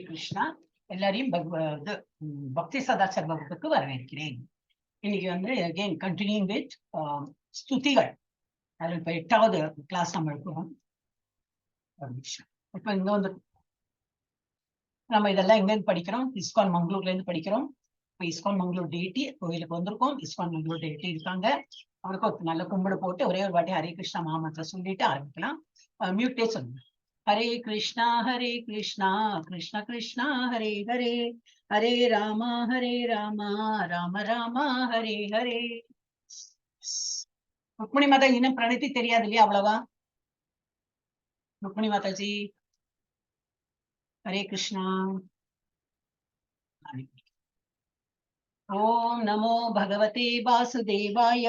கிருஷ்ணா எல்லாரையும் பக்தி சதாச்சார் வகுப்புக்கு வரவேற்கிறேன். இன்னைக்கு வந்து அகெயின் கண்டினியூங் வித் ஸ்துதிகள். அதில் இப்போ 8வது கிளாஸ் நம்ம இருக்கிறோம். இப்போ இங்க வந்து நம்ம இதெல்லாம் எங்கேருந்து படிக்கிறோம்? இஸ்கான் மங்களூர்ல இருந்து படிக்கிறோம். இப்போ இஸ்கான் மங்களூர் டேட்டி கோயிலுக்கு வந்திருக்கோம். இஸ்கான் மங்களூர் டேட்டி இருக்காங்க. அவருக்கு ஒரு நல்ல கும்பிடு போட்டு ஒரே ஒரு வாட்டி ஹரே கிருஷ்ணா மாமந்திரம் சொல்லிட்டு ஆரம்பிக்கலாம். மியூட்டே சொல்லுங்க. ஹரே கிருஷ்ணா கிருஷ்ணா கிருஷ்ணா ஹரே ஹரே, ஹரே ராமா ராம ராமா ஹரே ஹரே. ருக்மிணி மாதா இன்னும் பிரணத்தி தெரியாது இல்லையா? அவ்வளவா? ருக்மிணி மாதாஜி ஹரே கிருஷ்ணா. ஓம் நமோ பகவதே வாசுதேவாய.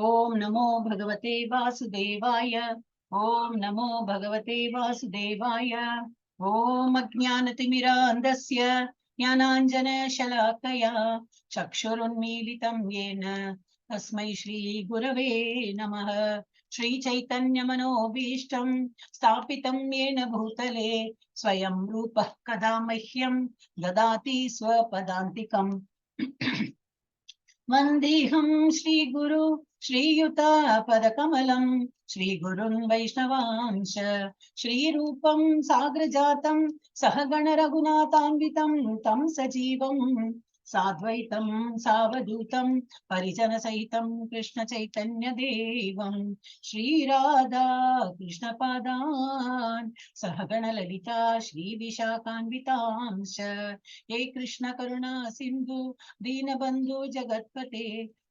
ஓம் நமோ பகவதே வாசுதேவாய. ஓம் நமோ பகவதே வாசுதேவாய. ஓம் அஜ்ஞானதிமிராந்தஸ்ய ஞானாஞ்சன ஷலாக்கயா சக்ஷுருன்மீலிதம் येन तस्मै श्री गुरवे नमः. श्री चैतन्य मनोभीष्टं स्थापितं येन भूतले स्वयं रूपः कदा मह्यं ददाति स्वपदान्तिकम्. वन्देऽहं श्रीगुरु श्रीयुतापदकमलं श्रीगुरुन् वैष्णवांश श्रीरूपं साग्रजातं सहगण रघुनाथान्वितं तं सजीवं साद्वैतं सावधूतं परिजनसहितं कृष्ण चैतन्य देवं श्रीराधा कृष्णपादान् सहगण ललिता श्रीविशाखान्वितांश. हे कृष्ण करुणा सिन्धु दीनबन्धु जगत्पते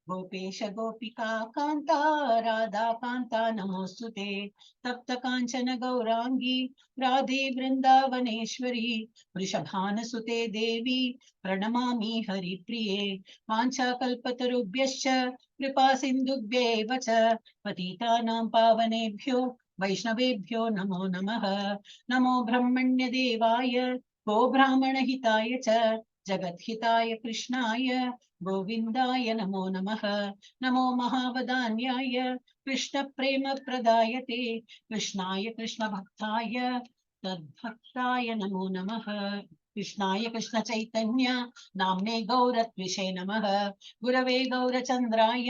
गोपेश गोपिका कान्ता राधा कान्ता नमोस्तुते. तप्त काञ्चन गौरांगी राधे वृन्दावनेश्वरी वृषभानुसुते देवी प्रणमामि हरिप्रिये. वाञ्छाकल्पतरुभ्यश्च कृपा सिन्धुभ्येव च पतितानां पावनेभ्यो वैष्णवेभ्यो नमो नमः. नमो ब्रह्मण्य देवाय गो ब्राह्मण हिताय च जगद्हिताय कृष्णाय गोविन्दाय नमो नमः. नमो महावदान्याय कृष्ण प्रेम प्रदायते कृष्णाय कृष्ण भक्ताय तद्भक्ताय नमो नमः. कृष्णाय कृष्ण चैतन्य नाम्ने गौरत्विषे नमः. गुरवे गौरचन्द्राय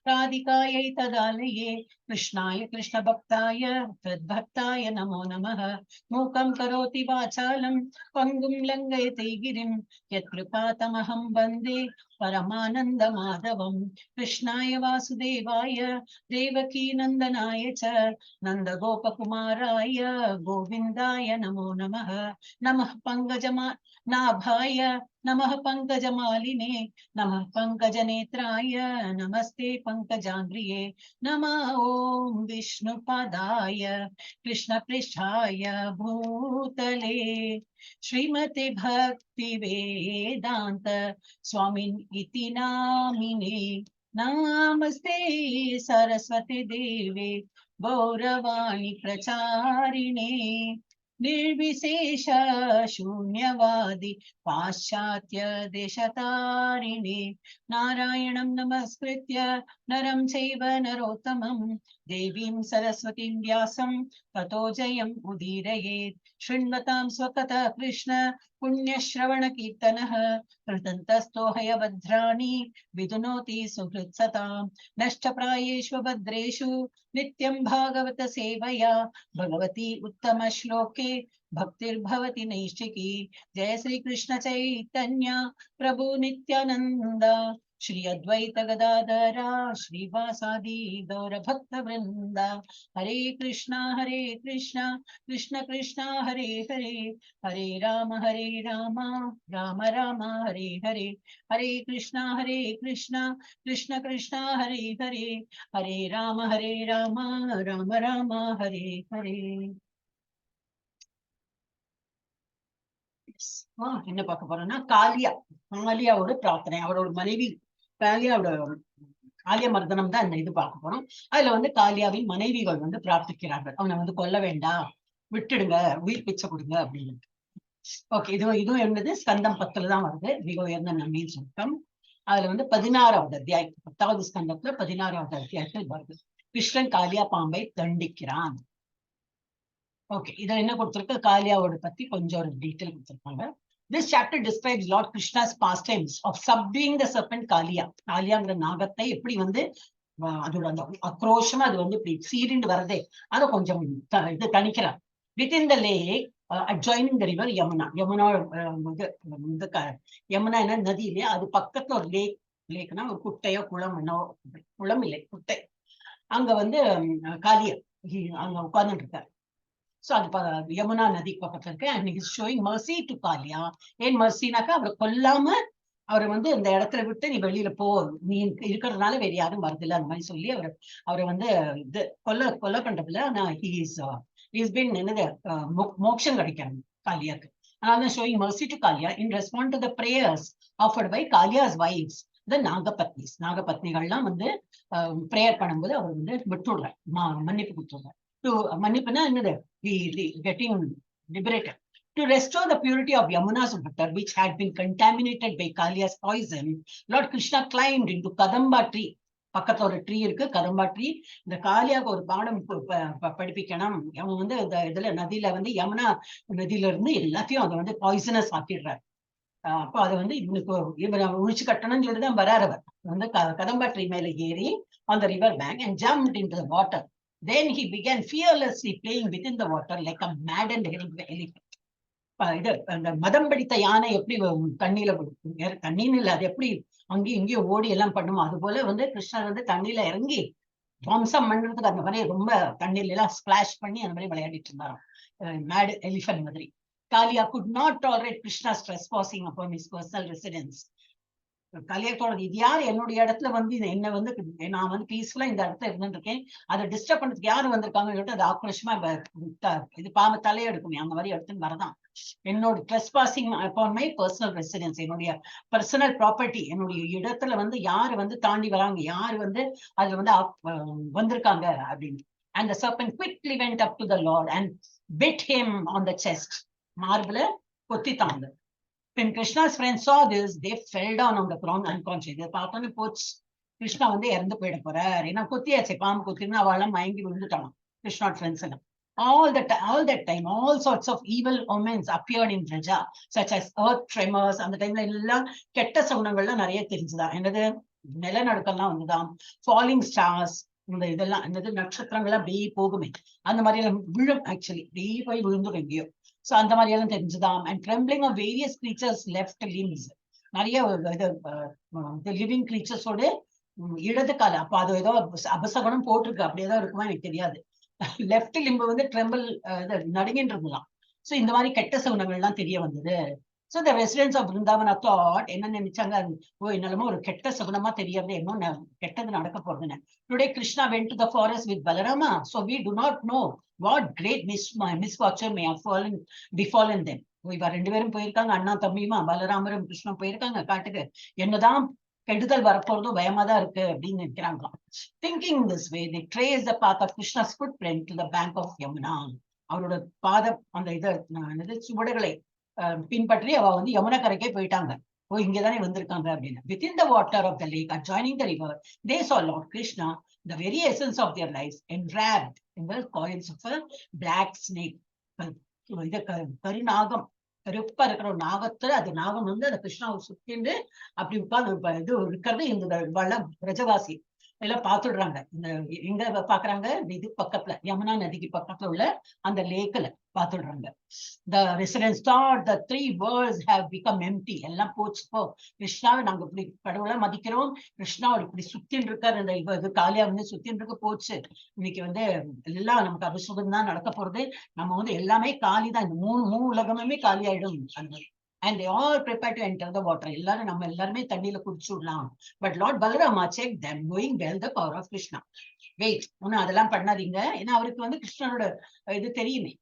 राधिकायै तदालये कृष्णाय कृष्ण भक्ताय तद्भक्ताय नमो नमः. मूकं करोति वाचालं पङ्गुं लङ्घयति गिरिं यत्कृपातमहं वन्दे परमानन्द माधवं. कृष्णाय वासुदेवाय देवकी नन्दनाय च नन्दगोपकुमाराय गोविन्दाय नमो नमः. नमः नाभाय नमः पंकजमालिने नमः पंकजनेत्राय नमस्ते पंकजांग्रिये. नमः ओं विष्णुपादाय कृष्णपृष्ठाय भूतले श्रीमते भक्ति वेदांत स्वामिन् इति नामिने. नमस्ते सरस्वती देवे गौरवाणी प्रचारिणे निर्विशेष शून्यवादी पाश्चात्य देशतारिणे. नारायणं नमस्कृत्य नरं चैव नरोत्तमं देवीं सरस्वतीं व्यासं ततो जयम् उदीरयेत्. शृण्वतां स्वकथा कृष्ण पुण्यश्रवण कीर्तनः कृतन्तस्तो हयभद्राणि विदुनोति सुहृत्सतां. नष्टप्रायेषु भद्रेषु नित्यं भागवत सेवया भगवती उत्तम श्लोके भक्तिर्भवति नैष्ठिकी. जय श्री कृष्ण चैतन्य प्रभु नित्यानंद श्री अद्वैत गदाधरा श्रीवासादि गौर भक्त वृंद. हरे कृष्णा कृष्ण कृष्ण हरे हरे, हरे राम राम राम हरे हरे. हरे कृष्णा कृष्ण कृष्ण हरे हरे, हरे राम राम राम हरे हरे. என்ன பார்க்க போறோம்னா காளியாவோட பிரார்த்தனை. அவரோட மனைவி காளிய மர்தனம் தான் இந்த இது பார்க்க போறோம். அதுல வந்து காளியாவின் மனைவிகள் வந்து பிரார்த்திக்கிறார்கள், அவனை வந்து கொல்ல வேண்டாம், விட்டுடுங்க, உயிர் பிச்சை கொடுங்க அப்படின்னு. ஓகே, இதுவும் என்னது ஸ்கந்தம் 10 தான் வருது, மிக உயர்ந்த நன்மையின் சுருக்கம். அதுல வந்து 16வது அத்தியாயம், 10வது ஸ்கந்தத்துல 16வது அத்தியாயத்தில் வருது. கிருஷ்ணன் காளியா பாம்பை தண்டிக்கிறான். ஓகே, இதை என்ன கொடுத்திருக்கு, காளியாவோட பத்தி கொஞ்சம் ஒரு டீட்டெயில் கொடுத்திருக்காங்க. This chapter describes Lord Krishna's pastimes of subduing the serpent Kaliya. காளியாங்கிற நாகத்தை எப்படி வந்து அதோட அந்த ஆக்ரோஷமா அது வந்து இப்படி சீரிண்டு வரதே அதை கொஞ்சம் இது தணிக்கிறார். Within the lake adjoining the river Yamuna. Yamuna Yamuna என்ன நதி இல்லையா, அது பக்கத்துல ஒரு லேக்னா ஒரு குட்டையோ குளம், என்ன குளம் இல்லை குட்டை, அங்க வந்து காளியா அங்க உட்கார்ந்துட்டு இருக்காரு. சோ அது யமுனா நதி பக்கத்துல இருக்கு. And is showing mercy to Kaliya. ஏன் மர்சினாக்கா அவரை கொல்லாம அவரை வந்து இந்த இடத்துல விட்டு நீ வெளியில போ, நீ இருக்கிறதுனால வேற யாரும் வருதில்ல அந்த மாதிரி சொல்லி அவரை வந்து இது கொல்ல பண்றதுல ஆனா he's been என்னது மோட்சம் கிடைக்கிறாங்க காளியாக்கு. அதனால showing mercy to Kaliya in respond to the prayers offered by Kaliya's wives, the Nagapatnis. நாகபத்னிகள்லாம் வந்து பிரேயர் பண்ணும்போது அவர் வந்து விட்டுடுறார், மன்னிப்பு கொடுத்துடுறார். மன்னிப்புனா என்னது, getting liberated. To restore the purity of Yamuna's water, which had been contaminated by Kaliya's poison, Lord Krishna climbed into Kadamba tree. பக்கத்துல ஒரு tree இருக்கு, Kadamba tree. இந்த காளியாவுக்கு ஒரு பாடம் படிப்பிக்கணும். அவன் வந்து இதுல நதியில வந்து யமுனா நதியில இருந்து எல்லாத்தையும் அதை வந்து பாய்சனஸ் ஆக்கிடுறாரு. அப்போ அதை வந்து இவனுக்கு ஒழிச்சு கட்டணும்னு சொல்லிதான் வராரு. அவர் வந்து கதம்பா ட்ரீ மேல ஏறி on the river bank and jumped into the water. Then he began fearlessly playing within the water like a maddened elephant. இது அந்த மதம் பிடித்த யானை எப்படி தண்ணியில தண்ணின்னு இல்லை, அது எப்படி அங்கேயும் இங்கேயும் ஓடி எல்லாம் பண்ணுமோ அது போல வந்து கிருஷ்ணர் வந்து தண்ணியில இறங்கி துவம்சம் பண்றதுக்கு அந்த மாதிரி ரொம்ப தண்ணியில எல்லாம் ஸ்பிளாஷ் பண்ணி அந்த மாதிரி விளையாடிட்டு இருந்தாராம், மேட் எலிஃபன்ட் மாதிரி. காளியா could not tolerate Krishna's trespassing upon his personal residence. கலியத்தோட இது யாரு என்னுடைய இடத்துல வந்து என்ன வந்து நான் வந்து பீஸ்ஃபுல்லா இந்த இடத்துல இருந்துட்டு இருக்கேன், அதை டிஸ்டர்ப் பண்றதுக்கு யாரு வந்திருக்காங்கன்னு சொல்லிட்டு அது ஆக்ரோஷமா இது பாம்பு தலையெடுக்குமே அந்த மாதிரி எடுத்துன்னு வரதான். என்னோட trespassing upon my personal residence, என்னுடைய பர்சனல் ப்ராப்பர்ட்டி, என்னுடைய இடத்துல வந்து யாரு வந்து தாண்டி வராங்க, யாரு வந்து அதுல வந்து வந்திருக்காங்க அப்படின்னு. And the serpent quickly went up to the Lord and bit him on the chest. மார்புல கொத்தித்தாங்க. When Krishna's friends saw this, they fell down on the ground unconscious. இதை பார்த்தோன்னு போச்சு, கிருஷ்ணா வந்து இறந்து போயிட போறாரு, ஏன்னா கொத்தியாச்சு, பாம்பு கொத்தினா அவெல்லாம் மயங்கி விழுந்துட்டான் கிருஷ்ணா ஃப்ரெண்ட்ஸ் எல்லாம். All that time, all sorts of evil omens appeared in Vraja, such as earth tremors. அந்த டைம்ல எல்லாம் கெட்ட சகுனங்கள்லாம் நிறைய தெரிஞ்சுதான். என்னது நிலநடுக்கம்லாம் வந்துதான், ஃபாலிங் ஸ்டார்ஸ், இந்த இதெல்லாம் என்னது நட்சத்திரங்கள்லாம் அப்படியே போகுமே அந்த மாதிரி எல்லாம் விழும், ஆக்சுவலி அப்படியே போய் விழுந்துடும் எங்கேயோ. சோ அந்த மாதிரி எல்லாம் தெரிஞ்சுதாம். And trembling of various creatures left limbs, நிறைய இது லிவிங் கிரீச்சர்ஸோட இடது கால, அப்ப அது ஏதோ அபசகுணம் போட்டிருக்கு, அப்படி ஏதோ இருக்குமா எனக்கு தெரியாது. லெஃப்ட் லிம்பு வந்து ட்ரெம்பிள் நடுங்கின்னு இருக்கலாம். சோ இந்த மாதிரி கெட்ட சகுனங்கள் எல்லாம் தெரிய வந்தது. So the residents of Vrindavana thought, என்ன நினைச்சாங்க, ஓ என்னமோ ஒரு கெட்ட சகுனமா தெரியறது, என்ன கெட்டது நடக்க போறதுன்னு. Today Krishna went to the forest with Balarama, so we do not know what great misfortune may have befallen them. இவ ரெண்டு பேரும் போயிருக்காங்க, அண்ணா தம்பியுமா பலராமரும் கிருஷ்ணா போயிருக்காங்க காட்டுக்கு, என்னதான் கெடுதல் வரப்போறதோ பயமா தான் இருக்கு அப்படின்னு நினைக்கிறாங்க. Thinking this way, they traced the path of Krishna's footprint to the bank of Yamuna. அவரோட பாதம் அந்த இது சுவடுகளை பின்பற்றி அவ வந்து யமுனா கரைக்கே போயிட்டாங்க. ஓ இங்கதானே வந்திருக்காங்க அப்படின்னு. Within the water of the lake, adjoining the river, they saw Lord Krishna, the very essence of their lives, enwrapped in the coils of a black snake. இது கரிநாகம், கருப்பா இருக்கிற ஒரு நாகத்துல, அது நாகம் வந்து அந்த கிருஷ்ணாவை சுத்திண்டு அப்படி உட்கார்ந்து இது இருக்கிறது இந்த வளம் பிரஜவாசி எல்லாம் பாத்துடுறாங்க. இந்த எங்க பாக்குறாங்க, இது பக்கத்துல யமுனா நதிக்கு பக்கத்துல உள்ள அந்த லேக்ல பாத்துடுறாங்க. The residents thought the three worlds have become empty. எல்லாம் போச்சு, போ கிருஷ்ணாவை நாங்க இப்படி கடவுளா மதிக்கிறோம், கிருஷ்ணா இப்படி சுத்தின்னு இருக்காரு, இந்த இது காளியா வந்து சுத்தின்னு இருக்கு, போச்சு இன்னைக்கு வந்து எல்லாம் நமக்கு அபிஷேகம் தான் நடக்க போறது, நம்ம வந்து எல்லாமே காளி தான், இந்த மூணு உலகமே காலி ஆயிடும். And they all prepared to enter the water. எல்லாரும் நம்ம எல்லாருமே தண்ணியில குடிச்சு விடலாம். But Lord Balarama checked them, knowing well the power of Krishna. Wait, ஒன்னும் அதெல்லாம் பண்ணாதீங்க, ஏன்னா அவருக்கு வந்து கிருஷ்ணனோட இது தெரியுமே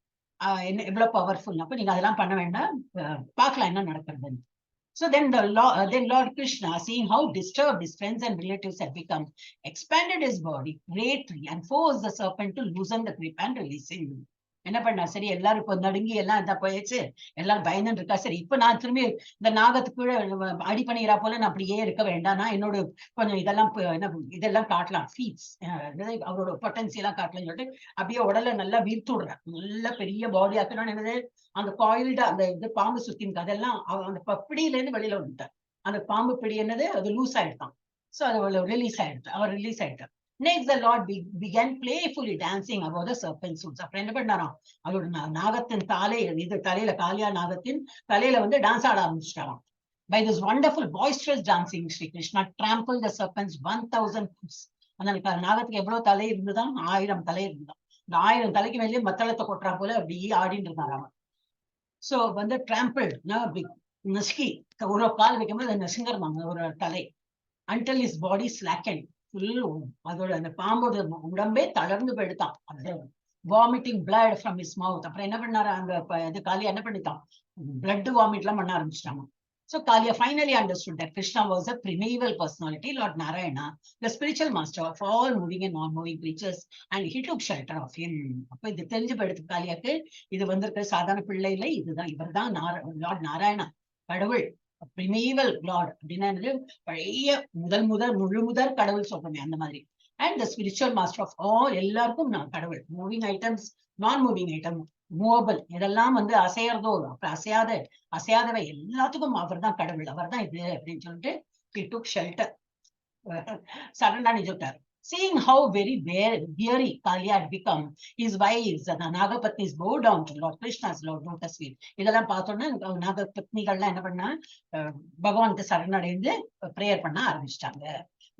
என்ன எவ்வளவு பவர்ஃபுல், அப்ப நீங்க அதெல்லாம் பண்ண வேண்டாம், பார்க்கலாம் என்ன நடக்கிறது. So then Lord Krishna, seeing how disturbed his friends and relatives had become, expanded his body greatly and forced the serpent to loosen the grip and release him. என்ன பண்ணா, சரி எல்லாரும் இப்போ நடுங்கி எல்லாம் இதா போயிடுச்சு, எல்லாரும் பயந்துட்டு இருக்கா, சரி இப்ப நான் திரும்பி இந்த நாகத்துக்குள்ள அடி பண்ணிக்கிறா போல நான் அப்படியே இருக்க வேண்டாம், நான் என்னோட கொஞ்சம் இதெல்லாம் என்ன இதெல்லாம் காட்டலாம், ஃபீட்ஸ் அவரோட பொட்டன்சியெல்லாம் காட்டலாம்னு சொல்லிட்டு அப்படியே உடலை நல்லா வீர்த்து விடுறேன், நல்ல பெரிய பாடி ஆக்கணும்னு என்னது அந்த காயில்டு அந்த இது பாம்பு சுத்தின் அதெல்லாம் அந்த பிடியில இருந்து வெளியில வந்துட்டார். அந்த பாம்பு பிடி என்னது அது லூஸ் ஆயிடுதான். சோ அது ரிலீஸ் ஆயிடுது, அவர் ரிலீஸ் ஆயிட்டார். Next, the Lord began playfully dancing above the serpent suits. அப்புறம் என்ன பண்ணாராம், அவரோட நாகத்தின் இது தலையில காளியா நாகத்தின் தலையில வந்து டான்ஸ் ஆட ஆரம்பிச்சிட்டாராம். By this wonderful boisterous dancing, Sri Krishna trampled the serpents 1000 foot. அந்த நாகத்துக்கு எவ்வளவு தலை இருந்துதான், 1000 தலை இருந்துதான். இந்த 1000 தலைக்கு மேலேயே மத்தளத்தை கொட்டுறா போல அப்படியே ஆடிட்டு இருந்தாராம். சோ வந்து டிராம்பிள் நசுக்கி ஒரு கால் வைக்கும்போது நசுங்கர் ஒரு தலை. Until his body slackened. அதோட அந்த பாம்போட உடம்பே தளர்ந்து போயிடுதான். Vomiting blood from his mouth. அப்புறம் என்ன பண்ணாரு அந்த இது காளியா என்ன பண்ணிட்டான், பிளட் வாமிட் எல்லாம் பண்ண ஆரம்பிச்சிட்டாங்க. So Kalia finally understood that Krishna was a primeval personality, Lord Narayana, the spiritual master of all moving and non-moving creatures, and he took shelter of him. அப்ப இது தெரிஞ்சு போயிடுது காளியாக்கு, இது வந்திருக்க சாதாரண பிள்ளை இல்லை, இதுதான் இவர் தான் லார்ட் நாராயணா, கடவுள், primeval லார்ட் அப்படின்னா பழைய முதல் கடவுள் சொல்றோமே அந்த மாதிரி. And the spiritual master of all, எல்லாருக்கும் நான் கடவுள். மூவிங் ஐட்டம்ஸ், நான் மூவிங் ஐட்டம், மூவபிள், இதெல்லாம் வந்து அசையறதோ அப்புறம் அசையாதவை எல்லாத்துக்கும் அவர் தான் கடவுள், அவர் தான் இது அப்படின்னு சொல்லிட்டு he took shelter. சடனா நிஜட்டார். Seeing how very weary Kalia had become, his wives and Nagapatnis bowed down to Lord Krishna's lotus feet. இதெல்லாம் பார்த்தோன்னா நாகபத்னிகள்லாம் என்ன பண்ணா, பகவானுக்கு சரணடைந்து பிரேயர் பண்ண ஆரம்பிச்சிட்டாங்க.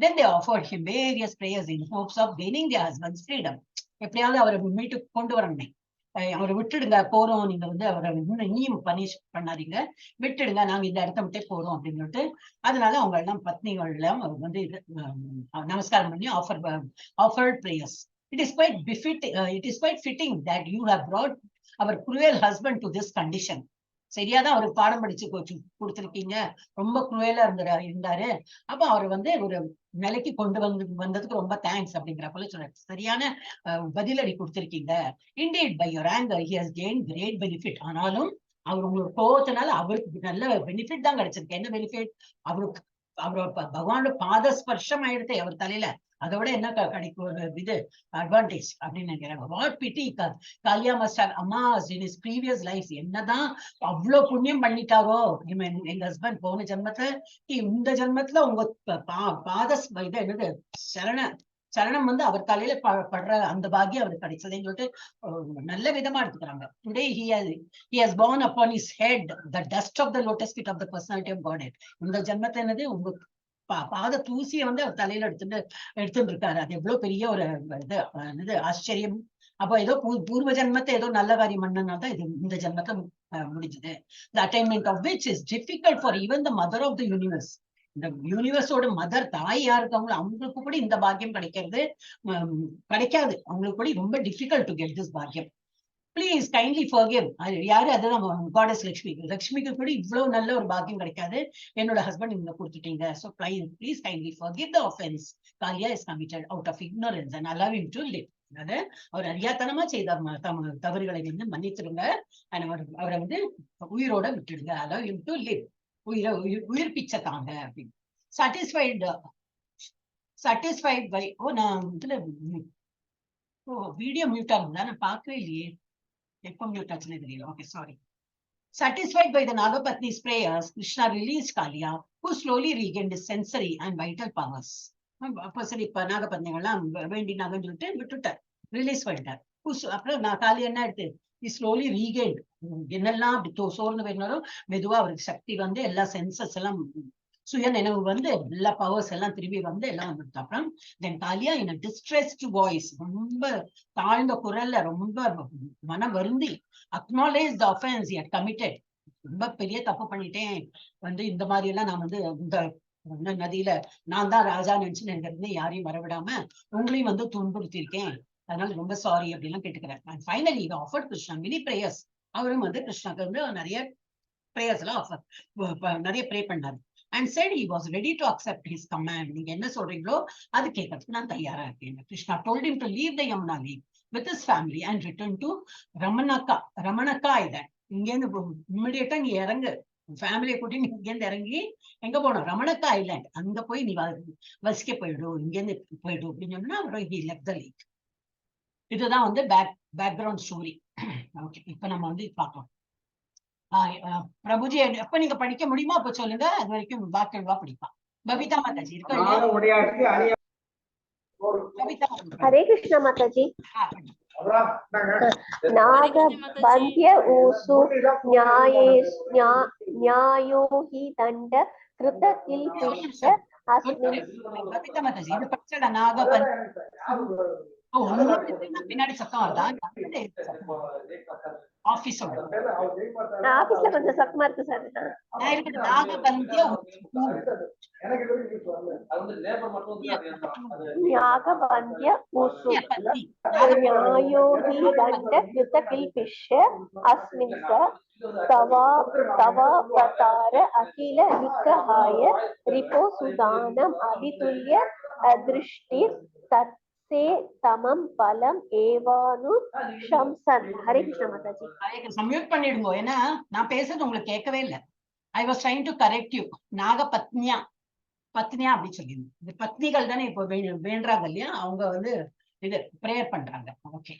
Then they offered him various prayers in hopes of gaining their husband's freedom. எப்படியாவது அவரை மீட்டுக்கு கொண்டு வரணுமே, அவரை விட்டுடுங்க போறோம், நீங்க வந்து அவரை இனியும் பனிஷ் பண்ணாதீங்க, விட்டுடுங்க, நாங்க இந்த இடத்த விட்டே போறோம் அப்படின்னு சொல்லிட்டு, அதனால அவங்க எல்லாம் பத்னிகள் எல்லாம் வந்து நமஸ்காரம் பண்ணி offered prayers. It is quite fitting that you have brought our cruel husband to this condition. சரியாதான் அவருக்கு பாடம் படிச்சு கொடுத்திருக்கீங்க, ரொம்ப குரூயலா இருந்தாரு, அப்ப அவர் வந்து ஒரு நிலைக்கு கொண்டு வந்ததுக்கு ரொம்ப தேங்க்ஸ் அப்படிங்கிற போல சொல்றாரு. சரியான பதிலடி கொடுத்திருக்கீங்க. Indeed, by your anger he has gained great benefit. ஆனாலும் அவர் உங்களோட கோபத்தினால அவருக்கு நல்ல பெனிஃபிட் தான் கிடைச்சிருக்கு. என்ன பெனிஃபிட், அவரோட பகவானோட பாத ஸ்பர்ஷம் ஆயிடுது அவர் தலையில, அதோட என்ன கிடைக்கும் இது அட்வான்டேஜ் அப்படின்னு நினைக்கிறேன். What pity Kaliya must have amassed in his previous life. என்னதான் அவ்வளவு புண்ணியம் பண்ணிட்டாரோ எங்க ஹஸ்பண்ட் போன ஜென்மத்துல, இந்த ஜென்மத்துல உங்க பாத இது என்னது சரணம் வந்து அவர் தலையில படுற அந்த பாக்கியம் அவருக்கு கிடைச்சதுன்னு சொல்லிட்டு நல்ல விதமா எடுத்துக்கிறாங்க. Today he has borne upon his head the dust of the lotus feet of the personality of Godhead. இந்த ஜென்மத்தை என்னது உங்க பாத தூசிய வந்து அவர் தலையில எடுத்துட்டு இருக்காரு. அது எவ்வளவு பெரிய ஒரு இது ஆச்சரியம். அப்போ ஏதோ பூர்வ ஜென்மத்தை ஏதோ நல்ல காரியம் பண்ணனால தான் இது இந்த ஜென்மத்தை முடிஞ்சது. The attainment of which is difficult for even the mother of the universe. இந்த யூனிவர்ஸோட மதர் தாய் யாருக்காங்களோ அவங்களுக்கு கூட இந்த பாக்கியம் கிடைக்காது, அவங்களுக்கு கூட ரொம்ப டிஃபிகல்ட் டு கெட் திஸ் பாக்கியம். Please kindly forgive. யாரு அதுதான் காடஸ் லட்சுமிக்கு கூட இவ்வளவு நல்ல ஒரு பாக்கியம் கிடைக்காது, என்னோட ஹஸ்பண்ட் இங்க கொடுத்துட்டீங்க. So please kindly forgive the offense Kalia is committed out of ignorance and allow him to live. அதாவது அவர் அறியாத்தனமா செய்த தவறுகளை வந்து மன்னிச்சிருங்க, அவரை வந்து உயிரோட விட்டுடுங்க, allow him to live. உயிர் பிச்சை தாங்க அப்படின்னு. satisfied by நான் இதுல வீடியோ மியூட்டா இருந்தா நான் பார்க்கவே இல்லையே, எப்ப மியூட் ஆச்சுன்னு தெரியல. Okay, sorry. Satisfied by the Nagapatni's prayers, Krishna released Kalia, who slowly regained his sensory and vital powers. அப்ப சரி, இப்ப நாகபத்னிகள்லாம் வேண்டினாங்கன்னு சொல்லிட்டு விட்டுட்டார், ரிலீஸ் பண்ணிட்டார். அப்புறம் காளியா என்ன எடுத்து ஸ்லோலி ரீகெயின்ட், என்னெல்லாம் அப்படி சோர்ந்து போயிருந்தாலும் மெதுவா அவருக்கு சக்தி வந்து எல்லா சென்சஸ் எல்லாம் சுய நினைவு வந்து எல்லா பவர்ஸ் எல்லாம் திரும்பி வந்து எல்லாம் வந்துட்டு. அப்புறம் தென் காளியா இன் டிஸ்ட்ரெஸ்ட் வாய்ஸ், ரொம்ப தாழ்ந்த குரல்ல ரொம்ப மனம் வருந்தி acknowledge the offence he had committed. ரொம்ப பெரிய தப்பு பண்ணிட்டேன், வந்து இந்த மாதிரி எல்லாம் நான் வந்து இந்த நதியில நான் தான் ராஜா நினைச்சு இருந்து யாரையும் வரவிடாம உங்களையும் வந்து துன்புறுத்திருக்கேன், அதனால ரொம்ப சாரி அப்படின்லாம் கேட்டுக்கிறேன். And finally he offered Krishna many prayers. அவரும் வந்து கிருஷ்ணாக்கு வந்து நிறைய பிரேயர்ஸ் எல்லாம் நிறைய ப்ரே பண்ணாரு. And said he was ready to accept his command. நீங்க என்ன சொல்றீங்களோ அது கேட்கறதுக்கு நான் தயாரா இருக்கேன். Krishna told him to leave the Yamuna lake. with his family and returned to Ramanaka Island. இங்க இருந்து இம்மிடியேட்டா நீ இறங்கு, ஃபேமிலியை கூட்டி நீ இங்க இருந்து இறங்கி எங்க போனோம், ரமணக்கா ஐலாண்ட், அங்க போய் நீ வசிக்க போயிடும், இங்க இருந்து போயிடும் அப்படின்னு சொன்னா அப்புறம் he left the lake. இதுதான் வந்து பேக்ரவுண்ட் ஸ்டோரி. ஓகே, இப்ப நம்ம வந்து பார்க்கலாம். பிரபுஜி எப்ப நீங்க படிக்க முடியுமா அப்ப சொல்லுங்க, அது வரைக்கும் பாக்கெல்வா படிப்பான். பபிதா மாதாஜி இருக்கா? हरे कृष्ण माताजी। नागबन्ध्य ऊसु न्यायो हि दण्ड कृत किल्बिष अस्मिन्। பபிதா மாதாஜி இது படிச்சடா, பின்னாடி சத்தம் வருதா? ஆபீஸ்ல கொஞ்சம் சத்தமா இருக்கு சார். நாகபந்திய ऊसु न्यायो हि दण्ड कृत किल्बिष अस्मिन् तवावतार अखिल निग्रहाय रिपोसुदानम् अभितुल्य दृष्टिर् तत्से तमं பலம் ஏவானு ஷம்சன். ஹரே கிருஷ்ண மாதாஜி. சம்யூட் பண்ணிடுங்க, ஏன்னா நான் பேசுறது உங்களுக்கு கேட்கவே இல்லை. I was trying to correct you. நாகபத்னியா அப்படி சொல்லிடுங்க. இந்த பத்னிகள் தானே இப்போ வேண்டாங்க இல்லையா, அவங்க வந்து இது பிரேயர் பண்றாங்க. Okay,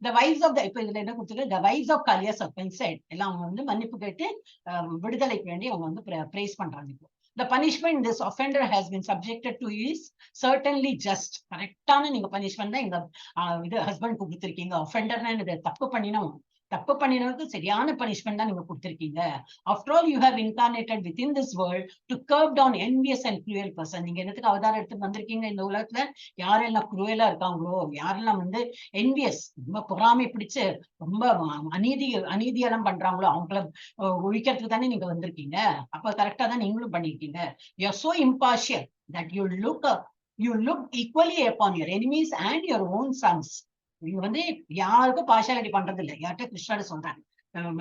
the wives of the, இப்ப இதுல என்ன கொடுத்துருக்கு, the wives of Kaliya serpent said, எல்லாம் அவங்க வந்து மன்னிப்பு கேட்டு விடுதலைக்கு வேண்டி அவங்க வந்து பிரேஸ் பண்றாங்க. இப்போ the punishment this offender has been subjected to is certainly just. கரெக்டான நீங்க பனிஷ்மெண்ட் தான் எங்க இது ஹஸ்பண்ட் கொடுத்துருக்கீங்க. offenderனா இது தப்பு பண்ணினதுக்கு சரியான பனிஷ்மெண்ட் தான் நீங்க கொடுத்திருக்கீங்க. After all, you have incarnated within this world to curb down envious and cruel person. நீங்க என்னத்துக்கு அவதாரம் எடுத்து வந்திருக்கீங்க இந்த உலகத்துல? யாரெல்லாம் குரூயலா இருக்காங்களோ, யாரெல்லாம் வந்து envious, ரொம்ப பொறாமை பிடிச்சு ரொம்ப அநீதியெல்லாம் பண்றாங்களோ அவங்கள ஒழிக்கிறதுக்கு தானே நீங்க வந்திருக்கீங்க. அப்ப கரெக்டா தான் நீங்களும் பண்ணிருக்கீங்க. You are so impartial that you look equally upon your enemies and your own sons. நீங்க வந்து யாருக்கும் பார்ஷாலிட்டி பண்றது இல்லை. யார்கிட்ட கிருஷ்ணாடு சொல்றேன்,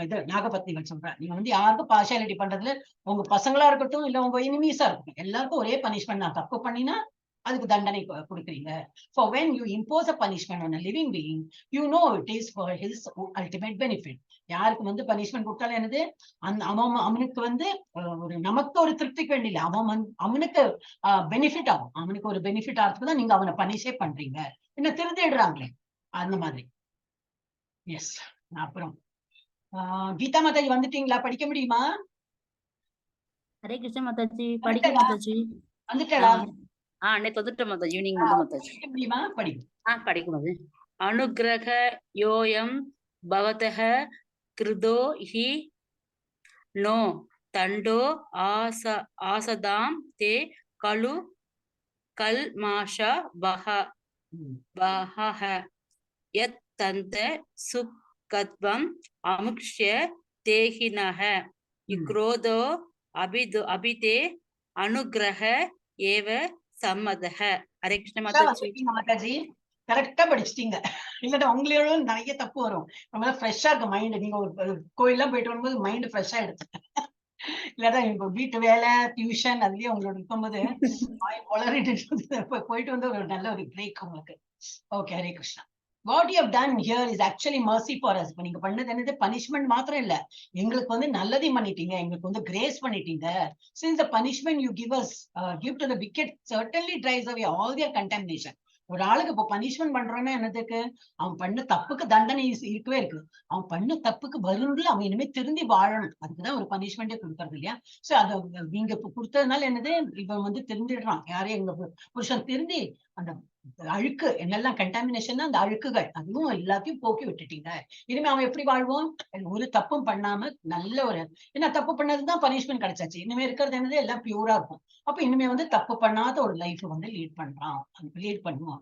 இது நாகபத்னிகள் சொல்றேன், நீங்க வந்து யாருக்கும் பார்ஷாலிட்டி பண்றதுல, உங்க பசங்களா இருக்கட்டும் இல்ல உங்க எனிமீஸா இருக்கட்டும், எல்லாருக்கும் ஒரே பனிஷ்மெண்ட் தான். தப்பு பண்ணினா அதுக்கு தண்டனை கொடுக்குறீங்க. For when you impose a punishment on a living being, you know it is for his ultimate benefit. யாருக்கு வந்து பனிஷ்மெண்ட் கொடுத்தாலும் என்னது, அவனுக்கு வந்து ஒரு நமக்கு ஒரு திருப்திக்கு வேண்டியில்லை, அவனுக்கு பெனிஃபிட் ஆகும். அவனுக்கு ஒரு பெனிஃபிட் ஆகிறதுக்கு தான் நீங்க அவனை பனிஷே பண்றீங்க. என்ன திருந்திடுறாங்களே அந்த மாதிரி. எஸ், அப்புறம் கீதா மாதாஜி வந்துட்டீங்களா? படிக்க முடியுமா? ஹரே கிருஷ்ண மாதாஜி. படிக்க மாதாஜி. வந்துட்டா? நேத்து வந்துட்ட மாதாஜி, ஈவினிங் வந்து மாதாஜி. படிக்க முடியுமா? படிக்க மாதாஜி. அனுக்ரக யோயம் பவதஹ கிருதோ ஹி நோ தண்டோ ஆசதாம் தே கலு கல்மாஷா பஹ யத் தந்த சுக்கத்வம் அமுக்ஷ்ய தேஹினஹ க்ரோதோ அபிதே அனுக்ரஹ ஏவ சம்மதஹ. ஹரே கிருஷ்ண மாதாஜி. கரெக்டா படிச்சிட்டீங்க. இல்லட்டா உங்களோட நிறைய தப்பு வரும். நம்ம ஃப்ரெஷ்ஷா இருக்கு மைண்ட். நீங்க ஒரு கோயிலாம் போயிட்டு வரும்போது மைண்ட் ஃப்ரெஷ்ஷா எடுத்து, இல்லாட்டா இப்போ வீட்டு வேலை டியூஷன் அதுலயே உங்களோட இருக்கும்போது போயிட்டு வந்து ஒரு நல்ல ஒரு பிரேக் உங்களுக்கு. Okay, Hare Krishna. What you have done here is actually mercy for us. இப்ப நீங்க பண்ணது என்னது, பனிஷ்மெண்ட் மாத்திரம் இல்ல, எங்களுக்கு வந்து நல்லதையும் பண்ணிட்டீங்க, எங்களுக்கு வந்து கிரேஸ் பண்ணிட்டீங்க. Since the punishment you give to the wicked certainly drives away all their contamination. ஒரு ஆளுக்கு இப்ப பனிஷ்மெண்ட் பண்றோம்னா என்னதுக்கு, அவன் பண்ண தப்புக்கு தண்டனை இருக்கவே இருக்கு. அவன் பண்ண தப்புக்கு வரும்ல, அவன் இனிமே திருந்தி வாழணும். அதுக்குதான் ஒரு பனிஷ்மெண்டே கொடுக்கறது இல்லையா. சோ அதை நீங்க இப்ப கொடுத்ததுனால என்னது, இவன் வந்து திருந்திடுறான். யாரையும் எங்க புருஷன் திருந்தி அந்த அழுக்கு என்னெல்லாம் கண்டாமினேஷன், அந்த அழுக்குகள் அதுவும் எல்லாத்தையும் போக்கி விட்டுட்டீங்க. இனிமே அவன் எப்படி வாழ்வோம்? ஒரு தப்பும் பண்ணாம நல்ல ஒரு, ஏன்னா தப்பு பண்ணதுதான் பனிஷ்மெண்ட் கிடைச்சாச்சு. இனிமே இருக்கிறது என்னது, எல்லாம் பியூரா இருக்கும். அப்ப இனிமே வந்து தப்பு பண்ணாத ஒரு லைஃப் வந்து லீட் பண்ணுவோம்.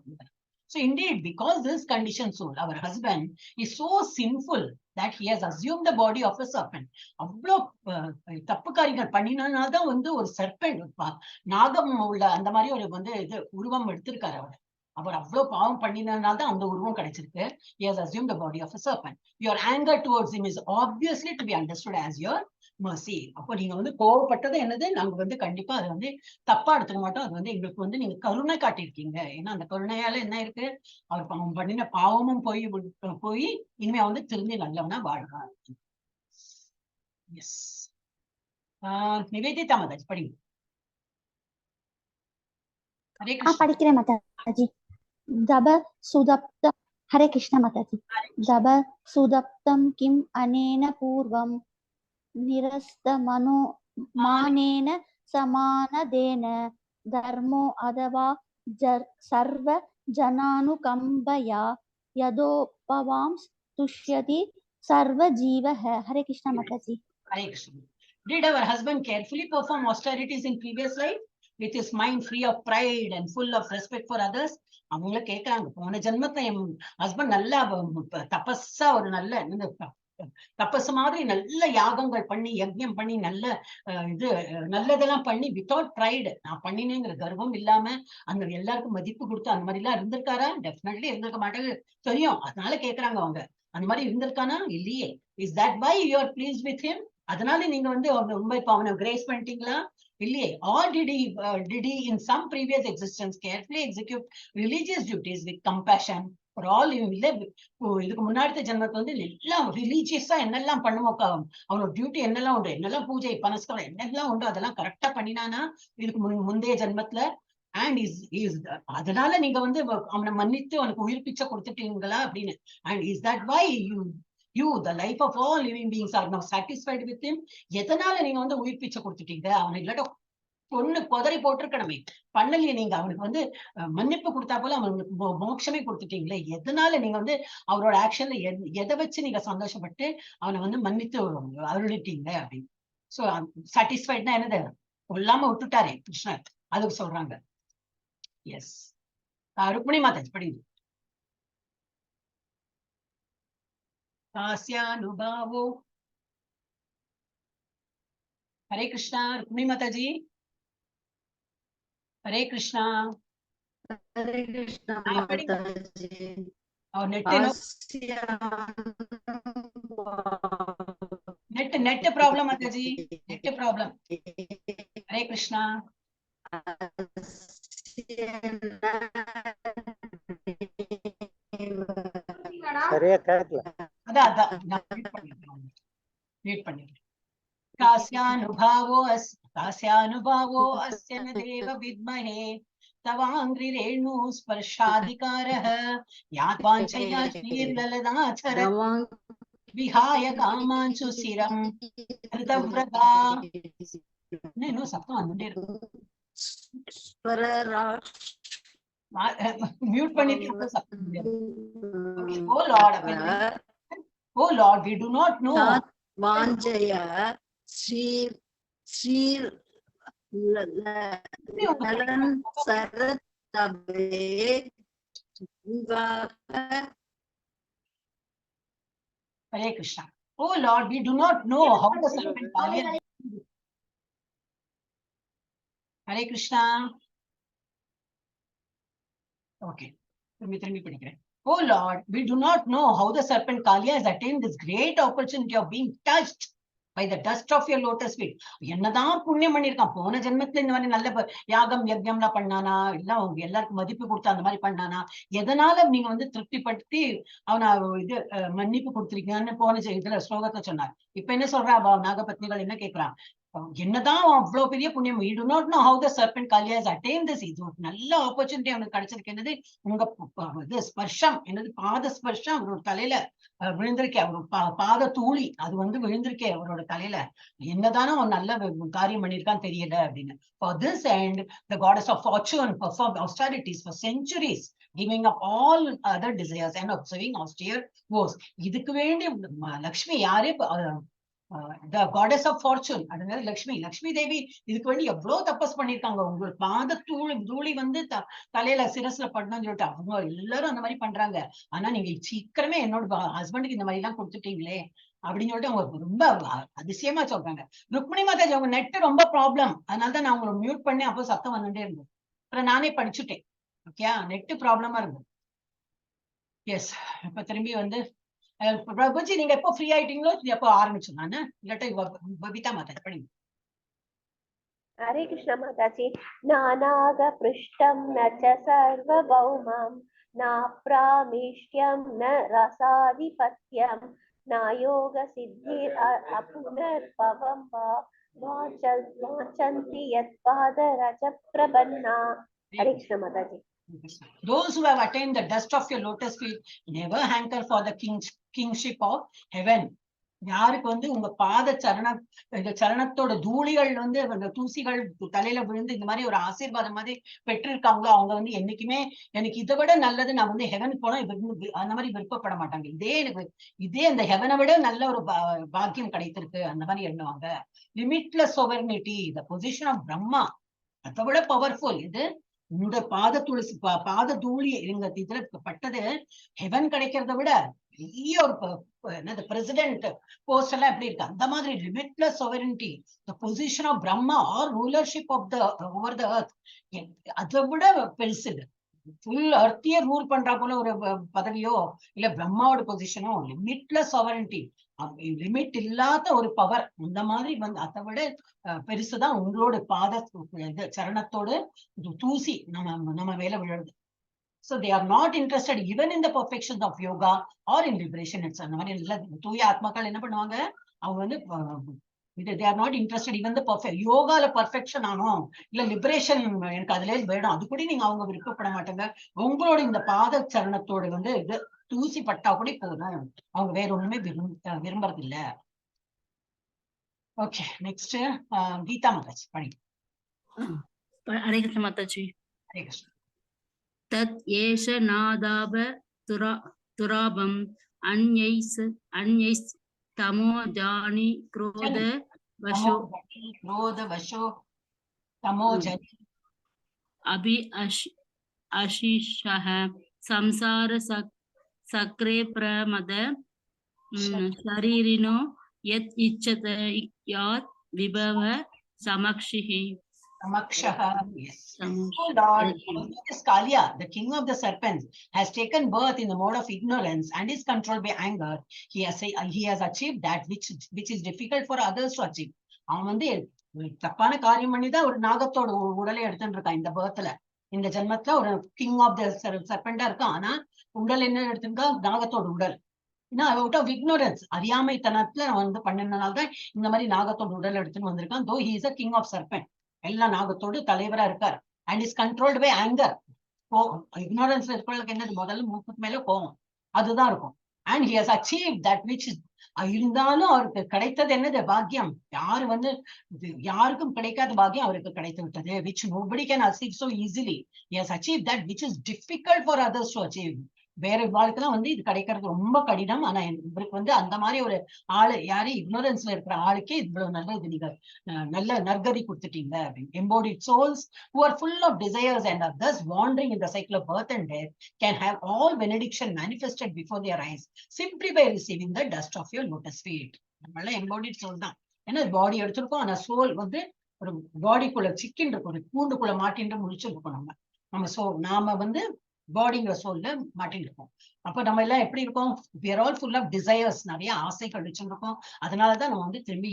So indeed, because this conditioned soul, our husband, is so sinful that he has assumed the body of a serpent. அவ்வளோ தப்பு காரியங்கள் பண்ணினால்தான் வந்து ஒரு சர்பெண்ட், நாகம் உள்ள அந்த மாதிரி ஒரு வந்து இது உருவம் எடுத்திருக்காரு அவர் அவ்வளவு பாவம் பண்ணினால்தான் அந்த உருவம் கிடைச்சிருக்கு. He has assumed the body of a serpent. Your anger towards him is obviously to be understood as your mercy. அப்போ நீங்க வந்து கோவப்பட்டது என்னது, நாங்க வந்து கண்டிப்பா அதை வந்து தப்பா எடுத்துக்க மாட்டோம். அது வந்து எங்களுக்கு வந்து நீங்க கருணை காட்டியிருக்கீங்க. ஏன்னா அந்த கருணையால என்ன இருக்கு, அவன் பண்ணின பாவமும் போய் இனிமே வந்து திரும்பி நல்லவனா வாழ்றான். எஸ். நிவேதிதா மாதாஜி படிங்க. ஹரே கிருஷ்ணா. படிக்கிறேன் மாதாஜி. தப சுதப்த ஹரே கிருஷ்ண மாதாஜி. தப சுதப்தம் கிம் அனேன பூர்வம் நிரஸ்த மனோ மானேன சமானதேன தர்மோ அதவா சர்வ ஜனானுகம்பயா யதோபவாம்ஸ் துஷ்யதி சர்வ ஜீவஹ. Hare Krishna Mataji. Hare Krishna. Did our husband carefully perform austerities in previous life with his mind free of pride and full of respect for others? அவங்கள கேட்கறாங்க, போன ஜென்மத்தை என் ஹஸ்பண்ட் நல்லா தபஸா ஒரு நல்ல தபஸ் மாதிரி நல்ல யாகங்கள் பண்ணி யஜ்யம் பண்ணி நல்ல இது நல்லதெல்லாம் பண்ணி வித்தவுட் ப்ரைடு நான் பண்ணினேங்கிற கர்வம் இல்லாம அந்த எல்லாருக்கும் மதிப்பு கொடுத்து அந்த மாதிரி எல்லாம் இருந்திருக்காரா? டெஃபினெட்லி இருந்திருக்க மாட்டாங்க தெரியும். அதனால கேக்குறாங்க அவங்க, அந்த மாதிரி இருந்திருக்கானா? இல்லையே. Is that why you are pleased with him? அதனால நீங்க வந்து ரொம்ப இப்ப அவனை கிரேஸ் பண்ணிட்டீங்களா? இல்லையே. Or did he in some previous existence carefully execute religious duties with compassion for all? இல்ல இதுக்கு முன்னாடி ஜென்மத்தை வந்து எல்லாம் ரிலீஜியஸா என்னெல்லாம் பண்ணுவோம், அவனோட டியூட்டி என்னெல்லாம் உண்டு, என்னெல்லாம் பூஜை பனஸ்காரம் என்னெல்லாம் உண்டு அதெல்லாம் கரெக்டா பண்ணினானா இதுக்கு முந்தைய ஜென்மத்துல? அண்ட் அதனால நீங்க வந்து அவனை மன்னித்து அவனுக்கு உயிர் பிச்சை கொடுத்துட்டீங்களா அப்படின்னு? And is that why you the life of all living beings are now satisfied with him? எதனால நீங்க வந்து உயிர் பிச்சை கொடுத்துட்டீங்க? அவனை இல்லாட்ட பொண்ணு கொதறி போட்டிருக்கணுமே, பண்ணலையே. நீங்க அவனுக்கு வந்து மன்னிப்பு கொடுத்தா போல அவனுக்கு மோட்சமே கொடுத்துட்டீங்களே, எதனால நீங்க வந்து அவரோட ஆக்ஷன்ல எதை வச்சு நீங்க சந்தோஷப்பட்டு அவனை வந்து மன்னித்து அருளிட்டீங்க அப்படின்னு? சோ சாட்டிஸ்ஃபைட்னா என்னது, கொல்லாம விட்டுட்டாரே கிருஷ்ணர், அதுக்கு சொல்றாங்க. எஸ். ருக்மிணி மாதாஜி படிங்க. कास्यानुभावो. हरे कृष्णा. रुक्मिणी माताजी. हरे कृष्णा. हरे कृष्णा माताजी. और नेट प्रॉब्लम माताजी, नेट प्रॉब्लम. हरे कृष्णा. சரியா கேட்கல. அதான் வெயிட் பண்ணிடுறேன். कास्यानुभावो अस्य न देव विद्महे तवाङ्घ्रिरेणु स्पर्शाधिकारः यात्वाञ्छया श्रीर्ललनाथरं विहाय कामांशु शिरं कृतव्रता. இன்னும் சத்தம் வந்துட்டே இருக்கு. மியூட் பண்ணிட்டு சத்தம். Oh Lord, we do not know. வாஞ்சயா ஸ்ரீர் Lalan சரதபே Hare Krishna. Oh Lord, we do not know how the serpent Kalya. Hare Krishna. Okay. திரும்பி படிக்கிறேன். Oh Lord, we do not know how the serpent Kalya has attained this great opportunity of being touched by the dust of your lotus feet. என்னதான் புண்ணியம் பண்ணிருக்கான், போன ஜென்மத்துல இந்த மாதிரி நல்ல யாகம் யஜ்யம்லாம் பண்ணானா, எல்லாம் எல்லாருக்கும் மதிப்பு கொடுத்து அந்த மாதிரி பண்ணானா, எதனால நீங்க வந்து திருப்திப்படுத்தி அவனை இது மன்னிப்பு கொடுத்திருக்கீங்கன்னு போன இதுல ஸ்லோகத்தை சொன்னார். இப்ப என்ன சொல்றா நாகபத்னிகள் என்ன கேட்கிறான், என்னதான் அவ்வளவு பெரிய புண்ணியம், we do not know how the serpent Kalya has attained this. இது ஒரு நல்ல ஆப்பர்ச்சுனிட்டி அவனுக்கு கிடைச்சிருக்கு. என்னது, உங்க இது ஸ்பர்ஷம், என்னது பாத ஸ்பர்ஷம் அவரோட தலையில விழுந்திருக்கே, அவரோட பாத தூளி அது வந்து விழுந்திருக்கே அவரோட தலையில, என்னதானோ அவன் நல்ல காரியம் பண்ணிருக்கான்னு தெரியல அப்படின்னு. For this end, the goddess of fortune performed austerities for centuries, giving up all other desires and observing austere vows. இதுக்கு வேண்டி லக்ஷ்மி யாரே the goddess of fortune, அதனால லக்ஷ்மி தேவி இதுக்கு வேண்டி எவ்வளவு தபஸ் பண்ணிருக்காங்க. உங்களுக்கு பாத தூளி வந்து தலையில சிரஸ்ல படணும்னு சொல்லிட்டு அவங்க எல்லாரும் அந்த மாதிரி பண்றாங்க. ஆனா நீங்க சீக்கிரமே என்னோட ஹஸ்பண்டுக்கு இந்த மாதிரி எல்லாம் கொடுத்துட்டீங்களே அப்படின்னு சொல்லிட்டு அவங்க ரொம்ப அதிசயமா சொல்றாங்க. ருக்மிணி மாதாஜி அவங்க நெட் ரொம்ப ப்ராப்ளம், அதனாலதான் நான் உங்களை மியூட் பண்ணி அப்போ சத்தம் வந்துட்டே இருந்தேன். அப்புறம் நானே படிச்சுட்டேன். ஓகே, நெட் ப்ராப்ளமா இருந்தது. எஸ். இப்ப திரும்பி வந்து பிரபுஜி நீங்க எப்போ ஃப்ரீ ஆயிட்டீங்களோ எப்போ ஆரம்பிச்சோம் நானு இல்லாட்டா பபிதா மாதாஜி படிங்க. हरे कृष्ण माताजी। नानाग पृष्ठं न च सर्वभौमं नाप्रामिष्यं न रसाधिपत्यं न योग सिद्धिर् अपुनर्भवं वा वाचन्ति यत्पादरज प्रपन्ना। हरे कृष्ण माताजी। Those who have attained the dust of your lotus feet never hanker for the kingship of heaven. யாருக்கு வந்து உங்க பாத சரணத்தோட தூளிகள் வந்து அந்த தூசிகள் தலையில விழுந்து இந்த மாதிரி ஒரு ஆசீர்வாதம் மாதிரி பெற்றிருக்காங்களோ அவங்க வந்து என்னைக்குமே எனக்கு இதை விட நல்லது நான் வந்து ஹெவனுக்கு போனா அந்த மாதிரி விருப்பப்பட மாட்டாங்க. இதே அந்த ஹெவனை விட நல்ல ஒரு பாக்கியம் கிடைத்திருக்கு அந்த மாதிரி எண்ணுவாங்க. Limitless sovereignty, the position of Brahma, அதை விட பவர்ஃபுல் இது. உங்களோட பாத தூளி எங்க இதுல பட்டது ஹெவன் கிடைக்கிறத விட பெரிய ஒரு என்னது பிரசிடென்ட் போஸ்ட் எல்லாம் எப்படி இருக்கு அந்த மாதிரி limitless sovereignty, the position of Brahma or rulership of the over the earth, அதை விட பெருசு. ஃபுல் அர்த்திய ரூல் பண்றா போல ஒரு பதவியோ இல்ல பிரம்மாவோட பொசிஷனோ, லிமிட்லெஸ் sovereignty, லிமிட் இல்லாத ஒரு பவர், இந்த மாதிரி வந்து அதை விட பெருசுதான் உங்களோட பாத சரணத்தோடு தூசி நம்ம மேல விழுது. So they are not interested even in the perfections of yoga or in liberation. It's அந்த மாதிரி இல்ல. தூய ஆத்மாக்கள் என்ன பண்ணுவாங்க, அவங்க வந்து they are not interested even the perfect யோகால பர்ஃபெக்ஷன் ஆனோம் இல்ல லிபரேஷன் எனக்கு அதுல வேணும் அது கூட நீங்க அவங்க விருப்பப்பட மாட்டாங்க. உங்களோட இந்த பாத சரணத்தோட வந்து இது தூசி பட்டா கூட போதும், அவங்க வேற ஒண்ணுமே விரும்புறது இல்ல. ஓகே, நெக்ஸ்ட் கீதா மாதாஜி படிங்க. ஹரே கிருஷ்ண மாதாஜி. ஹரே கிருஷ்ண. தத் ஏஷ நாதாப துராபம் அன்யைஸ் தமோ ஜானி क्रोध वशो तमो जनि अभि आशिषः संसार सक्रे प्रमद शरीरिनो यत् इच्छते यात् विभव समक्षिः. Yes. Oh Lord, this Kaliya, the king of the serpents, has taken birth in the mode of ignorance and is controlled by anger. He has achieved that which is difficult for others to achieve. அவன் வந்து தப்பான காரியம் பண்ணிதான் ஒரு நாகத்தோட உடலை எடுத்துட்டு இருக்கான் இந்த பர்த்ல. இந்த ஜென்மத்துல ஒரு கிங் ஆஃப் த சர்பெண்டா இருக்கான். ஆனா உடல் என்ன எடுத்துருக்கா, நாகத்தோட உடல். அவுட் ஆஃப் இக்னோரன்ஸ், அறியாமைத்தனத்துல வந்து பண்ணினால்தான் இந்த மாதிரி நாகத்தோட உடல் எடுத்துன்னு வந்திருக்கான். Though he is a king of serpent, எல்லா நாகத்தோடு தலைவரா இருக்கார். And is controlled by anger. இக்னோரன்ஸ்ல இருக்கிறவங்களுக்கு என்னது, முதல்ல மூக்குக்கு மேல கோவம் அதுதான் இருக்கும். And he has achieve that which இருந்தாலும் அவருக்கு கிடைத்தது என்னது, பாக்கியம். யாருக்கும் கிடைக்காத பாக்கியம் அவருக்கு கிடைத்து விட்டது. which nobody can achieve so easily. He has achieved that which is difficult for others to achieve. வேற வாழ்க்கைலாம் வந்து இது கிடைக்கிறது ரொம்ப கடினம். ஆனா இவருக்கு வந்து அந்த மாதிரி ஒரு ஆளு, யாரு இக்னோரன்ஸ்ல இருக்கிற ஆளுக்கே இவ்வளவு நல்ல இது நீங்க நல்ல நற்கதி கொடுத்துட்டீங்க. embodied souls who are full of desires and are thus wandering in the cycle of birth and death can have all benediction manifested before their eyes simply by receiving the dust of your lotus feet. நம்மள embodied soul தான். ஏன்னா பாடி எடுத்திருக்கோம், ஆனா soul வந்து ஒரு பாடிக்குள்ள சிக்கின் இருக்கும், ஒரு கூண்டுக்குள்ள மாட்டின்னு முடிச்சிருக்கோம். நாம வந்து பாடிங்கிற சோல்ல மாட்டின்னு இருக்கோம். அப்ப நம்ம எல்லாம் எப்படி இருக்கோம், we are all full of desires, நிறைய ஆசைகள் வச்சிருக்கோம். அதனாலதான் நம்ம வந்து திரும்பி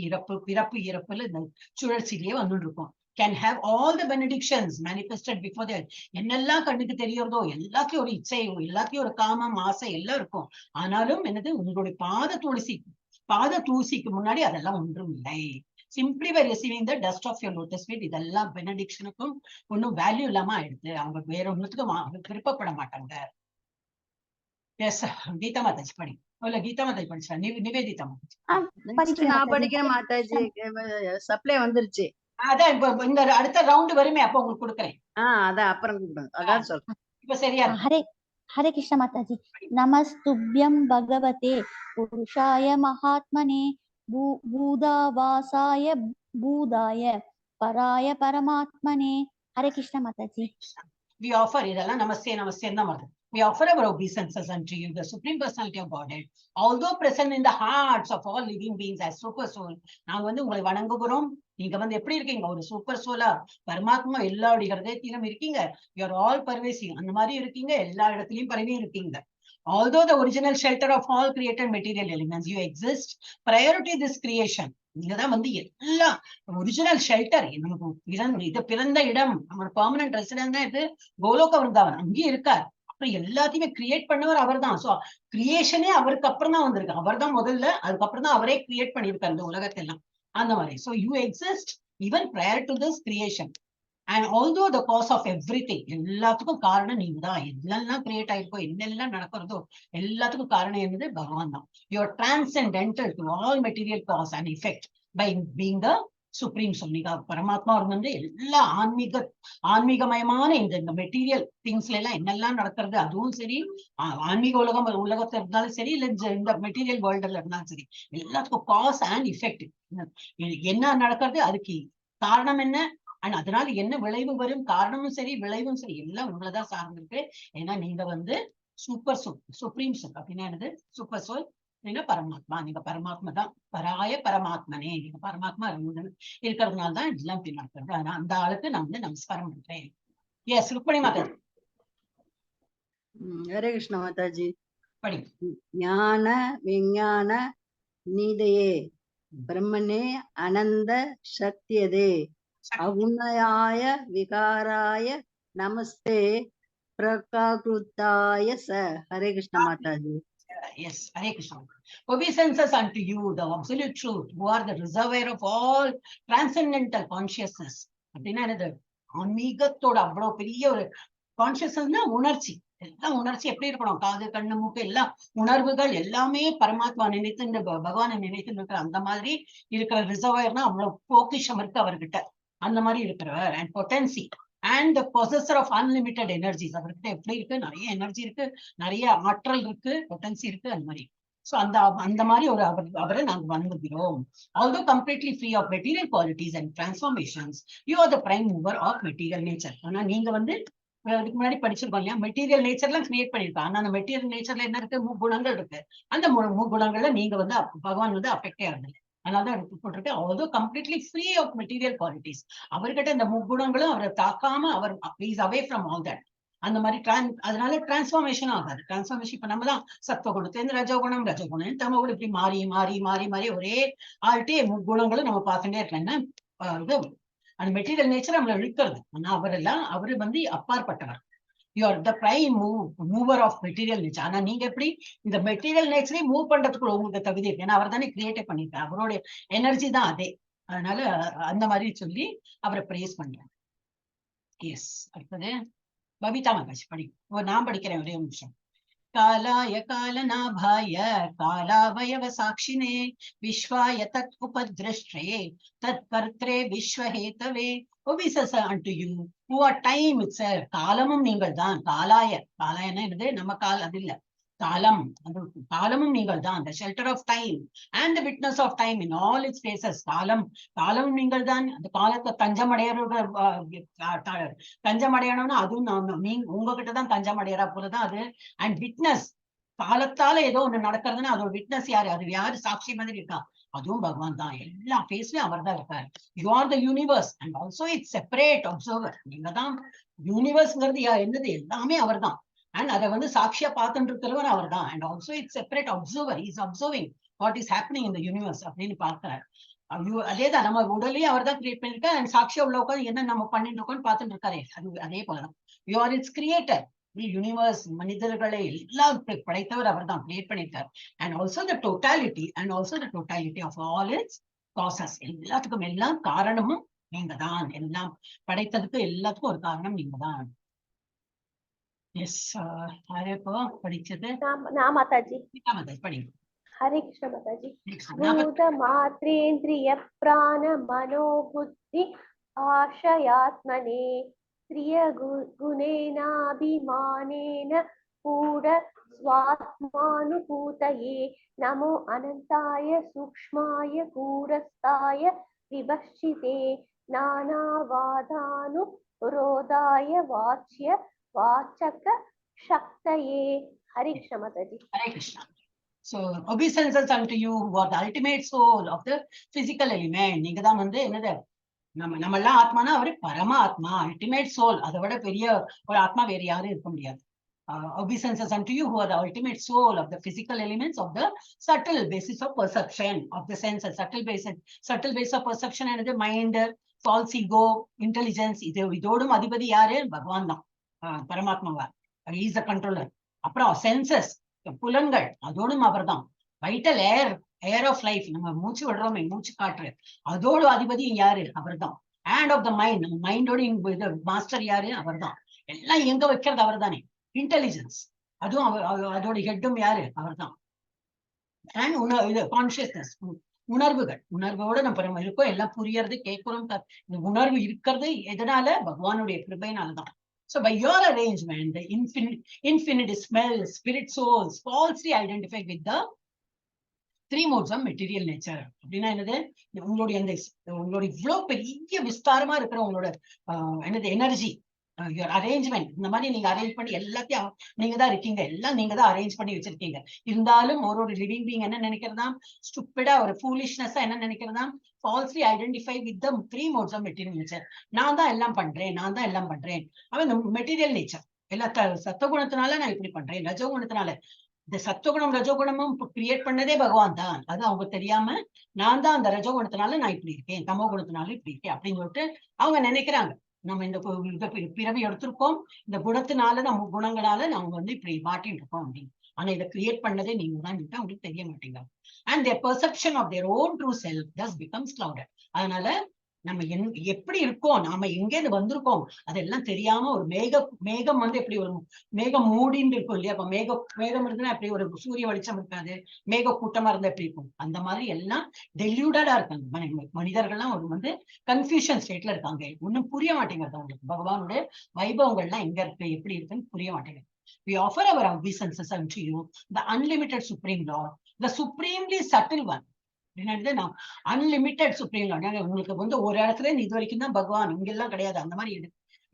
பிறப்பு இறப்புல இந்த சுழற்சியிலேயே வந்துட்டு இருக்கோம். can have all the benedictions manifested before that. என்னெல்லாம் கண்ணுக்கு தெரியறதோ எல்லாத்தையும் ஒரு இச்சை, எல்லாத்தையும் ஒரு காமம் ஆசை எல்லாம் இருக்கும். ஆனாலும் என்னது, உங்களுடைய பாத தூசிக்கு முன்னாடி அதெல்லாம் ஒன்றும் இல்லை. Simply by receiving the dust of your lotus feet, இதெல்லாம் பெனடிக்ஷனுக்கும் ஒன்னும் வேல்யூ இல்லாம ஆயிடுது. அவங்க வேற ஒன்னுத்துக்கும் விருப்பப்பட மாட்டாங்க. எஸ், கீதா மாதாஜி படி. இல்ல கீதா மாதாஜி படிச்சா, நிவேதிதா மாதாஜி. நான் படிக்கிறேன் மாதாஜி, சப்ளை வந்துருச்சு. அதான் இப்ப இந்த அடுத்த ரவுண்ட் வருமே, அப்ப உங்களுக்கு கொடுக்குறேன். அதான் அப்புறம் கூப்பிடுங்க, அதான் சொல்றேன். இப்ப சரியா? हरे कृष्ण माताजी। नमस्तुभ्यं भगवते पुरुषाय महात्मने भूदावासाय भूदाय पराय परमात्मने। हरे कृष्ण माताजी। We offer, இதெல்லாம் நமஸ்தே நமஸ்தே தான் வருது. We offer our obeisances unto you, the Supreme Personality of Godhead, although present in the hearts of all living beings as super soul. நாங்க வந்து உங்களை வணங்குகிறோம். நீங்க வந்து எப்படி இருக்கீங்க, ஒரு சூப்பர் சோலா பரமாத்மா எல்லாருடைய ஹிருதயத்திலும் இருக்கீங்க. You are all pervasive, அந்த மாதிரி இருக்கீங்க, எல்லா இடத்துலயும் பரவி இருக்கீங்க. Although the original shelter of all created material elements, you exist prior to this creation. நீங்கதான் வந்து எல்லா ஒரிஜினல் ஷெல்டர், நமக்கு இது பிறந்த இடம், நம்ம பெர்மனன்ட் ரெசிடென்ட் தான் இது கோலோக விருந்தாவன், அங்கேயும் இருக்கார். அப்புறம் எல்லாத்தையுமே கிரியேட் பண்ணவர் அவர் தான். சோ கிரியேஷனே அவருக்கு அப்புறம் தான் வந்திருக்கு. அவர் தான் முதல்ல, அதுக்கப்புறம் தான் அவரே கிரியேட் பண்ணியிருக்காரு இந்த உலகத்தை எல்லாம், அந்த மாதிரி. So you exist even prior to this creation. And although the cause of everything, எல்லாத்துக்கும் காரணம் நீங்க தான். எல்லாம் கிரியேட் ஆயிருக்கோ, என்னெல்லாம் நடக்கிறதோ எல்லாத்துக்கும் காரணம் என்னது? பகவான் தான். You are transcendental to all material cause and effect by being the supreme soul. நீங்க பரமாத்மா வந்து எல்லா ஆன்மீகமயமான இந்த மெட்டீரியல் திங்ஸ்ல எல்லாம் என்னெல்லாம் நடக்கிறது, அதுவும் சரி, ஆன்மீக உலகத்துல இருந்தாலும் சரி, இல்ல இந்த மெட்டீரியல் வேர்ல்டுல இருந்தாலும் சரி, எல்லாத்துக்கும் காஸ் அண்ட் இஃபெக்ட். என்ன நடக்கிறது, அதுக்கு காரணம் என்ன, அண்ட் அதனால என்ன விளைவு வரும், காரணமும் சரி விளைவும் சரி எல்லாம் உங்களதான் சார்ந்திருக்கு. ஏன்னா நீங்க வந்து சூப்பர் சோல், சுப்ரீம் சோல். அப்படின்னா என்னது? Super soul. நீங்க பரமாத்மா, நீங்க பரமாத்மா தான். பராய பரமாத்மனே, நீங்க பரமாத்மா இருக்கிறதுனால தான் இதெல்லாம் நடக்கிறது. ஆனா அந்த ஆளுக்கு நான் வந்து நமஸ்காரம் பண்றேன். எஸ், ருக்மணி மாதாஜி ஹரே கிருஷ்ண மாதாஜி. படி. ஞான விஞ்ஞான நீதையே பிரம்மனே அனந்த சத்தியதே அகுணயாய விகாராய நமஸ்தே பிரகாகிருத்தாய ச. Hare Krishna Mataji. Yes, Hare Krishna. Obeisances unto you, the absolute truth, who are the reservoir of all transcendental consciousness. அப்படின்னா என்னது? ஆன்மீகத்தோட அவ்வளவு பெரிய ஒரு கான்சியஸ்னஸ்னா உணர்ச்சி. எல்லாம் உணர்ச்சி எப்படி இருக்கணும்? காது, கண்ணு, மூக்கு எல்லாம் உணர்வுகள் எல்லாமே பரமாத்மா நினைத்து, இந்த பகவானை நினைத்து இருக்கிற அந்த மாதிரி இருக்கிற ரிசர்வாயர்னா அவ்வளவு பொக்கிஷம் இருக்கு அவர்கிட்ட. அந்த மாதிரி இருக்கிறவர். And potency and the possessor of unlimited energies. அவர்கிட்ட எப்படி இருக்கு? நிறைய எனர்ஜி இருக்கு, நிறைய ஆற்றல் இருக்கு, பொட்டன்சி இருக்கு, அந்த மாதிரி. சோ அந்த மாதிரி ஒரு அவரை நாங்க வணங்குகிறோம். Although completely free of material qualities and transformations, you are the prime mover of material nature. ஆனா நீங்க வந்து அதுக்கு முன்னாடி படிச்சிருக்கோம் இல்லையா, மெட்டீரியல் நேச்சர்லாம் கிரியேட் பண்ணிருக்காங்க. ஆனா அந்த மெட்டீரியல் நேச்சர்ல என்ன இருக்கு? முக்குணங்கள் இருக்கு. அந்த முக்குணங்கள்ல நீங்க வந்து பகவான் வந்து அஃபெக்டே ஆகுது. அதனாலதான் போட்டிருக்கு, although completely free of material qualities. அவர்கிட்ட இந்த முக்குணங்களும் அவரை தாக்காம அவர் is away from all that. அந்த மாதிரி அதனால டிரான்ஸ்ஃபார்மேஷன் ஆகாது. டிரான்ஸ்ஃபார்மேஷன் இப்ப நம்ம தான் சத்துவ குணத்துல ரஜோகுணம் தமோ குணம் இப்படி மாறி மாறி மாறி மாறி ஒரே ஆள்கிட்டே முக்குணங்களும் நம்ம பார்த்துட்டே இருக்கலாம். என்ன இது அந்த மெட்டீரியல் நேச்சர் நம்மளை இழுக்கிறது. ஆனா அவரு வந்து அப்பாற்பட்டவர். You are the prime mover of material nature. ஆனா நீங்க எப்படி இந்த மெட்டீரியல் நேச்சரை மூவ் பண்றதுக்கு உங்களுக்கு தகுதி இருக்கு. ஏன்னா அவர் தானே கிரியேட் பண்ணிருக்காரு, அவரோட எனர்ஜி தான் அதே. அதனால அந்த மாதிரி சொல்லி அவரை பிரேஸ் பண்றாங்க. எஸ், அடுத்தது பபிதா மாதாஜி படி. நான் படிக்கிறேன், ஒரே நிமிஷம். காலாய காலநாபாய காலாவயவ சாட்சினே விஸ்வாய தத் உபதிருஷ்டே தத் கர்த்ரே விஸ்வஹேதவே. Obeisances unto you, who are time itself. காலமும் நீங்கள் தான். காலாயனா என்னது? நம்ம கால் அது இல்ல, காலம். அது காலமும் நீங்கள் தான். The shelter of time and the witness of time in all its phases. காலமும் நீங்கள் தான். அந்த காலத்தை தஞ்சமடையணும்னா அதுவும் நீங்க உங்ககிட்ட தான் தஞ்சமடையறா போலதான் அது. அண்ட் விட்னஸ், காலத்தால ஏதோ ஒண்ணு நடக்கிறதுன்னா அதோட விட்னஸ் யாரு? அது யாரு? சாட்சி மாதிரி இருக்கா? அதுவும் பகவான் தான். எல்லா பேஸ்லயும் அவர் தான் இருக்காரு. You are the universe and also its separate observer. நீங்க தான் யூனிவர்ஸ்ங்கிறது என்னது? எல்லாமே அவர் தான். அண்ட் அதை வந்து சாட்சியா பார்த்துட்டு இருக்கிறவர் அவர் தான். And also its separate observer. Is observing what is happening in the universe அப்படின்னு பார்க்கிறார். அதேதான், நம்ம உடலையும் அவர் தான் கிரியேட் பண்ணிருக்காரு. அண்ட் சாட்சியா உள்ள உட்காந்து என்ன நம்ம பண்ணிட்டு இருக்கோம்னு பார்த்துட்டு இருக்காரு. அது அதே போலதான். You are its creator. Universe, மனிதர்களை எல்லாம் படைத்தவர் அவர் தான், கிரியேட் பண்ணிருக்காரு. And also the totality and also the totality of all its causes. எல்லாத்துக்கும் எல்லாம் காரணமும் நீங்க தான். எல்லாம் படைத்ததுக்கு எல்லாத்துக்கும் ஒரு காரணம் நீங்க தான். எஸ், இப்போ படிச்சது நான் மாதாஜி. மாதாஜி படிங்க. ஹரே கிருஷ்ண மாதாஜி. பூத மாத்ரேந்திரிய பிராண மனோ புத்தி ஆஷயாத்மனே ஸ்ரீய குணேனாபிமானேன கூட ஸ்வாத்மானுபூதயே நமோ அனந்தாய சூக்ஷ்மாய கூரஸ்தாய விபஷ்சிதே நானாவாதானு ரோதாய வாச்ய வாச்சக சக்தயே. Hare Krishna Mataji. Hare Krishna. So obeisances unto you, who are the ultimate soul of the physical element. நீங்க தான் வந்து என்னது? நம்ம எல்லாம் ஆத்மானா அவரு பரமாத்மா, அல்டிமேட் சோல். அதை விட பெரிய ஒரு ஆத்மா வேற யாரும் இருக்க முடியாது. obeisances unto you, who are the ultimate soul of the physical elements of the subtle basis of perception of the senses. Subtle base of perception and the mind, false ego, intelligence. இதோடும் அதிபதி யாரு? பகவான் தான், பரமாத்மாவா. He is the controller. அப்புறம் census, புலன்கள், அதோடும் அவர் தான். Vital air of life, நம்ம மூச்சு விடுறோமே, மூச்சு காற்று, அதோடு அதிபதி யாரு? அவர் தான். ஹேண்ட் ஆஃப் த மைண்ட், நம்ம மைண்டோட மாஸ்டர் யாரு? அவர் தான். எல்லாம் எங்க வைக்கிறது அவர் தானே. இன்டெலிஜென்ஸ், அதுவும் அதோட ஹெட்டும் யாரு? அவர் தான். அண்ட் இது கான்சியஸ்னஸ், உணர்வோட நம்ம இருக்கோம், எல்லாம் புரியறது, கேட்கிறோம். இந்த உணர்வு இருக்கிறது எதனால? பகவானுடைய கிருபையினாலதான். So by your arrangement, the infinite smells, spirit souls falsely identified with the three modes of material nature. அப்படின்னா என்னது? உங்களுடைய இவ்வளவு பெரிய விஸ்தாரமா இருக்கிற உங்களோட என்னது எனர்ஜி, your arrangement, இந்த மாதிரி நீங்க அரேஞ்ச் பண்ணி எல்லாத்தையும் நீங்க தான் இருக்கீங்க, எல்லாம் நீங்க தான் அரேஞ்ச் பண்ணி வச்சிருக்கீங்க. இருந்தாலும் ஒரு லிவிங் பீங் என்ன நினைக்கிறதா? ஸ்டூபிடா, ஒரு ஃபூலிஷ்னஸா என்ன நினைக்கிறதா? falsely identify with the three modes of material nature. நான் தான் எல்லாம் பண்றேன். அவன் மெட்டீரியல் நேச்சர், எல்லா சத்துவகுணத்தினால நான் இப்படி பண்றேன், ரஜோகுணத்தினால. இந்த சத்துவகுணம் ரஜோகுணமும் கிரியேட் பண்ணதே பகவான் தான். அது அவங்க தெரியாம நான் தான் அந்த ரஜோகுணத்தினால நான் இப்படி இருக்கேன், தமோ குணத்தினால இப்படி இருக்கேன் அப்படின்னு சொல்லிட்டு அவங்க நினைக்கிறாங்க. நம்ம இந்த பிறவி எடுத்திருக்கோம், இந்த குணத்தினால, நம்ம குணங்களால நம்ம இப்படி மாட்டிட்டு இருக்கோம் அப்படின்னு. ஆனா இதை கிரியேட் பண்ணதே நீங்க தான், அவங்களுக்கு தெரிய மாட்டேங்க. And their perception of their own true self thus becomes clouded. அதனால நம்ம எப்படி இருக்கோம், நாம எங்கேருந்து வந்திருக்கோம் அதெல்லாம் தெரியாம ஒரு மேகம் எப்படி ஒரு மேகம் மூடின்னு இருக்கும் இல்லையா? அப்ப மேகம் இருக்குன்னா எப்படி ஒரு சூரிய வெளிச்சம் இருக்காது, மேக கூட்டமா இருந்தா எப்படி இருக்கும்? அந்த மாதிரி எல்லாம் டெல்யூடடா இருக்காங்க மனிதர்கள்லாம். ஒரு கன்ஃபியூஷன் ஸ்டேட்ல இருக்காங்க. ஒன்னும் புரிய மாட்டேங்கிறது அவங்களுக்கு. பகவானுடைய வைபவங்கள்லாம் எங்க இருக்கு, எப்படி இருக்குன்னு புரிய மாட்டேங்குது. We offer our obeisances unto you, the unlimited supreme Lord, the supremely subtle one. Unlimited supreme Lord. உங்களுக்கு ஒரு இடத்துல இது வரைக்கும் தான் பகவான், இங்க எல்லாம் கிடையாது. அந்த மாதிரி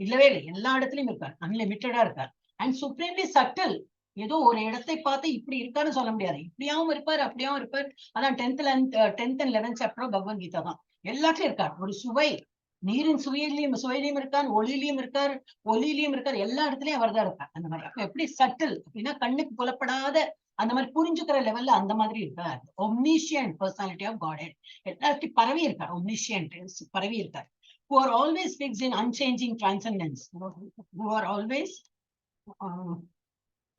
இல்லவே இல்லை, எல்லா இடத்துலயும் இருக்கார், அன்லிமிட்டடா இருக்கார். And supremely subtle. ஏதோ ஒரு இடத்தை பார்த்து இப்படி இருக்காருன்னு சொல்ல முடியாது. இப்படியாவும் இருப்பார், அப்படியாவும் இருப்பார். அதான் 10th and 11th chapter Bhagavad Gita தான். எல்லாத்துலயும் இருக்கார். ஒரு சுவை, நீரின் சுவையிலையும் இருக்கார், ஒளியிலையும் இருக்கார், எல்லா இடத்துலயும் அவர் தான் இருக்கார். அந்த மாதிரி. அப்ப எப்படி சட்டில் அப்படின்னா கண்ணுக்கு புலப்படாத, அந்த மாதிரி புரிஞ்சுக்கிற லெவல்ல அந்த மாதிரி இருக்கார். ஒம்னிஷியன்ட் பர்சனாலிட்டி ஆஃப் காட் எல்லாத்தையும் பரவி இருக்கார். ஒம்னிஷியன்ட் பரவி இருக்கார். who are always fixed in unchanging transcendence, who are always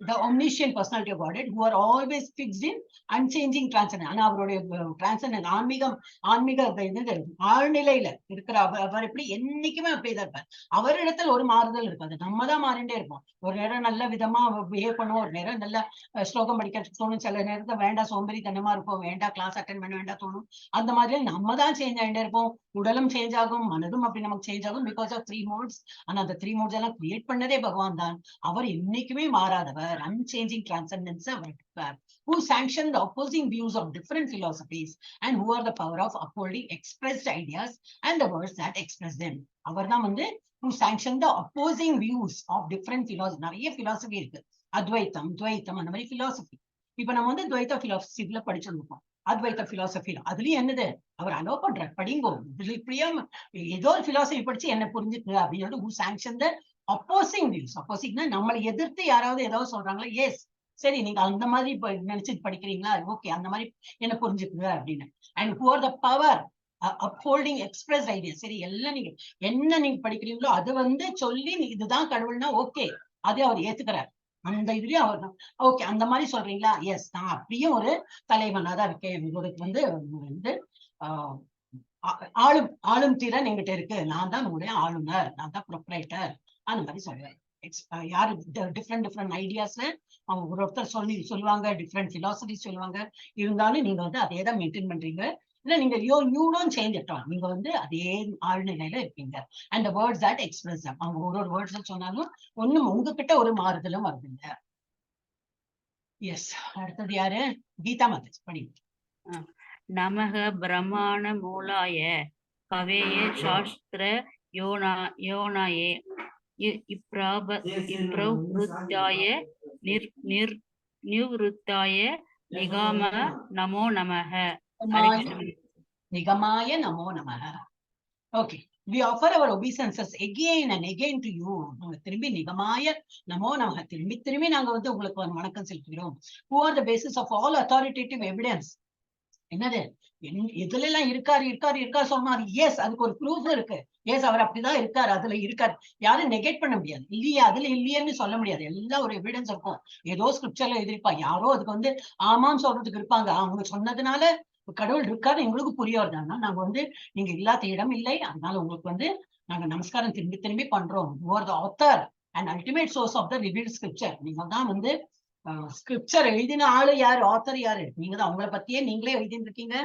the omniscient personality of Godhead, who are always fixed in unchanging transcendence. ஆனா அவருடைய டிரான்செண்டன்ஸ், ஆன்மீக ஆழ்நிலையில இருக்கிற அவர் எப்படி என்னைக்குமே அப்படிதான் இருப்பார். அவரிடத்தில் ஒரு மாறுதல் இருக்காது. நம்ம தான் மாறிண்டே இருப்போம். ஒரு நேரம் நல்ல விதமா பிஹேவ் பண்ணுவோம், ஒரு நேரம் நல்ல ஸ்லோகம் படிக்கிறதுக்கு தோணும், சில நேரத்தை வேண்டாம் சோம்பேறித்தனமா இருப்போம், வேண்டாம் கிளாஸ் அட்டென்ட் பண்ண வேண்டாம் தோணும். அந்த மாதிரி நம்ம தான் சேஞ்ச் ஆகிட்டே இருப்போம். உடலும் சேஞ்ச் ஆகும், மனதும் அப்படி நமக்கு சேஞ்ச் ஆகும், பிகாஸ் ஆஃப் 3 modes. ஆனா அந்த 3 modes எல்லாம் கிரியேட் பண்ணதே பகவான் தான். அவர் என்னைக்குமே மாறாதவர், unchanging transcendence அவர் இருப்பார். Who sanction the opposing views of different philosophies and who are the power of upholding expressed ideas and the words that express them. அவர் தான் who sanction the opposing views of different philosophy. நிறைய philosophy இருக்கு. அத்வைத்தம், துவைத்தம், அந்த மாதிரி philosophy. இப்ப நம்ம துவைத்த philosophyல படிச்சிருக்கோம். அத்வைத்த philosophy அதுலயும் என்னது அவர் அலோ பண்றார், படிங்கோ. இப்படியா ஏதோ ஒரு philosophy படிச்சு என்ன புரிஞ்சுக்குங்க அப்படின்னு சொல்லிட்டு who sanction the opposing views. opposingனா நம்மளை எதிர்த்து யாராவது ஏதாவது சொல்றாங்களா, எஸ் சரி நீங்க அந்த மாதிரி நினைச்சு படிக்கிறீங்களா, ஓகே அந்த மாதிரி என்ன புரிஞ்சுக்குங்க அப்படின்னு. And who are the power upholding expressed ideas. சரி எல்லாம் நீங்க என்ன நீங்க படிக்கிறீங்களோ அது சொல்லி இதுதான் கடவுள்னா ஓகே, அதே அவர் ஏத்துக்கிறார். அந்த இதுலயும் அவர் தான் ஓகே அந்த மாதிரி சொல்றீங்களா, எஸ் நான் அப்படியே ஒரு தலைவனா தான் இருக்கேன், உங்களுக்கு ஆளும் திறன் என்கிட்ட இருக்கு, நான் தான் உங்களுடைய ஆளுநர், நான் தான் ப்ரொப்ரைட்டர், அந்த மாதிரி சொல்றேன். யாரு டிஃப்ரெண்ட் ஐடியாஸ் அவங்க ஒருத்தர் சொல்லுவாங்க, டிஃப்ரெண்ட் பிலாசபி சொல்லுவாங்க. இருந்தாலும் நீங்க அதே தான் மெயின்டைன் பண்றீங்க. இல்ல நீங்க you don't change at all. நீங்க அதே ஆழ்நிலையில இருக்கீங்க. அண்ட் வேர்ட்ஸ் தட் எக்ஸ்பிரஸ் தம். அவங்க ஒரு வேர்ட்ஸ் சொன்னாலும் ஒண்ணும் உங்ககிட்ட ஒரு மாறுதலும் வருதுங்க. எஸ், அடுத்தது யாரு? கீதா மாதாஜி படி. நமக பிரம்மாண மூலாய கவேய சாஸ்திர யோனாயே இப்ரவருத்தாய நிவ்ருத்தாய நிகாம நமோ நமஹ. நிகமாய நமோ நமஹ. Okay, We offer our obeisances again and again to you. திரும்பி நிகமாய நமோ நமக திரும்பி திரும்பி நாங்க வந்து உங்களுக்கு வணக்கம் செலுத்துகிறோம். Who are the basis of all authoritative evidence? என்னது எதுல எல்லாம் இருக்காரு சொன்னாரு. எஸ், அதுக்கு ஒரு ப்ரூஃப் இருக்கு. எஸ், அவர் அப்படிதான் இருக்காரு, அதுல இருக்காரு. யாரும் நெகேட் பண்ண முடியாது. இல்லையா, அதுல இல்லையேன்னு சொல்ல முடியாது. எல்லாம் ஒரு எவிடன்ஸ் இருக்கும். ஏதோ ஸ்கிரிப்சர்ல எதிர்ப்பா, யாரோ அதுக்கு வந்து ஆமான்னு சொல்றதுக்கு இருப்பாங்க. அவங்க சொன்னதுனால கடவுள் இருக்காரு எங்களுக்கு புரிய வருதுன்னா நாங்க வந்து நீங்க இல்லாத இடம் இல்லை, அதனால உங்களுக்கு வந்து நாங்க நமஸ்காரம் திரும்பி திரும்பி பண்றோம். You are the author and ultimate source of the revealed scripture. நீங்க தான் வந்து ஸ்கிரிப்சர் எழுதின ஆளு யாரு, ஆத்தர் யாரு? நீங்க தான். உங்களை பத்தியே நீங்களே எழுதிட்டு இருக்கீங்க.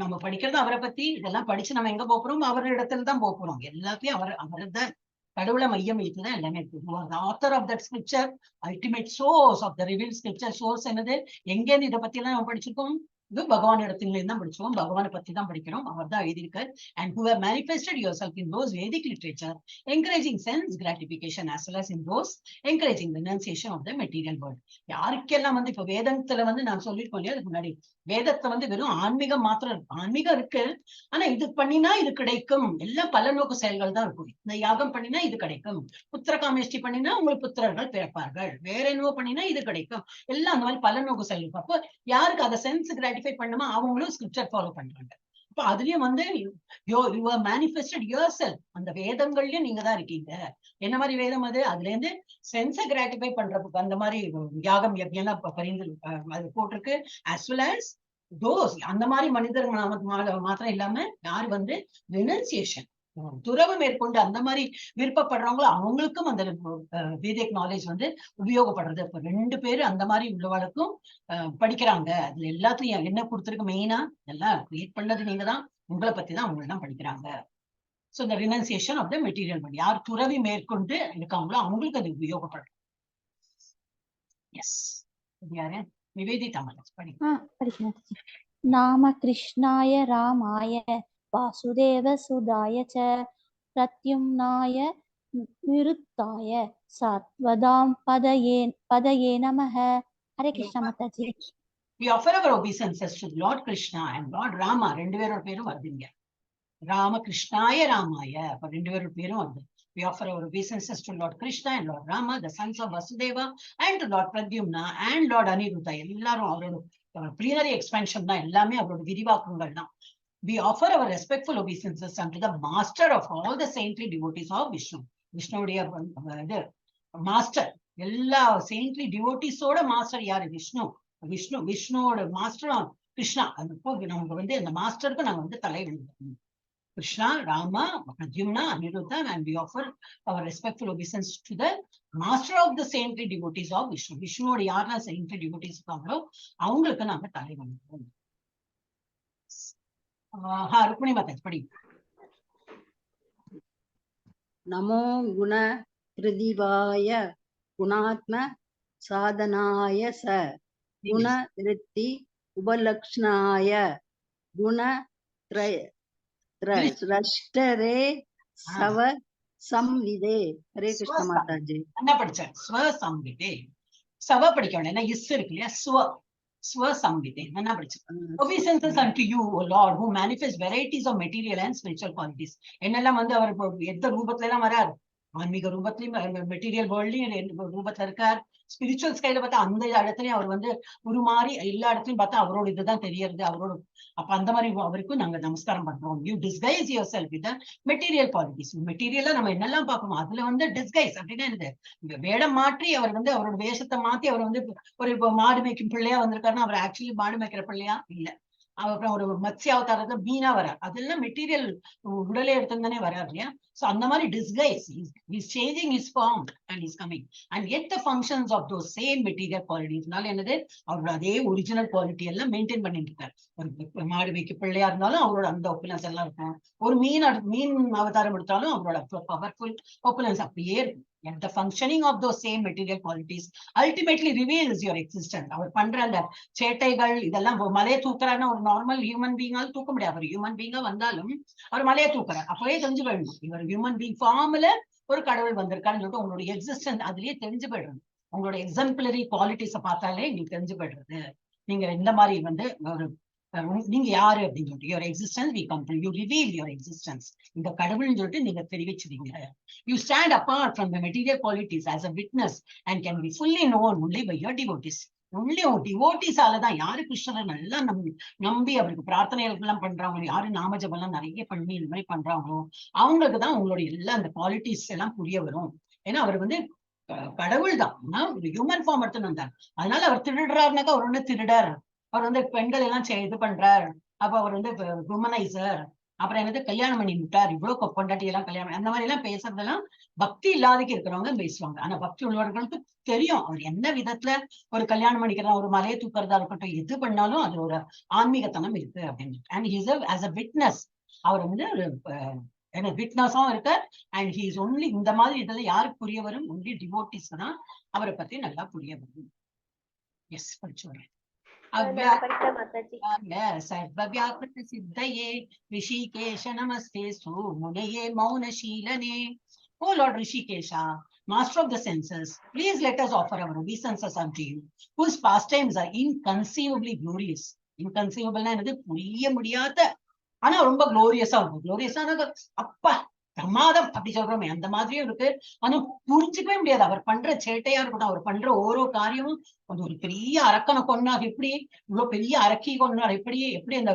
நம்ம படிக்கிறது அவரை பத்தி. இதெல்லாம் படிச்சு நம்ம எங்க போறோம்? அவரிடத்துல தான் போறோம். எல்லாத்தையும் அவர்தான் கடவுளை மையம் வைத்துதான் எல்லாமே இருக்கு. Author of that scripture, ultimate source of the revealed scripture. Source என்னது? எங்கேருந்து இதை பத்தி எல்லாம் நம்ம படிச்சிருக்கோம்? இது பகவான் இடத்துல தான் படிச்சோம். பகவானை பத்தி தான் படிக்கிறோம். அவர் தான் எழுதியிருக்கார். And who have manifested yourself in those Vedic literature, encouraging sense gratification as well as in those encouraging renunciation of the material world. யாருக்கெல்லாம் வந்து இப்ப வேதத்துல வந்து நான் சொல்லிருக்கோம் இல்லையா, அதுக்கு முன்னாடி வேதத்துல வந்து வெறும் ஆன்மீகம் மாத்திரம் இருக்கு. ஆன்மீகம் இருக்கு, ஆனா இது பண்ணினா இது கிடைக்கும். எல்லாம் பல நோக்கு செயல்கள் தான் இருக்கும். இந்த யாகம் பண்ணினா இது கிடைக்கும், புத்திர காமேஷ்டி பண்ணினா உங்களுக்கு புத்திரர்கள் பிறப்பார்கள், வேற என்னவோ பண்ணினா இது கிடைக்கும். எல்லாம் அந்த மாதிரி பல நோக்கு செயல்கள். அப்போ யாருக்கு அதை சென்ஸ் கிராட்டிஃபை பண்ணுமா அவங்களும் ஸ்கிரிப்சர் ஃபாலோ பண்றாங்க. அப்ப அதுலயும் வந்து யூ ஆர் மேனிஃபெஸ்டட் யுவர்செல்ஃப். அந்த வேதங்கள்லயும் நீங்க தான் இருக்கீங்க. என்ன மாதிரி வேதம் அது? அதுல இருந்து சென்ஸை கிராட்டிஃபை பண்றதுக்கு அந்த மாதிரி யாகம் எல்லாம் பரிந்து அது போட்டிருக்கு. as well as those அந்த மாதிரி மனிதர்கள் மாத்திரம் இல்லாம யார் வந்து ரெனன்சியேஷன் துறவு மேற்கொண்டு அந்த மாதிரி விருப்பப்படுறவங்களோ அவங்களுக்கும் அந்த வேதிக் நாலேஜ் வந்து உபயோகப்படுறது. இப்ப 2 பேரு அந்த மாதிரி உள்ளவளுக்கும் படிக்கிறாங்க. அதுல எல்லாத்தையும் என்ன கொடுத்துருக்கு? மெயினா எல்லாம் கிரியேட் பண்ணது நீங்க தான். உங்களை பத்தி தான் அவங்க எல்லாம் படிக்கிறாங்க. சோ இந்த ரினன்சியேஷன் ஆஃப் த மெட்டீரியல் படி யார் துறவி மேற்கொண்டு இருக்காங்களோ அவங்களுக்கு அது உபயோகப்படும். எஸ், யாரு? நிவேதிதா படி. படிக்கிறேன். நாம கிருஷ்ணாய ராமாய வாசுதேவ சுதாய ச பிரத்யும்னாய நிருத்தாய சாத்வதாம் பதயே நமஹ. Hare Krishna Mataji. We offer our obeisances to Lord Krishna and Lord Rama. 2 பேரோட பேரும் வருதுங்க. ராம கிருஷ்ணாய ராமாய, அப்ப 2 பேரோட பேரும் வருது. We offer our obeisances to Lord Krishna and Lord Rama, the sons of Vasudeva, and to Lord Pradyumna and Lord Aniruddha. எல்லாரும் அவரோட plenary expansion தான், எல்லாமே அவரோட விரிவாக்கங்கள் தான். We offer our respectful obeisances unto the master of all the saintly devotees of Vishnu. விஷ்ணுடைய master, எல்லா saintly devotees-ஓட master யாரு? விஷ்ணுவோட மாஸ்டர் கிருஷ்ணா. நமக்கு வந்து அந்த மாஸ்டருக்கு நாங்க வந்து தலை வணங்குறோம். Krishna, Rama, Pradyumna, Aniruddha, and we offer our respectful obeisance to the master of the saintly devotees of Vishnu. விஷ்ணுவோட யாரெல்லாம் saintly devotees இருக்காங்களோ அவங்களுக்கு நாங்க தலை வணங்குறோம். ருக்மிணி மாதாஜி படி. நமோ குண பிரதிவாய குணாத்ம சாதனாய ச குண விருத்தி உபலக்ஷணாய குண ஸ்ரஷ்டரே சவ சம்விதே. ஹரே கிருஷ்ண மாதாஜி. என்ன படிச்சார்? ஸ்வ சம்விதே. சவ படிக்க வேண்டாம், ஏன்னா இஸ் இருக்கு இல்லையா? ஸ்வ சம்விதே என்ன படிச்சார்? Obeisances unto you, O Lord, who manifest varieties of material and spiritual qualities. என்னெல்லாம் வந்து அவர் எந்த ரூபத்துல எல்லாம் வராரு? ஆன்மீக ரூபத்திலையும் மெட்டீரியல் வேர்ல்ட்லயும் ரூபத்துல இருக்கார். ஸ்பிரிச்சுவல் ஸ்கைல பார்த்தா அந்த இடத்துலயும் அவர் வந்து உருமாறி எல்லா இடத்துலயும் பார்த்தா அவரோட இதுதான் தெரியறது, அவரோட. அப்ப அந்த மாதிரி அவருக்கும் நாங்க நமஸ்காரம் பண்றோம். You disguise yourself with material qualities. மெட்டீரியலா நம்ம என்னெல்லாம் பார்க்கணும் அதுல வந்து டிஸ்கைஸ் அப்படின்னா என்னது? வேடம் மாற்றி அவர் வந்து அவரோட வேஷத்தை மாத்தி அவர் வந்து ஒரு மாடு மேய்க்கும் பிள்ளையா வந்திருக்காருன்னா அவர் ஆக்சுவலி மாடு மேய்க்கிற பிள்ளையா இல்ல. அப்புறம் ஒரு மத்ஸ்ய அவதாரத்துல மீனா வரார், அதெல்லாம் மெட்டீரியல் உடலே எடுத்துதானே வராரு இல்லையா? சோ அந்த மாதிரி disguise, he's changing his form and he's coming and yet the functions of those same material qualities. என்னது? அவரோட அதே ஒரிஜினல் குவாலிட்டி எல்லாம் மெயின்டைன் பண்ணிட்டு இருக்காரு. ஒரு மாடு வைக்க பிள்ளையா இருந்தாலும் அவரோட அந்த ஒப்புலன்ஸ் எல்லாம் இருக்கும். ஒரு மீன் அவதாரம் எடுத்தாலும் அவரோட பவர்ஃபுல் ஒப்புலன்ஸ் அப்படியே இருக்கும். And the functioning of those same material qualities ultimately reveals your existence. அவர் பண்ற அந்த சேட்டைகள் இதெல்லாம், மலையை தூக்குறாருன்னா ஒரு நார்மல் ஹியூமன் பீயிங்கால தூக்க முடியாது. அவர் ஹியூமன் பீயிங்கா வந்தாலும் அவர் மலையை தூக்குறாரு, அப்பவே தெரிஞ்சு போயிடணும் இவர் ஹியூமன் பீயிங் ஃபார்ம்ல ஒரு கடவுள் வந்திருக்காருன்னு சொல்லிட்டு உங்களுடைய எக்ஸிஸ்டன்ஸ் அதுலயே தெரிஞ்சு போயிடுறது. உங்களோட எக்ஸாம்பிளரி குவாலிட்டிஸை பார்த்தாலே எங்களுக்கு தெரிஞ்சு போயிடுறது. நீங்க இந்த மாதிரி வந்து ஒரு நீங்க யாரு அப்படின்னு சொல்லிட்டு your existence we come to you reveal your existence. இந்த கடவுள்னு சொல்லிட்டு நீங்க தெரிவிச்சுறீங்க. You stand apart from the material qualities as a witness and can be fully known only by your devotees. only டிவோட்டிஸாலதான் யாரு கிருஷ்ணரை நல்லா நம்பி அவருக்கு பிரார்த்தனைகள் எல்லாம் பண்றாங்களோ, யாரு நாமஜபம் எல்லாம் நிறைய பண்ணி இந்த மாதிரி பண்றாங்களோ அவங்களுக்குதான் உங்களுடைய எல்லா அந்த குவாலிட்டிஸ் எல்லாம் புரிய வரும். ஏன்னா அவர் கடவுள் தான், ஒரு ஹியூமன் ஃபார்ம் எடுத்துன்னு வந்தார். அதனால அவர் திருடுறாருனாக்கா அவர் திருடர், அவர் பெண்கள் எல்லாம் இது பண்றார், அப்ப அவர் ஹியூமனைசர், அப்புறம் என்னது கல்யாணம் பண்ணி விட்டார், இவ்வளவு பொண்டாட்டி எல்லாம் கல்யாணம், அந்த மாதிரி எல்லாம் பேசுறதெல்லாம் பக்தி இல்லாதக்கு இருக்கிறவங்க பேசுவாங்க. ஆனா பக்தி உள்ளவர்களுக்கு தெரியும் அவர் என்ன விதத்துல ஒரு கல்யாணம் பண்ணிக்கிறதா, ஒரு மலையை தூக்குறதா இருக்கட்டும், எது பண்ணாலும் அது ஒரு ஆன்மீகத்தனம் இருக்கு அப்படின்னு. And he's as a witness, அவர் ஒரு விட்னஸும் இருக்கு. அண்ட் ஹி இஸ் ஒன்லி இந்த மாதிரி இதெல்லாம் யாருக்கு புரிய வரும், ஒன்லி டிவோட்டிஸ் தான் அவரை பத்தி நல்லா புரிய வரும். எஸ் படிச்சுடுறேன். सर्वव्याकृत सिद्धये ऋषिकेश नमस्तेस्तु मुनये मौनशीलने. O Lord Rishikesha, master of the senses, please let us offer our obeisances unto you, whose pastimes are inconceivably glorious. Inconceivable na enadhu puriya mudiyatha ஆனா ரொம்ப குளோரியஸா இருக்கும். குளோரியஸான அப்பா பிரமாதம் அப்படி சொல்றோமே அந்த மாதிரியும் இருக்கு. ஆனா புரிஞ்சுக்கவே முடியாது. அவர் பண்ற சேட்டையா இருக்கட்டும், அவர் பண்ற ஓரோ காரியமும் ஒரு பெரிய அரக்கனை கொண்டார் எப்படி, இவ்வளவு பெரிய அரக்கி கொண்டார் எப்படி, எப்படி அந்த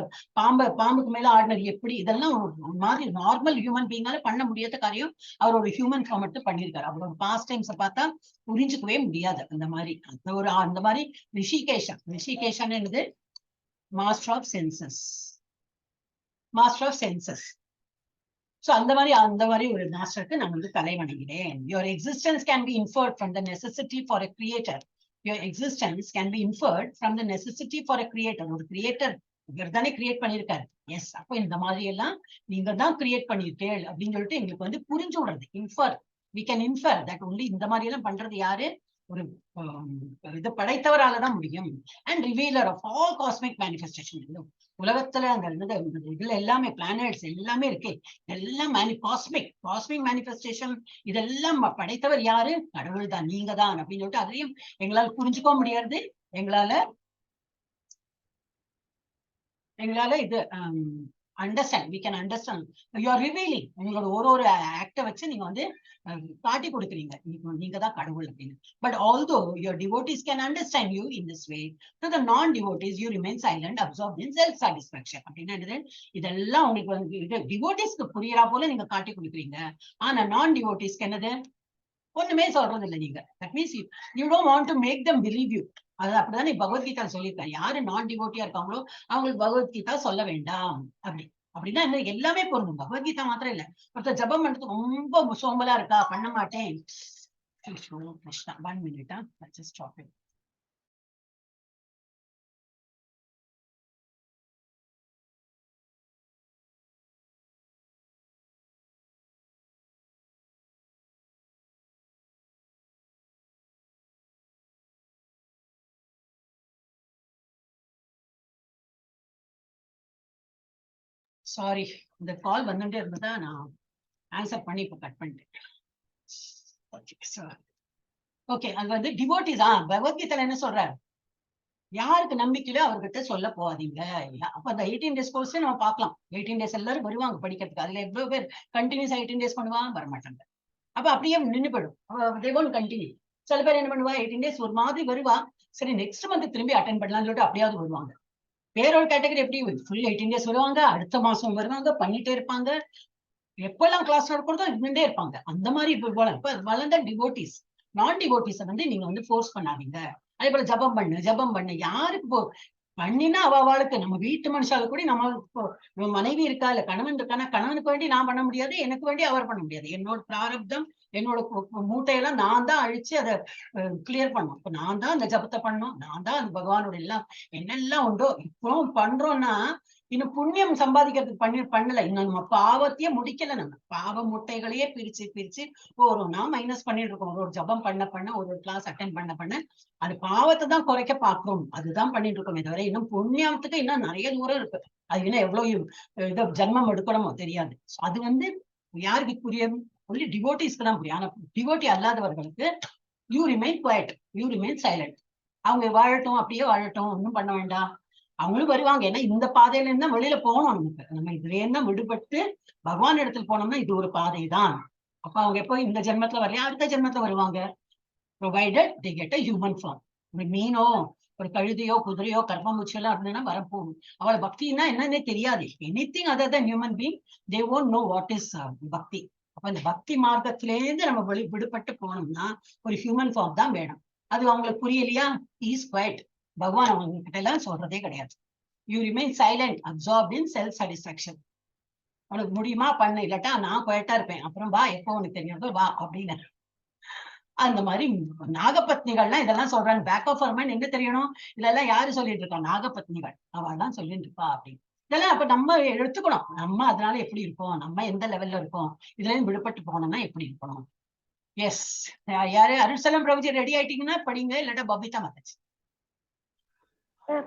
பாம்புக்கு மேல ஆடினது எப்படி, இதெல்லாம் ஒரு மாதிரி நார்மல் ஹியூமன் பீயிங்கால பண்ண முடியாத காரியம் அவர் ஒரு ஹியூமன் ஃபார்ம் எடுத்து பண்ணியிருக்காரு. அவரோட பாஸ்ட் டைம்ஸை பார்த்தா புரிஞ்சுக்கவே முடியாது. அந்த மாதிரி ரிஷிகேஷன் என்னது, master of senses. Master of senses. So அந்த மாதிரி ஒரு மாஸ்டருக்கு நான் தலை வணங்கினேன். Your existence can be inferred from the necessity for a creator. Your existence can be inferred from the necessity for a creator. ஒரு கிரியேட்டர் இவர் தானே கிரியேட் பண்ணியிருக்காரு. எஸ், அப்போ இந்த மாதிரி எல்லாம் நீங்க தான் கிரியேட் பண்ணிருக்கேள் அப்படின்னு சொல்லிட்டு எங்களுக்கு புரிஞ்சு விடுறது. Infer, we can infer that only இந்த மாதிரி எல்லாம் பண்றது யாரு, ஒரு இது படைத்தவராலதான் முடியும். And revealer of all cosmic manifestation. உலகத்துல அந்த இதுல எல்லாமே பிளானட்ஸ் எல்லாமே இருக்கு, எல்லாம் காஸ்மிக் மேனிஃபெஸ்டேஷன், இதெல்லாம் படைத்தவர் யாரு, கடவுள் தான், நீங்க தான் அப்படின்னு சொல்லிட்டு அதையும் எங்களால புரிஞ்சுக்க முடியாது. எங்களால இது understand, we can understand. You are revealing. உங்களோட ஒரு ஆக்ட வச்சு நீங்க காட்டி கொடுக்குறீங்க, நீங்க தான் கடவுள் அப்படின்னு. But although your devotees can understand you in this way, to the non-devotees you remain silent, absorbed in self-satisfaction. அப்படின்னா இதெல்லாம் உங்களுக்கு டிவோட்டிஸ்க்கு புரியறா போல நீங்க காட்டி கொடுக்குறீங்க. ஆனா non-devoteesக்கு என்னது, ஒண்ணுமே சொல்றது இல்லை நீங்க. That means you don't want to make them believe you. அது அப்படிதான் பகவத்கீதா சொல்லியிருக்காரு. யாரு நான் டிவோட்டியா இருக்காங்களோ அவங்களுக்கு பகவத்கீதா சொல்ல வேண்டாம் அப்படின்னா எல்லாமே பொருந்தும். பகவத்கீதா மாத்திரம் இல்ல. ஒருத்தர் ஜபம் பண்றது ரொம்ப சோம்பலா இருக்கா, பண்ண மாட்டேன், Krishna 1 minute, just stop it. Sorry, இந்த கால் வந்துட்டே இருந்ததா நான் ஆன்சர் பண்ணி இப்ப கட் பண்ணிட்டேன். ஓகே, அது டிவோட்டிஸ். பகவத்கீதையில என்ன சொல்றாரு, யாருக்கு நம்பிக்கையில அவர்கிட்ட சொல்ல போகாதீங்க. அப்ப அந்த 18 days கோர்ஸ் நம்ம பார்க்கலாம். 18 days எல்லாரும் வருவாங்க படிக்கிறதுக்கு. அதுல எவ்வளவு பேர் கண்டினியூஸ் 18 days பண்ணுவாங்க, வரமாட்டாங்க. அப்ப அப்படியே நின்று போயிடும், they won't continue. சில பேர் என்ன பண்ணுவா, 18 days ஒரு மாதிரி வருவா, சரி நெக்ஸ்ட் மந்த் திரும்பி அட்டென்ட் பண்ணலாம்னு சொல்லிட்டு அப்படியாவது வருவாங்க. வேறொரு கேட்டகரி எப்படி ஃபுல் 18 days வருவாங்க, அடுத்த மாசம் வருவாங்க, பண்ணிட்டே இருப்பாங்க, எப்பெல்லாம் கிளாஸ் நடக்கிறதோ இருந்துட்டே இருப்பாங்க. அந்த மாதிரி இப்ப வளர்ந்த டிவோட்டிஸ். நான் டிவோட்டிஸை நீங்க ஃபோர்ஸ் பண்ணாதீங்க. அதே போல ஜபம் பண்ணு யாருக்கு பண்ணினா அவளுக்கு, நம்ம வீட்டு மனுஷால கூட நம்ம மனைவி இருக்கா இல்ல கணவன் இருக்கானா, கணவனுக்கு வேண்டி நான் பண்ண முடியாது, எனக்கு வேண்டி அவர் பண்ண முடியாது. என்னோட பிராரப்தம், என்னோட மூட்டையெல்லாம் நான் தான் அழிச்சு அதை கிளியர் பண்ணணும். இப்ப நான் தான் அந்த ஜபத்தை பண்ணணும், நான் தான் அந்த பகவானோட எல்லாம் என்னெல்லாம் உண்டோ இப்போ பண்றோம்னா இன்னும் புண்ணியம் சம்பாதிக்கிறதுக்கு பண்ணல. இன்னும் நம்ம பாவத்தையே முடிக்கல. நம்ம பாவ முட்டைகளையே பிரிச்சு ஒவ்வொருனா மைனஸ் பண்ணிட்டு இருக்கோம். ஒரு ஜபம் பண்ண ஒரு கிளாஸ் அட்டென்ட் பண்ண அது பாவத்தை தான் குறைக்க பாக்குறோம், அதுதான் பண்ணிட்டு இருக்கோம். இதுவரை இன்னும் புண்ணியத்துக்கு இன்னும் நிறைய தூரம் இருக்கு. அது இன்னும் எவ்வளவு ஜென்மம் எடுக்கணுமோ தெரியாது. அது யாருக்கு புரியும், ஒன்லி டிவோட்டிஸ்க்கு தான் புரியும். ஆனா டிவோட்டி அல்லாதவர்களுக்கு you remain quiet, you remain silent. அவங்க வாழட்டும், அப்படியே வாழட்டும், ஒன்றும் பண்ண வேண்டாம், அவங்களும் வருவாங்க. ஏன்னா இந்த பாதையில இருந்தா வெளியில போகணும். நமக்கு நம்ம இதுல இருந்தா விடுபட்டு பகவான் இடத்துல போனோம்னா இது ஒரு பாதை தான். அப்ப அவங்க எப்போ இந்த ஜென்மத்துல வரலையா, அடுத்த ஜென்மத்துல வருவாங்க. Provided they get a human form. ஒரு மீனோ ஒரு கழுதையோ குதிரையோ கர்ப்பமூச்செல்லாம் இருந்ததுன்னா வரப்போகும். அவளை பக்தின்னா என்னன்னே தெரியாது. Anything other than human being they won't know what is பக்தி. அப்ப இந்த பக்தி மார்க்கத்திலேருந்து நம்ம விடுபட்டு போனோம்னா ஒரு ஹியூமன் ஃபார்ம் தான் வேணும். அது அவங்களுக்கு புரியலையா, இஸ் குவைட். பகவான் அவங்க கிட்ட எல்லாம் சொல்றதே கிடையாது. You remain silent absorbed in self satisfaction. உனக்கு முடியுமா பண்ணு, இல்லாட்டா நான் குவைட்டா இருப்பேன், அப்புறம் வா எப்போ உனக்கு தெரியாதோ வா அப்படின்னு. அந்த மாதிரி நாகபத்னிகள்லாம் இதெல்லாம் சொல்றாங்க. பேக் ஆஃப் மைண்ட் என்ன தெரியணும், இதெல்லாம் யாரு சொல்லிட்டு இருக்கா, நாகபத்னிகள் அவள் தான் சொல்லிட்டு இருப்பா அப்படின்னு. இதெல்லாம் அப்ப நம்ம எடுத்துக்கணும். நம்ம அதனால எப்படி இருக்கோம், நம்ம எந்த லெவல்ல இருக்கோம், இதுல இருந்து விடுபட்டு போனோம்னா எப்படி இருக்கணும். எஸ், யாரு அருள்சலம் பிரபுஜி ரெடி ஆயிட்டீங்கன்னா படிங்க, இல்லாட்டா பபிதா மாதாஜி.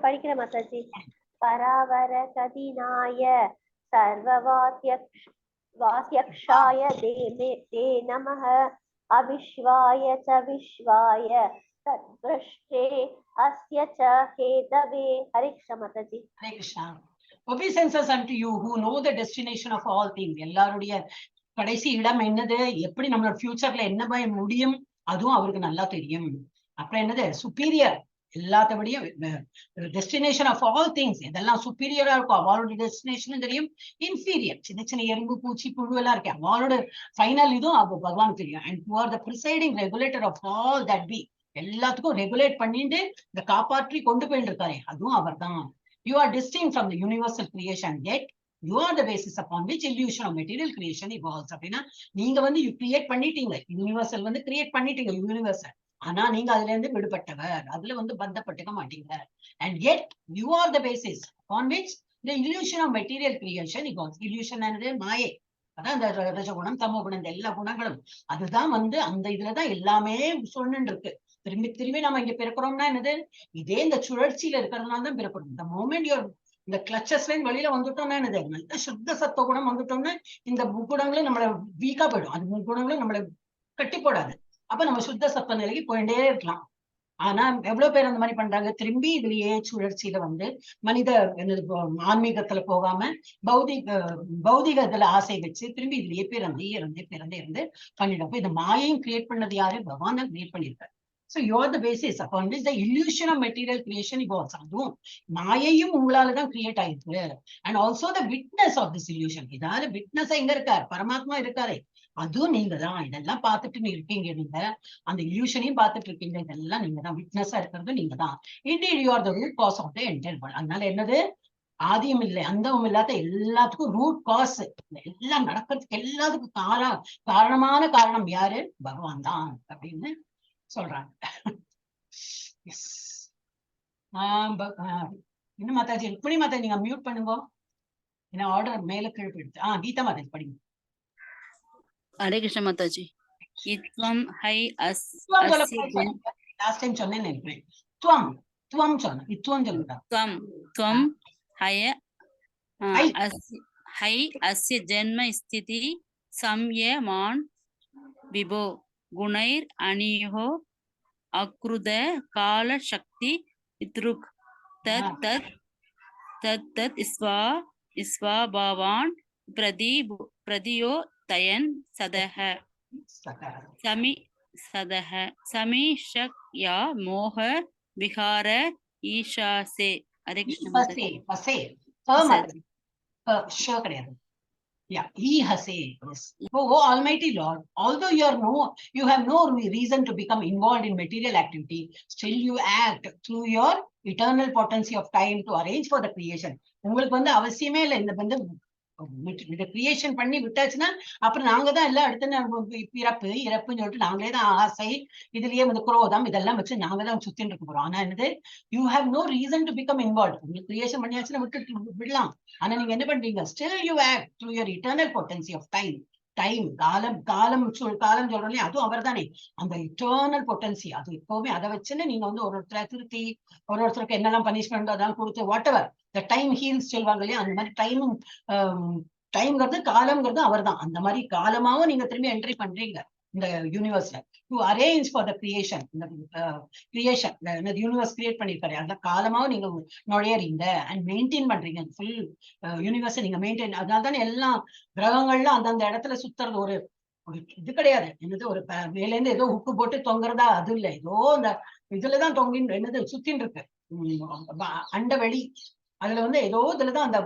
படிக்கிற மாதாஜி. பராவர கதிநாய சர்வவாத்யக்ஷாய தே நமஹ அவிஸ்வாய ச விஸ்வாய தத்ருஷ்டே அஸ்ய ச ஹேதவே. Hare Krishna Mataji. Hare Krishna. Obeisances unto you who know the destination of all things. எல்லாருடைய கடைசி இடம் என்னது, எப்படி நம்மளோட ஃபியூச்சர்ல என்ன முடியும், அதுவும் அவருக்கு நல்லா தெரியும். அப்புறம் என்னது, சுப்பீரியர், எல்லாத்தபடியும் டெஸ்டினேஷன் ஆஃப் ஆல் திங்ஸ், இதெல்லாம் சுப்பீரியரா இருக்கும். அவளோட டெஸ்டினேஷனும் தெரியும், இன்ஃபீரியர் சின்ன சின்ன எறும்பு பூச்சி புழு எல்லாம் இருக்கேன், அவளோட ஃபைனல் இதுவும் பகவான் தெரியும். And you are the presiding regulator of all that be. எல்லாத்துக்கும் ரெகுலேட் பண்ணிட்டு இந்த காப்பாற்றி கொண்டு போயிட்டு இருக்காரு, அதுவும் அவர் தான். You are distinct from the universal creation, yet you are the basis upon which illusion of material creation evolves. அப்படின்னா நீங்க வந்து you create பண்ணிட்டீங்க, யூனிவர்சல் வந்து கிரியேட் பண்ணிட்டீங்க யூனிவர்சல். ஆனா நீங்க அதுல இருந்து விடுபட்டவர், அதுல வந்து பந்தப்பட்டுக்க மாட்டீங்க. And yet you are the basis upon which the illusion of material creation evolves. illusion என்னது, மாயை. அதான் இந்த ரஜகுணம் தமோ குணம், இந்த எல்லா குணங்களும் அதுதான் வந்து அந்த இதுலதான் எல்லாமே சொல்லுன்னு இருக்கு. திரும்பி திரும்பி நம்ம இங்க பிறக்கிறோம்னா என்னது, இதே இந்த சுழற்சியில இருக்கிறதுனால தான் பிறக்கிறோம். இந்த மோமெண்ட் இந்த கிளச்சஸ்ல வெளியில வந்துட்டோம்னா என்னது, நல்ல சுத்த சத்துவ குணம் வந்துட்டோம்னா இந்த முக்குணங்களும் நம்மள வீக்கா போயிடும். அது முக்குணங்களும் நம்மள கட்டி போடாது. அப்ப நம்ம சுத்த சத்துவ நிலைக்கு போயிட்டே இருக்கலாம். ஆனா எவ்வளவு பேர் அந்த மாதிரி பண்றாங்க, திரும்பி இதுலயே சுழற்சியில வந்து மனித ஆன்மீகத்துல போகாம பௌதிகத்துல ஆசை வச்சு திரும்பி இதுலயே பிறந்து பண்ணிடும். இந்த மாயையும் கிரியேட் பண்ணது யாரு, பகவான் தான் கிரியேட் பண்ணிருக்காரு. So you are the basis upon which the illusion of material creation evolves. அதுவும் மாயையும் உங்களாலதான் கிரியேட் ஆயிருக்கு. And also the witness of this illusion. இதாவது விட்னஸ் எங்க இருக்காரு, பரமாத்மா இருக்காரு, அதுவும் நீங்க தான். இதெல்லாம் பார்த்துட்டு இருக்கீங்க, நீங்க அந்த இல்யூஷனையும் பார்த்துட்டு இருக்கீங்க, இதெல்லாம் நீங்க தான். விட்னஸா இருக்கிறது நீங்க தான். Indeed you are the root cause of the entire world. அதனால என்னது, ஆதியும் இல்லை அந்தமும் இல்லாத எல்லாத்துக்கும் ரூட் காஸ், எல்லாம் நடக்கிறதுக்கு எல்லாத்துக்கும் காரணமான காரணம் யாரு, பகவான் தான் அப்படின்னு சொல்றாங்க. இன்னும் மாதாஜி ருக்மிணி மாதாஜி நீங்க மியூட் பண்ணுங்க, என்ன ஆர்டர் மேல கீழ் போயிடுச்சு. கீதா மாதாஜி படிங்க. ஹரே கிருஷ்ண மாதாஜி. இத்வம் ஹை லாஸ்ட் டைம் சொன்னேன்னு நினைக்கிறேன். துவம் சொன்ன, இத்வம் சொல்லுங்க. துவம் ஹை அஸ்ய ஜன்ம ஸ்திதி சம்யமான் விபோ குணைர் அனியோ அக்ருத கால சக்தி இத்ருக் தத் ஸ்வாபாவான் பிரதியோ தயன் சமீஷக்யா மோக விஹார ஈஷாசே. ஹரே கிருஷ்ண. கிடையாது. Yeah, he has a yes. Oh, Almighty Lord, although you have no reason to become involved in material activity, still you act through your eternal potency of time to arrange for the creation. உங்களுக்கு வந்து அவசியமே இல்லை இந்த வந்து creation பண்ணி விட்டாச்சுன்னா அப்புறம் நாங்க தான் எல்லாம் அடுத்து பிறப்பு இறப்புன்னு சொல்லிட்டு நாங்களே தான் ஆசை இதுலயே வந்து குரோதம் இதெல்லாம் வச்சு நாங்க தான் சுத்தின்னு இருக்க போறோம். ஆனா என்னது, you have no reason to become involve. உங்களுக்கு கிரியேஷன் பண்ணியாச்சுன்னா விட்டுட்டு விடலாம். ஆனா நீங்க என்ன பண்றீங்க, still you act through your eternal potency of time. காலம் சொல்றோம், அதுவும் அவர் தானே. அந்த இட்டர்னல் பொட்டன்சி அது எப்பவுமே அதை வச்சுன்னு நீங்க வந்து ஒருத்தரை திருத்தி ஒருத்தருக்கு என்னெல்லாம் பனிஷ்மெண்ட் அதெல்லாம் கொடுத்து what ever the time heals சொல்வாங்க இல்லையா, அந்த மாதிரி டைம்ங்கிறது காலம்ங்கிறது அவர் தான். அந்த மாதிரி காலமாவும் நீங்க திரும்பி என்ட்ரி பண்றீங்க. இந்த யூனிவர்ஸ்ல, to arrange for the creation. இந்த கிரியேஷன் இந்த யூனிவர்ஸ் கிரியேட் பண்ணிருக்காரு, அந்த காலமாவும் நீங்க நுழையறீங்க அண்ட் மெயின்டைன் பண்றீங்க ஃபுல் யூனிவர்ஸை நீங்க மெயின்டைன். அதனால தானே எல்லா கிரகங்கள்ல அந்தந்த இடத்துல சுத்துறது. ஒரு இது கிடையாது, என்னது ஒரு மேல இருந்து ஏதோ உப்பு போட்டு தொங்குறதா, அது இல்லை. ஏதோ அந்த இதுலதான் தொங்கின் என்னது சுத்தின்னு இருக்கு அண்ட வெளி. அதுல வந்து ஏதோ இதுலதான் அந்த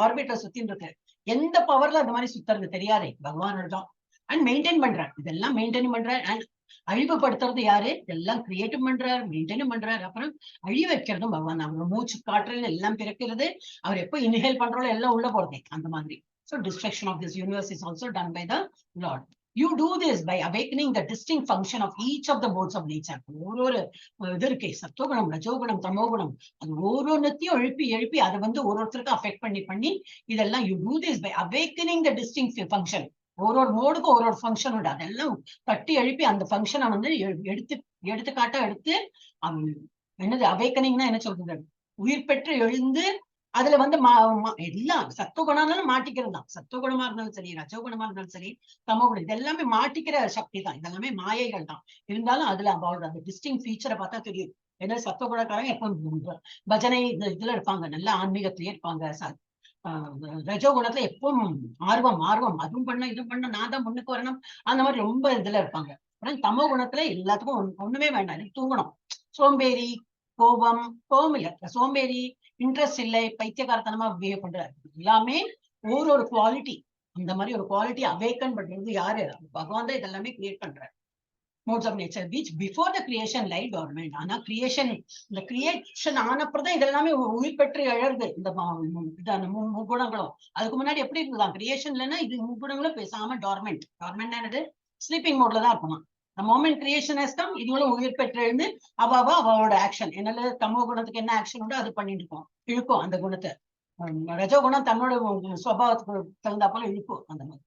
ஆர்பிட்ல சுத்தின்னு இருக்கு. எந்த பவர்ல அந்த மாதிரி சுத்துறது தெரியாதே, பகவானோட தான். அண்ட் மெயின்டைன் பண்றாரு, இதெல்லாம் மெயின்டைன் பண்றாரு. அண்ட் அழிவுபடுத்துறது யாரு? எல்லாம் கிரியேட்டிவ் பண்றாரு, மெயின்டைனும் பண்றாரு. அப்புறம் அழிய வைக்கிறதும் பகவான். அவர் மூச்சு காற்றுல எல்லாம் பிறக்கிறது, அவர் எப்போ இன்ஹேல் பண்றோம் எல்லாம் உள்ள போறதே அந்த மாதிரி. So destruction of this universe is also done by the Lord. You do this by awakening the distinct function of each of the modes of nature. ஒரு இது இருக்கே, சத்துவகுணம், ரஜோகுணம், தமோகுணம், அது ஒவ்வொன்றையும் எழுப்பி எழுப்பி அதை வந்து ஒருத்தருக்கு அஃபெக்ட் பண்ணி இதெல்லாம் you do this by awakening the distinct function. ஒரு மோடுக்கும் ஒரு ஃபங்க்ஷன் உண்டு, அதெல்லாம் தட்டி எழுப்பி அந்த ஃபங்க்ஷனை வந்து எடுத்துக்காட்டா எடுத்து என்னது அவேக்கனிங்னா என்ன சொல்றது, உயிர் பெற்று எழுந்து அதுல வந்து எல்லாம் சத்துவகுணம்னாலும் மாட்டிக்கிறது தான். சத்துவகுணமா இருந்தாலும் சரி, ரஜோகுணமா இருந்தாலும் சரி, தமோகுணம், இது எல்லாமே மாட்டிக்கிற சக்தி தான். இதெல்லாமே மாயைகள் தான். இருந்தாலும் அதுல அந்த டிஸ்டிங் ஃபீச்சரை பார்த்தா தெரியும். ஏன்னா சத்துவகுணக்காரங்க எப்போ பஜனை இதுல இருப்பாங்க, நல்ல ஆன்மீகத்திலேயே இருப்பாங்க. ரஜோகுணத்துல எப்பவும் ஆர்வம் அதுவும் பண்ண இதுவும் பண்ண, நான் தான் முன்னுக்கு வரணும், அந்த மாதிரி ரொம்ப இதுல இருப்பாங்க. அப்புறம் தமோ குணத்துல எல்லாத்துக்கும் ஒண்ணுமே வேண்டாம், தூங்கணும். சோம்பேறி, கோபம் இல்ல, சோம்பேறி, இன்ட்ரெஸ்ட் இல்லை, பைத்தியகாரத்தனமா பிஹேவ் பண்றாரு, எல்லாமே ஒரு குவாலிட்டி. இந்த மாதிரி ஒரு குவாலிட்டி அவேக்கன் பண்றது யாரு? பகவான் தான் இதெல்லாமே கிரியேட் பண்றாரு. modes of nature which before the creation lie dormant. ஆனா இந்த கிரியேஷன் ஆனப்பதான் இதெல்லாமே உயிர் பெற்று எழறது. இந்த முக்குணங்களும் அதுக்கு முன்னாடி எப்படி இருக்குதான் கிரியேஷன்லன்னா, இது முக்குணங்களும் பேசாம டார்மெண்ட். என்னது? ஸ்லீப்பிங் மோட்ல தான் இருக்குமா. The moment creation has come, இதுவும் உயிர் பெற்று எழுந்து அவளோட ஆக்ஷன் என்னல, தமோ குணத்துக்கு என்ன ஆக்ஷன் உண்டோ அது பண்ணிட்டு இருக்கோம், இழுக்கும் அந்த குணத்தை. ரஜோகுணம் தன்னோட சுபாவத்துக்கு தகுந்தா போல இழுக்கும் அந்த மாதிரி.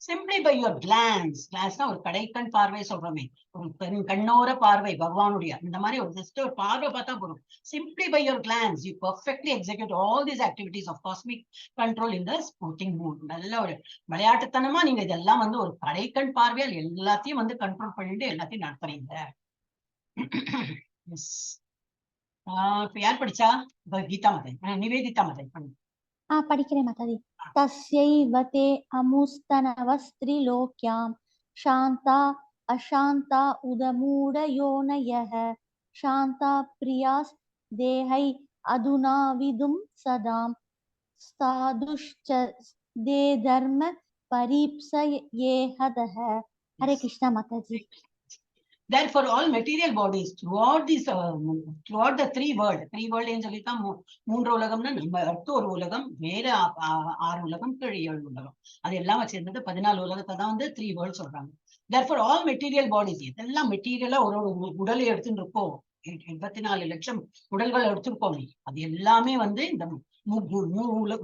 Simply by your glance ஒரு கடைக்கண் பார்வை சொல்றோமே, ஒரு கண்ணோர பார்வை பகவானுடைய, இந்த மாதிரி ஒரு ஜஸ்ட் ஒரு பார்வை பார்த்தா போதும். Simply by your glance you perfectly execute all these activities of cosmic control in the sporting mood. நல்ல ஒரு விளையாட்டுத்தனமா நீங்க இதெல்லாம் வந்து ஒரு கடைக்கண் பார்வையால் எல்லாத்தையும் வந்து கண்ட்ரோல் பண்ணிட்டு எல்லாத்தையும் நடத்துறீங்க. இப்ப யார் படிச்சா? கீதா மாதாஜி, நிவேதிதா மாதாஜி பண்ணு. படிக்கிறேன் மாதாஜி. तस्यैव ते अमुस्तनवस्त्रिलोक्यां शान्ता अशान्ता उदमूढयोनयः शान्ता प्रियास् देहै अधुना विदुं सदां साधुश्च दे धर्म परीप्सयेहदः. हरे कृष्णा माताजी. Therefore all material bodies throughout the three world ன்னு சொல்லிட்டா, மூன்று உலகம்னா நம்ம அடுத்து ஒரு உலகம், வேற 6 உலகம், கீழே 7 உலகம், அது எல்லாம் வச்சிருந்தது 14 உலகத்தை தான் வந்து 3 வேர்ல்ட் சொல்றாங்க. Therefore all material bodies, இதெல்லாம் மெட்டீரியலா ஒரு உடலை எடுத்துட்டு இருக்கோம், 84 லட்சம் உடல்கள் எடுத்திருக்கோம், அது எல்லாமே வந்து இந்த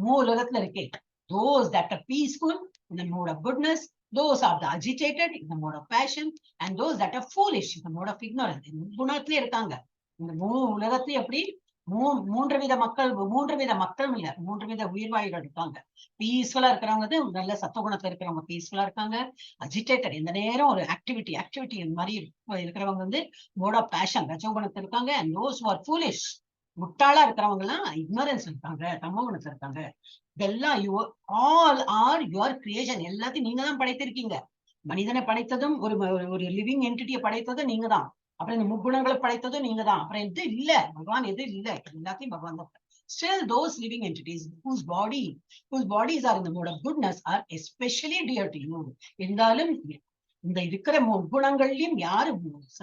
மூ உலகத்துல இருக்கே. Those that are peaceful in the mode of goodness, those are the agitated in the mode of passion, and those that are foolish in the mode of ignorance. குணத்திலே இருக்காங்க. இந்த உலகத்திலே எப்படி மூன்று வித மக்கள் இல்ல, 3 வித உயிர்வாயுகள் இருக்காங்க. பீஸ்ஃபுல்லா இருக்கிறவங்க நல்ல சத்துவகுணத்துல இருக்கிறவங்க பீஸ்ஃபுல்லா இருக்காங்க. அஜிடேட்டட், இந்த நேரம் ஒரு ஆக்டிவிட்டி இந்த மாதிரி இருக்கிறவங்க வந்து மோட் ஆஃப் பேஷன் ரஜோகுணத்துல இருக்காங்க. And those who are foolish, முட்டாளா இருக்கிறவங்க எல்லாம் இக்னோரன்ஸ் இருக்காங்க, தமோகுணத்துல இருக்காங்க. இதெல்லாம் ஆல் ஆர் யுவர் கிரியேஷன், எல்லாத்தையும் நீங்க தான் படைத்திருக்கீங்க. மனிதனை படைத்ததும் ஒரு லிவிங் என்டிட்டியை படைத்ததும் நீங்க தான். அப்புறம் இந்த முக்குணங்களை படைத்ததும் நீங்க தான். அப்புறம் எது இல்ல, பகவான் எது இல்ல, எல்லாத்தையும் பகவான் தான். Still those living entities whose bodies are in the mode of goodness are especially dear to you. இருந்தாலும் இந்த இருக்கிற முக்குணங்கள்லயும் யாரு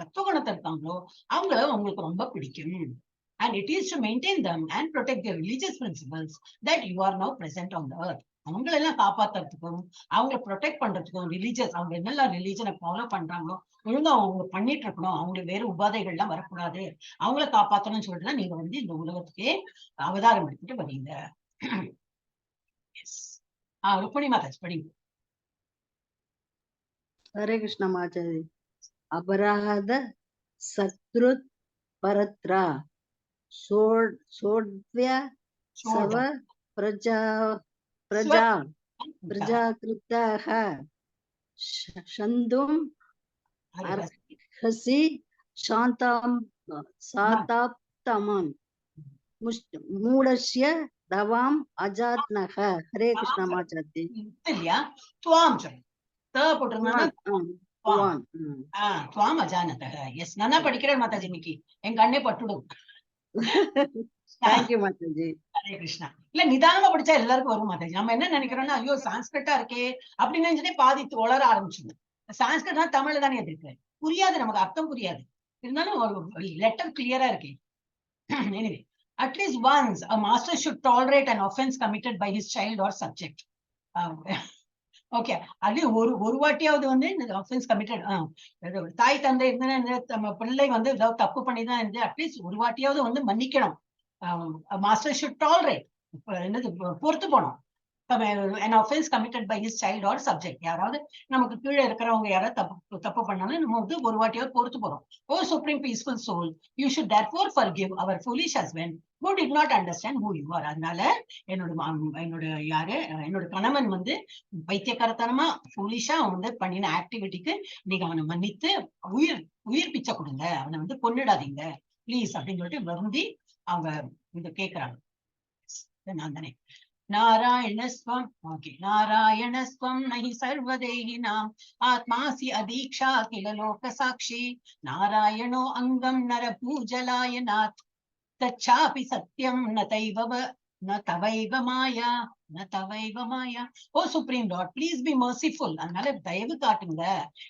சத்துவகுணத்தை இருக்காங்களோ அவங்க உங்களுக்கு ரொம்ப பிடிக்கும். And it is to maintain them and protect their religious principles that you are now present on the earth. அவங்களெல்லாம் காப்பாத்துறதுக்கும் அவங்களை ப்ரொடெக்ட் பண்றதுக்கும் ரிலீஜியஸ், அவங்க என்னெல்லாம் ரிலீஜனை ஃபாலோ பண்றாங்களோ ஒழுங்கா அவங்க பண்ணிட்டு இருக்கணும், அவங்களுக்கு வேற உபாதைகள்லாம் வரக்கூடாது, அவங்கள காப்பாற்றணும்னு சொல்லிட்டு நீங்க வந்து இந்த உலகத்துக்கே அவதாரம் எடுத்துட்டு வரீங்க. ருக்மிணி மாதாஜி படிங்க. ஹரே கிருஷ்ண மாதாஜி. அபராத சத்ருத் பரத்ரா சோட்வ்ய சவ பிரஜாகிருத்தः சந்தும் अर्हसि शान्तां साताप्तमं मूढस्य தவாம் அஜாத்னக. ஹரே கிருஷ்ண மாதாஜி. இல்லையா? துவாம் சொல்லு. போட்டிருந்தா துவாம் அஜானதக. எஸ், நானா படிக்கிறேன் மாதாஜி இன்னைக்கு. என் கண்ணே பட்டுடும். தேங்க்யூ மாதாஜி. ஹரே கிருஷ்ணா. இல்ல நிதானமா படிச்சா எல்லாருக்கும் வரும் மாதாஜி. நம்ம என்ன நினைக்கிறோம்னா, ஐயோ சான்ஸ்கிரிட்டா இருக்கே அப்படின்னு நினைச்சுட்டே பாதி வளர ஆரம்பிச்சிடும். சான்ஸ்கிரிட்னா தமிழ்ல தானே இருக்கு, புரியாது, நமக்கு அர்த்தம் புரியாது. இருந்தாலும் ஒரு லெட்டர் கிளியரா இருக்கு. Anyway, at least once a master should tolerate an offense committed by his child or subject. Okay, அது ஒரு வாட்டியாவது வந்து இந்த offense committed, தாய் தந்தை நம்ம பிள்ளை வந்து ஏதாவது தப்பு பண்ணிதான் இருந்து அட்லீஸ்ட் ஒரு வாட்டியாவது வந்து மன்னிக்கணும். மாஸ்டர் should tolerate, என்னது பொறுத்து போனோம். an offense committed by his child or subject. யாராவது நமக்கு கீழே இருக்கிறவங்க யாராவது தப்பு பண்ணாலும் நம்ம வந்து ஒரு வாட்டியாவது பொறுத்து போறோம். O supreme peaceful soul, you should therefore forgive our foolish husband who did not understand who you are. அதனால என்னோட கணவன் வந்து பைத்தியக்காரத்தனமா ஃபூலிஷா அவன் வந்து பண்ணின ஆக்டிவிட்டிக்கு நீங்க அவனை மன்னித்து உயிர் பிச்சை கொடுங்க, அவனை வந்து கொன்னிடாதீங்க பிளீஸ் அப்படின்னு சொல்லிட்டு வருந்தி அவங்க இத கேக்குறாங்க. நான் தானே நாராயணஸ்வம். ஓகே, நாராயணஸ்வம் நஹி சர்வதேஹினாம் ஆத்மாசி அதீக்ஷா கில லோக சாட்சி நாராயணோ அங்கம் நர பூஜலாயநாத் தச்சாபி சத்யம் ந தவைவ மாயா ந தவைவ மாயா. O supreme lord, please be merciful. அதனால தயவு காட்டுங்க.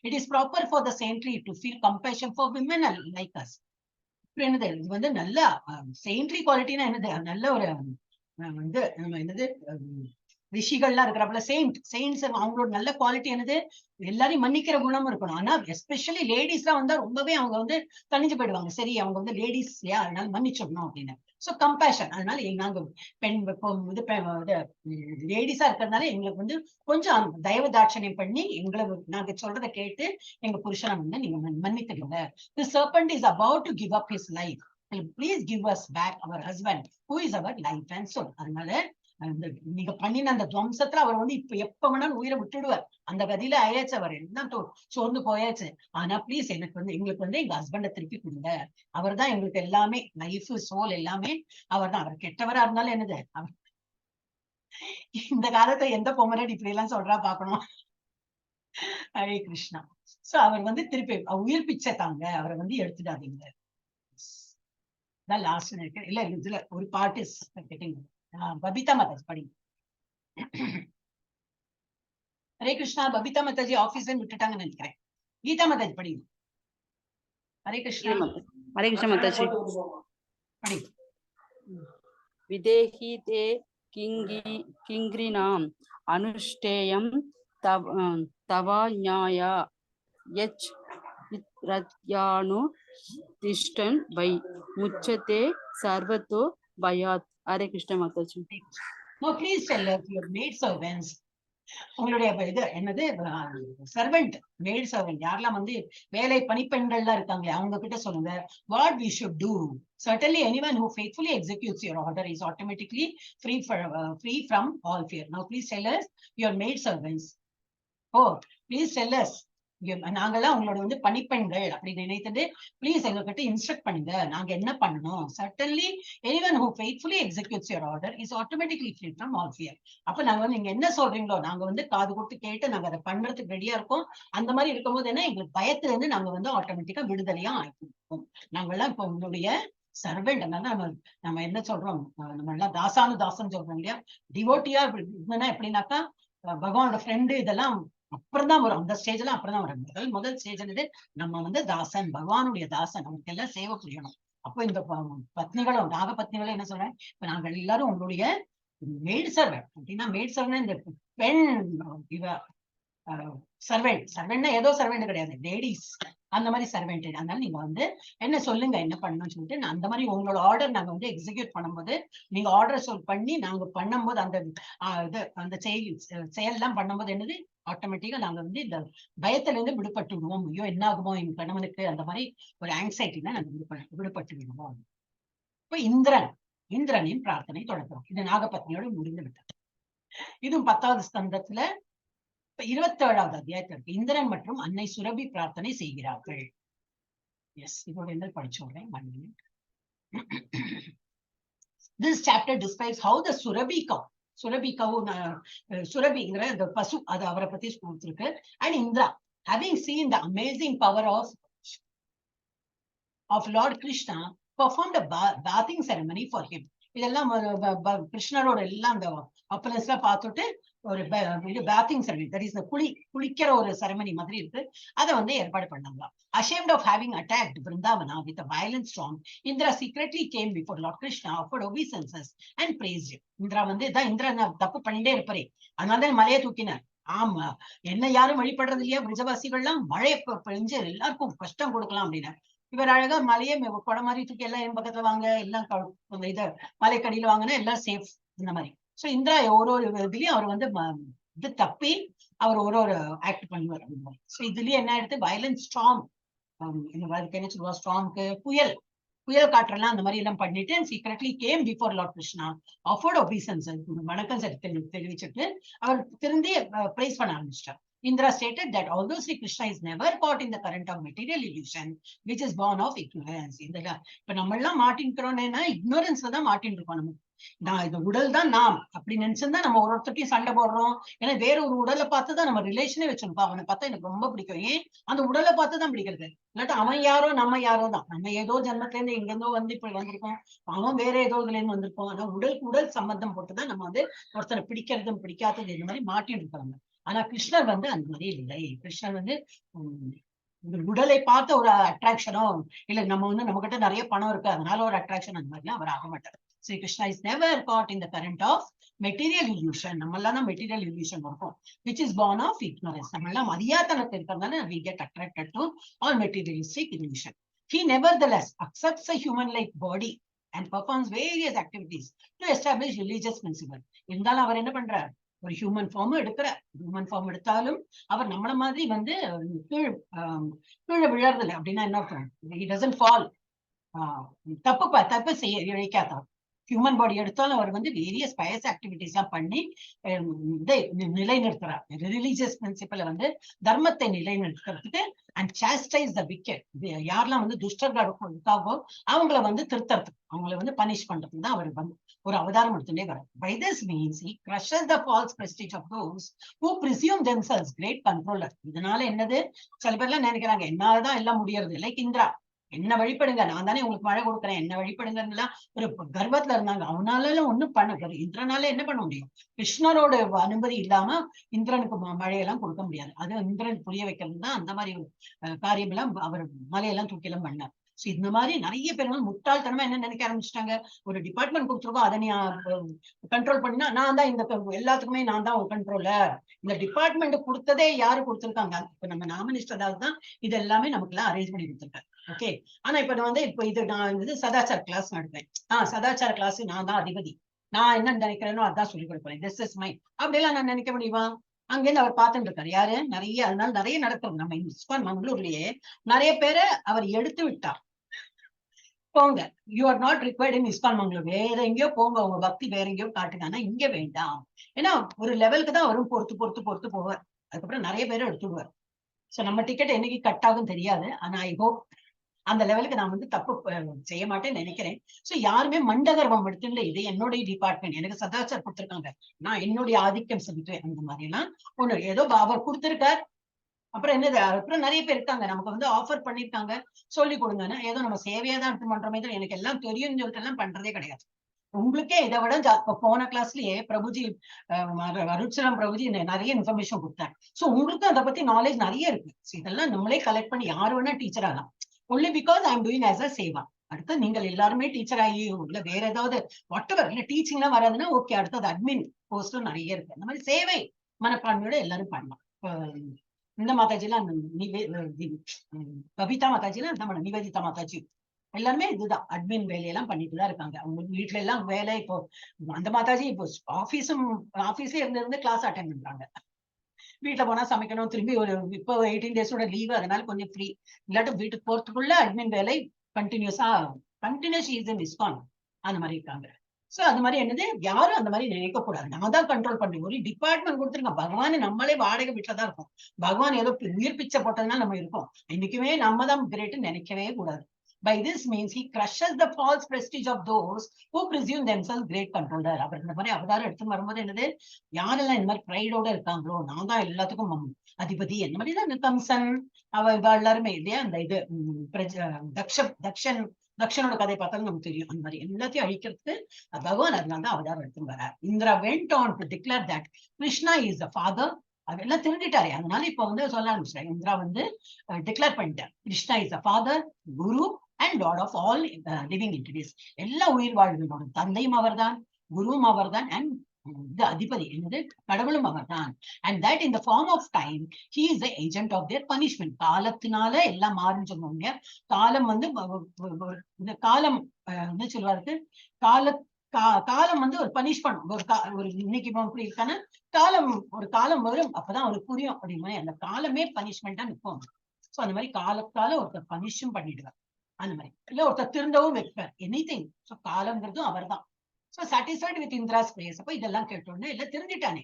It is proper for the saintly to feel compassion for women like us. என்னது இது வந்து நல்ல saintly குவாலிட்டினா என்னது, நல்ல ஒரு வந்து நம்ம என்னது ரிஷிகள்லாம் இருக்கிறப்பல செயின்ட்ஸ் அவங்களோட நல்ல குவாலிட்டி என்னது, எல்லாரையும் மன்னிக்கிற குணம் இருக்கணும். ஆனா எஸ்பெஷலி லேடிஸ் எல்லாம் வந்தா ரொம்பவே அவங்க வந்து தனிஞ்சு போயிடுவாங்க. சரி, அவங்க வந்து லேடிஸ் இல்லையா, அதனால மன்னிச்சிடணும் அப்படின்னு. So compassion. அதனால நாங்க பெண் லேடிஸா இருக்கிறதுனால எங்களுக்கு வந்து கொஞ்சம் தயவு தாட்சணியம் பண்ணி எங்களை நாங்க சொல்றதை கேட்டு எங்க புருஷனை வந்து நீங்க மன்னித்துடுங்க. The serpent is about to give up his life. Please give us back our husband who is our life and soul. அதனால நீங்க பண்ணின அந்த துவம்சத்துல அவர் வந்து இப்ப எப்ப வேணாலும் உயிரை விட்டுடுவார். அந்த கதியில ஆயாச்சு, அவர் எல்லாம் சோர்ந்து போயாச்சு. ஆனா பிளீஸ் எங்களுக்கு வந்து எங்க ஹஸ்பண்டை திருப்பி கொடுங்க. அவர் தான் எங்களுக்கு எல்லாமே, லைஃப் சோல் எல்லாமே அவர் தான். அவர் கெட்டவரா இருந்தாலும் என்னது, இந்த காலத்தை எந்த பொம்மரடி இப்படி எல்லாம் சொல்றா பாக்கணும். ஹரே கிருஷ்ணா. சோ அவர் வந்து திருப்பி உயிர் பிச்சை தாங்க, அவரை வந்து எடுத்துடாதீங்க. லாஸ்ட் இருக்கு இல்ல, இதுல ஒரு part is getting. Babita Mataji படிங்க. ஹரே கிருஷ்ணா. பபிதா மாதாஜி ஆபீஸ்ல விட்டுட்டாங்கன்னு நினைக்கிறேன். கீதா மாதாஜி படிங்க. ஹரே கிருஷ்ணா. ஹரே கிருஷ்ணா மாதாஜி. படிங்க. விதேஹி தே கிங்கிரினாம் அனுஷ்டேயம் தவா ஞாயா யச் ரத்யானு திஷ்டன் வை முச்சதே சர்வதோ பயாத். Hare Krishna Mataji. No, please tell us your maid servants. உங்களுடைய இது என்னது, சர்வெண்ட், மேட் சர்வெண்ட் யாரெல்லாம் வந்து வேலை பணிப்பெண்கள்லாம் இருக்காங்களே அவங்க கிட்ட சொல்லுங்க. what we should do. Certainly anyone who faithfully executes your order is automatically free from all fear. Now please tell us your maid servants. Oh, please tell us. நாங்கெல்லாம் உங்களோட வந்து பணிப்பெண்கள் அப்படி நினைத்துட்டு பிளீஸ் எங்க கிட்ட இன்ஸ்ட்ரக்ட் பண்ணுங்க, நாங்க என்ன பண்ணணும். Certainly anyone who faithfully executes your order is automatically free from all fear. அப்ப நாங்க வந்து நீங்க என்ன சொல்றீங்களோ நாங்க வந்து காது கொடுத்து கேட்டு நாங்க அதை பண்றதுக்கு ரெடியா இருக்கோம். அந்த மாதிரி இருக்கும்போது என்ன, எங்களுக்கு பயத்துல இருந்து நாங்க வந்து ஆட்டோமேட்டிக்கா விடுதலையா ஆகிருக்கோம். நாங்கெல்லாம் இப்ப உங்களுடைய சர்வெண்ட். அதனால நம்ம என்ன சொல்றோம், நம்ம எல்லாம் தாசன் சொல்றோம் இல்லையா. டிவோட்டியா எப்படின்னாக்கா பகவானோட ஃப்ரெண்டு இதெல்லாம் அப்புறம் தான் வரும். அந்த ஸ்டேஜ்ல அப்புறம் தான் வரும். முதல் ஸ்டேஜ் என்னது, நம்ம வந்து தாசன், பகவானுடைய தாசன், அவங்களுக்கு எல்லாம் சேவை புரியணும். அப்போ இந்த பத்னிகளும் நாகபத்னிகளும் என்ன சொல்றேன், இப்ப நாங்கள் எல்லாரும் உங்களுடைய மேட் சர்வெண்ட். அப்படின்னா மேட் சர்வெண்ட் இந்த பெண் இவ சர்வெண்ட் ஏதோ சர்வெண்ட் கிடையாது, லேடிஸ் அந்த மாதிரி சர்வெண்ட். அதனால நீங்க வந்து என்ன சொல்லுங்க என்ன பண்ணணும்னு சொல்லிட்டு அந்த மாதிரி உங்களோட ஆர்டர் நாங்க வந்து எக்ஸிக்யூட் பண்ணும்போது, நீங்க ஆர்டர் பண்ணி நாங்க பண்ணும்போது அந்த செயல்லாம் பண்ணும்போது என்னது, ஆட்டோமேட்டிக்கா நாங்க வந்து இந்த பயத்துல இருந்து விடுபட்டு விடுவோம். ஐயோ என்ன ஆகுமோ எங்க கணவனுக்கு, அந்த மாதிரி ஒரு ஆங்ஸைட்டி தான் நாங்க விடுபட்டு விடுவோம். இப்ப இந்திரனின் பிரார்த்தனை தொடங்குறோம். இது நாகபத்னியோட முடிந்து விட்டது. இதுவும் 10வது ஸ்கந்தத்துல இப்ப 27வது அத்தியாயத்துல இருக்கு. இந்திரன் மற்றும் அன்னை சுரபி பிரார்த்தனை செய்கிறார்கள். எஸ், இதோட என்ன படிச்சோம். This chapter describes how the Surabhi cow, சுரபிங்கிற அந்த பசு, அது அவரை பத்தி கொடுத்திருக்கு. And Indra, having seen the amazing power of Lord Krishna, performed a bathing ceremony for him. இதெல்லாம் கிருஷ்ணரோட எல்லாம் அந்த அப்பனஸ் எல்லாம் பார்த்துட்டு ஒரு பேத்திங் செரமனி, தட் இஸ் குளிக்கிற ஒரு செரமனி மாதிரி இருக்கு, அதை வந்து ஏற்பாடு பண்ணாங்க. Ashamed of having attacked Vrindavana with a violent storm, Indra secretly came before Lord Krishna, offered obeisances and praised him. Indira வந்து இந்திரா தப்பு பண்ணிட்டே இருப்பாரு, அதனாலதான் மலையை தூக்கினார். ஆமா, என்ன யாரும் வழிபடுறது இல்லையா பிரஜவாசிகள்லாம், மழை பெஞ்சு எல்லாருக்கும் கஷ்டம் கொடுக்கலாம் அப்படின்னா இவர் அழகா மலையை கொடை மாதிரி தூக்கி எல்லாம் என் பக்கத்துல வாங்க, எல்லாம் இத மலைக்கடியில வாங்கினா எல்லாம் சேஃப், இந்த மாதிரி. சோ இந்திரா ஒரு இதுலயும் அவர் வந்து இது தப்பி அவர் ஒரு ஆக்ட் பண்ணுவார் அந்த மாதிரி. சோ இதுலயே என்ன ஆயிடுது, வயலன்ட் ஸ்ட்ராங், என்ன சொல்லுவா ஸ்ட்ராங்க்கு, புயல் காற்றெல்லாம் அந்த மாதிரி எல்லாம் பண்ணிட்டு secretly came before lord Krishna, offered obeisances, வணக்கம் தெரிவிச்சுட்டு அவர் திருந்தி பிரைஸ் பண்ண ஆரம்பிச்சிட்டார். Indra stated that although Sri Krishna is never caught in the current of material illusion, which is born of ignorance. இப்ப நம்ம எல்லாம் மாட்டின்கிறோம்னா ignorance தான் மாட்டின் இருக்கோம். நம்ம நான் இந்த உடல் தான் நாம் அப்படி நினைச்சிருந்தா நம்ம ஒருத்தட்டையும் சண்டை போடுறோம். ஏன்னா வேற ஒரு உடலை பார்த்துதான் நம்ம ரிலேஷனே வச்சிருப்போம். அவனை பார்த்தா எனக்கு ரொம்ப பிடிக்கும், ஏன் அந்த உடலை பார்த்துதான் பிடிக்கிறது. இல்லாட்டா அவன் யாரோ நம்ம யாரோ தான், நம்ம ஏதோ ஜன்மத்துல இருந்து எங்கிருந்தோ வந்து இப்படி வந்திருக்கோம், அவன் வேற ஏதோ இதுல இருந்து வந்திருக்கோம். ஆனா உடல் சம்பந்தம் போட்டுதான் நம்ம வந்து ஒருத்தரை பிடிக்கிறதும் பிடிக்காதது இந்த மாதிரி மாட்டின்னு இருக்காங்க. ஆனா கிருஷ்ணர் வந்து அந்த மாதிரி இல்லை. கிருஷ்ணர் வந்து உடலை பார்த்த ஒரு அட்ராக்ஷனோ இல்ல நம்ம வந்து நம்ம கிட்ட நிறைய பணம் இருக்கு அதனால ஒரு அட்ராக்ஷன், அந்த மாதிரிலாம் அவர் ஆக மாட்டார். Sri Krishna is never caught in the current of material illusion. நம்ம எல்லாம் தான் மெட்டீரியல் illusion இருக்கும், which is born of ignorance. நம்ம எல்லாம் மரியாதனத்தை இருக்கிறதுனால we get attracted to all materialistic illusion. He nevertheless accepts a human-like body and performs various activities to establish religious principle. இருந்தாலும் அவர் என்ன பண்றார், ஒரு ஹியூமன் ஃபார்ம் எடுக்கிறார். ஹியூமன் ஃபார்ம் எடுத்தாலும் அவர் நம்மள மாதிரி வந்து கீழே விழறதில்லை. அப்படின்னா என்ன அர்த்தம், he doesn't fall, தப்பு செய்ய இழைக்காதான். ஹியூமன் பாடி எடுத்தாலும் அவர் வந்து வேரியஸ் பயஸ் ஆக்டிவிட்டிஸ் எல்லாம் பண்ணி இதை நிலைநிறுத்துறார். ரிலீஜியஸ் பிரின்சிபலை வந்து தர்மத்தை நிலைநிறுத்துறதுக்கு அண்ட் சாஸ்டைஸ் த விக்கெட், யாரெல்லாம் வந்து துஷ்டர்களுக்காகவோ அவங்கள வந்து திருத்தறதுக்கு, அவங்களை வந்து பனிஷ் பண்றதுக்கு தான் அவர் வந்து ஒரு அவதாரம் எடுத்துட்டே வர. By this means he crushes the false prestige of those who presume themselves great controller. இதனால என்னது, சில பேர்லாம் நினைக்கிறாங்க என்னாலதான் எல்லாம் முடியறது, லைக் இந்திரா, என்ன வழிபடுங்க, நான் தானே உங்களுக்கு மழை கொடுக்குறேன், என்ன வழிபடுங்கன்னா ஒரு கர்வத்துல இருந்தாங்க. அவனால எல்லாம் ஒண்ணும் பண்ண, இந்திரனால என்ன பண்ண முடியும், கிருஷ்ணரோட அனுமதி இல்லாம இந்திரனுக்கு மழையெல்லாம் கொடுக்க முடியாது. அது இந்திரன் புரிய வைக்கிறது தான் அந்த மாதிரி காரியம் எல்லாம் அவர் மலையெல்லாம் தூக்கி எல்லாம் பண்ணார். சோ இந்த மாதிரி நிறைய பேர் வந்து முட்டாள்தனமா என்ன நினைக்க ஆரம்பிச்சுட்டாங்க, ஒரு டிபார்ட்மெண்ட் கொடுத்துருக்கோம் அதை நீ கண்ட்ரோல் பண்ணினா நான் தான் இந்த எல்லாத்துக்குமே நான் தான் ஒரு கண்ட்ரோலர். இந்த டிபார்ட்மெண்ட் கொடுத்ததே யாரு கொடுத்துருக்காங்க, இப்ப நம்ம நாமினிஸ்டர் தான் இது எல்லாமே நமக்கு எல்லாம் அரேஞ்ச் பண்ணி கொடுத்துருக்காரு. ஓகே, ஆனா இப்ப வந்து இப்ப இது நான் வந்து சதாச்சார கிளாஸ் நடப்பேன், சதாச்சார கிளாஸ் நான் தான் அதிபதி, நான் என்ன நினைக்கிறேனோ அதான் சொல்லிக் கொடுப்பேன், திஸ் இஸ் மை அப்படியெல்லாம் நான் நினைக்க முடியுமா? அங்கிருந்து அவர் பார்த்துட்டு இருக்காரு யாரு, அதனால நிறைய நடக்கும். நம்ம ISKCON மங்களூர்லயே நிறைய பேரை அவர் எடுத்து விட்டார். போங்க, you are not required in ISKCON Mangalore, வேற எங்கேயோ போங்க, உங்க பக்தி வேற எங்கேயோ காட்டுங்க, ஆனா இங்க வேண்டாம். ஏன்னா ஒரு லெவலுக்கு தான் வரும், பொறுத்து போவார். அதுக்கப்புறம் நிறைய பேரை எடுத்துடுவார். சோ நம்ம டிக்கெட் என்னைக்கு கட் ஆகும் தெரியாது, ஆனா ஐ ஹோப் அந்த லெவலுக்கு நான் வந்து தப்பு செய்ய மாட்டேன்னு நினைக்கிறேன். சோ யாருமே மண்டகர்வம் எடுத்துட்டு இது என்னுடைய டிபார்ட்மெண்ட், எனக்கு சதாச்சார் கொடுத்துருக்காங்க, நான் என்னுடைய ஆதிக்கம் செலுத்துவேன், அந்த மாதிரி எல்லாம் ஒண்ணு ஏதோ அவர் கொடுத்திருக்கார். அப்புறம் என்னது, அப்புறம் நிறைய பேர் இருக்காங்க நமக்கு வந்து ஆஃபர் பண்ணிருக்காங்க சொல்லி கொடுங்கன்னா, ஏதோ நம்ம சேவையா தான் எடுத்து பண்றோமே, எனக்கு எல்லாம் தெரியும்னு சொல்லிட்டு எல்லாம் பண்றதே கிடையாது. உங்களுக்கே இதை விட போன கிளாஸ்லயே பிரபுஜி அருட்சலம் பிரபுஜி நிறைய இன்ஃபர்மேஷன் கொடுத்தாங்க. சோ உங்களுக்கு அதை பத்தி நாலேஜ் நிறைய இருக்கு. இதெல்லாம் நம்மளே கலெக்ட் பண்ணி யாரு வேணா டீச்சர் ஆகலாம், only because I am doing as a Seva. அடுத்து நீங்கள் எல்லாருமே டீச்சர் ஆகி இல்ல வேற ஏதாவது வாட்டவர் இல்ல டீச்சிங் எல்லாம் வராதுன்னா ஓகே, அடுத்தது அட்மின் போஸ்டும் நிறைய இருக்கு. அந்த மாதிரி சேவை மனப்பான்மையோட எல்லாரும் பண்ணலாம். இந்த மாதாஜிலாம் கவிதா மாதாஜிலாம் நம்ம நிவேதிதா மாதாஜி எல்லாருமே இதுதான் அட்மின் வேலையெல்லாம் பண்ணிட்டு தான் இருக்காங்க. அவங்க வீட்டுல எல்லாம் வேலை, இப்போ அந்த மாதாஜி இப்போ ஆபீஸ்ல இருந்து கிளாஸ் அட்டென்ட் பண்றாங்க. வீட்டுல போனா சமைக்கணும், திரும்பி ஒரு இப்போ 18 டேஸோட லீவு, அதனால கொஞ்சம் ஃப்ரீ. இல்லாட்டும் வீட்டுக்கு போறதுக்குள்ள அட்மின் வேலை கண்டினியூஸ் ISKCON அந்த மாதிரி இருக்காங்க. சோ அது மாதிரி என்னது யாரும் அந்த மாதிரி நினைக்க கூடாது. நான் தான் கண்ட்ரோல் பண்றேன். ஒரு டிபார்ட்மெண்ட் கொடுத்துருங்க. பகவான் நம்மளே வாடகை வீட்டுல தான் இருக்கும். பகவான் ஏதோ உயிர் பிச்சை போட்டதுனால நம்ம இருக்கோம். இன்னைக்குமே நம்ம தான் கிரேட் நினைக்கவே கூடாது. By this means he crushes the false prestige of those who presume themselves great controller. அவர் இந்த மாதிரி அவதாரம் எடுத்து வரும்போது என்னது யாரெல்லாம் இந்த மாதிரி பிரைடோட இருக்காங்களோ நான் தான் எல்லாத்துக்கும் அதிபதி அந்த மாதிரி தான் கம்சன் அவ எல்லாருமே இல்லையா அந்த இது தக்ஷனோட கதை பார்த்தாலும் நமக்கு தெரியும். அந்த மாதிரி எல்லாத்தையும் அழிக்கிறதுக்கு பகவான் அதனால தான் அவதாரம் எடுத்து வர்றார். Indira went on to declare that Krishna is the father. அதெல்லாம் தெரிஞ்சிட்டாரு. அதனால இப்ப வந்து சொல்ல ஆரம்பிச்சிட்டாரு. இந்திரா வந்து டிக்ளேர் பண்ணிட்டார். Krishna is a father, guru and lord of all living entities. எல்லா உயிர் வாழ்களோட தந்தையும் அவர்தான், குருவும் அவர்தான், அண்ட் the அதிபதி என்னது கடவுளும் அவர்தான். And that in the form of time he is the agent of their punishment. காலத்தினால எல்லாம் மாறுன்னு சொல்லுவாங்க. காலம் வந்து இந்த காலம் என்ன சொல்லுவாரு, காலம் வந்து ஒரு பனிஷ் பண்ணும். ஒரு இன்னைக்கு இப்படி இருக்கான காலம் ஒரு காலம் வரும் அப்பதான் அவருக்கு புரியும் அப்படின்னா அந்த காலமே பனிஷ்மெண்டா நிற்கும். சோ அந்த மாதிரி காலத்தால ஒருத்தர் பனிஷும் பண்ணிடுவார். அந்த மாதிரி இல்ல ஒருத்தர் திருந்தவும் வைப்பார். எனிதிங். சோ காலம்ங்கிறதும் அவர் தான். So satisfied with Indra's praise. அப்ப இதெல்லாம் கேட்டோன்னு எல்லாம் தெரிஞ்சிட்டானே.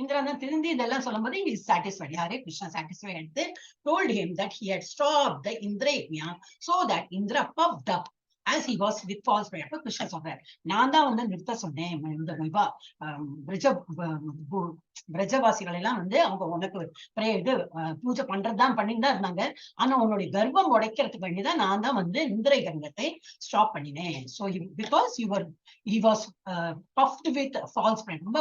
இந்திரா தான் திருந்தி இதெல்லாம் சொல்லும்போது he is satisfied. யாரே கிருஷ்ணா satisfied எடுத்து told him that he had stopped the Indra yajna so that Indra puffed up as he was with false prayer. அப்ப கிருஷ்ணா சொல்றாரு, நான் தான் வந்து நிறுத்த சொன்னேன். இந்த பிரஜவாசிகள் எல்லாம் வந்து அவங்க உனக்கு இது பூஜை பண்றதுதான் பண்ணிட்டு தான் இருந்தாங்க. ஆனா உன்னுடைய கர்ப்பம் உடைக்கிறதுக்கு வேண்டிதான் நான் தான் வந்து இந்திரை கர்ப்பத்தை ஸ்டாப் பண்ணினேன். So because he was puffed with false prayer. ரொம்ப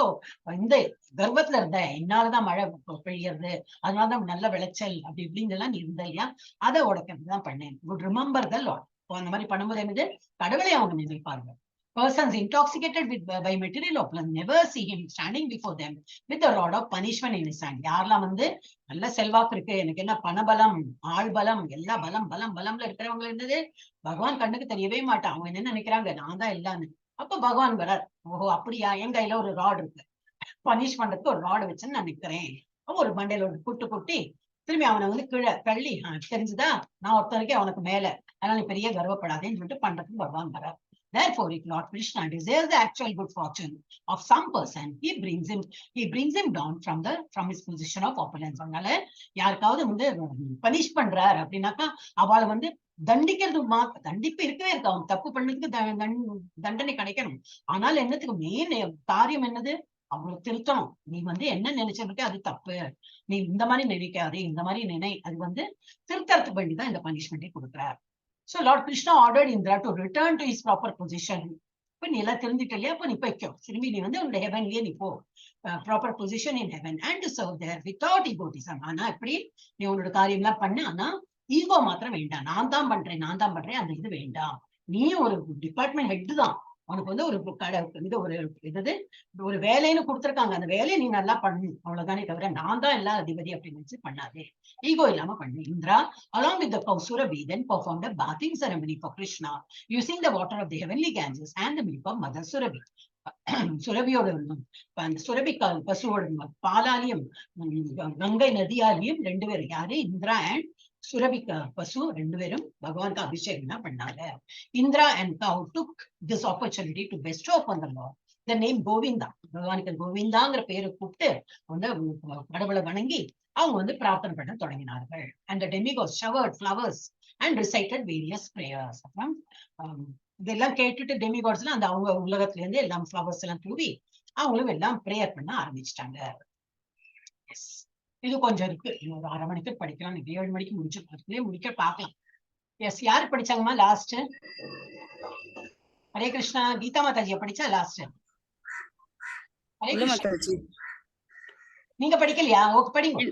இந்த கர்ப்பத்துல இருந்த என்னாலதான் மழை பெய்யறது, அதனாலதான் நல்ல விளைச்சல் அப்படி இப்படின்னு எல்லாம் நீ இருந்த இல்லையா, அதை உடைக்கிறது தான் பண்ணேன். Good remember the Lord. அந்த மாதிரி பண்ணும்போது என்னது கடவுளை அவங்க நினைப்பாங்க. Persons intoxicated by material opulence never see him standing before them with a rod of punishment in his hand. யாரெல்லாம் வந்து நல்ல செல்வாக்கு இருக்கு, எனக்கு என்ன பணபலம், ஆள் பலம், எல்லா பலம்ல இருக்கிறவங்க என்னது பகவான் கண்ணுக்கு தெரியவே மாட்டான். அவங்க என்ன நினைக்கிறாங்க, நான் தான் எல்லான்னு. அப்ப பகவான் வரார். ஓஹோ அப்படியா, என் கையில ஒரு ராட் இருக்கு, பனிஷ் பண்றதுக்கு ஒரு ராடு வச்சுன்னு நான் நிக்கிறேன். ஒரு மண்டையில ஒரு குட்டி திரும்பி அவனை வந்து கீழே தள்ளி, தெரிஞ்சுதா நான் ஒருத்தனுக்கே அவனுக்கு மேல, அதனால நீ பெரிய கர்வப்படாதேன்னு சொல்லிட்டு பண்றதுக்கு பகவான் வரார். Therefore, if Lord Krishna desires the actual good fortune of some person, he brings him down from his position of opulence. அதனால யாருக்காவது வந்து பனிஷ் பண்றார் அப்படின்னாக்கா அவளை வந்து தண்டிக்கிறது தண்டிப்பு இருக்கவே இருக்கு. அவன் தப்பு பண்ணதுக்கு தண்டனை கிடைக்கணும். ஆனால் என்னத்துக்கு மெயின் காரியம் என்னது, அவங்களை திருத்தணும். நீ வந்து என்ன நினைச்சிருக்க அது தப்பு, நீ இந்த மாதிரி நினைக்காதே, இந்த மாதிரி நினை, அது வந்து திருத்தறதுக்கு வேண்டிதான் இந்த பனிஷ்மெண்டே கொடுக்குறார். So Lord Krishna ordered Indra to return to his proper position. இப்ப நீ எல்லாம் தெரிஞ்சுட்டு இல்லையா, அப்ப நீ போய்க்கோ, திரும்பி நீ வந்து உன்னோட ஹெவன்லயே நீ போ, proper position in heaven and to serve there without egotism. ஆனா இப்படி நீ உன்னோட காரியம் எல்லாம் பண்ணு, ஆனா ஈகோ மாத்திரம் வேண்டாம். நான் தான் பண்றேன் அந்த இது வேண்டாம். நீ ஒரு டிபார்ட்மெண்ட் ஹெட் தான், உனக்கு வந்து ஒரு ஒரு வேலைன்னு கொடுத்துருக்காங்க, அந்த வேலையை நீ நல்லா பண்ணு, அவ்வளவுதானே தவிர நான் தான் எல்லா அதிபதி அப்படின்னு நினைச்சு பண்ணாதே, ஈகோ இல்லாம பண்ணு. Indira along with the cow Surabhi then performed a bathing ceremony for Krishna using the water of the heavenly Ganges and the milk of Mother Surabhi. சுரபியோட அந்த சுரபி பசுவோட பாலாலையும் கங்கை நதியாலையும் ரெண்டு பேரும், யாரு இந்திரா அண்ட் சுரபி பசு ரெண்டு பேரும் பகவானுக்கு அபிஷேகம் தான் பண்ணாங்க. Indira and cow took this opportunity to bestow upon the Lord the name Govinda. பகவானுக்கு கோவிந்தாங்கிற பேரை கூப்பிட்டு வந்து கடவுளை வணங்கி அவங்க வந்து பிரார்த்தனை பண்ண தொடங்கினார்கள். And the demigods showered flowers and recited various prayers. அப்புறம் இதெல்லாம் கேட்டுட்டு டெமிகாட்ஸ் எல்லாம் அந்த அவங்க உலகத்துல இருந்து எல்லாம் ஃப்ளவர்ஸ் எல்லாம் தூவி அவங்களும் எல்லாம் பிரேயர் பண்ண ஆரம்பிச்சிட்டாங்க. இது கொஞ்சம் இருக்கு, ஒரு 1/2 மணிக்கு படிக்கலாம். 7 மணிக்கு முடிக்க பார்க்கலாம். எஸ், யாரு படிச்சாங்கம்மா லாஸ்ட்? ஹரே கிருஷ்ணா. கீதா மாதாஜியா படிச்சா லாஸ்ட்? நீங்க படிக்கலையா? ஓகே படிங்க.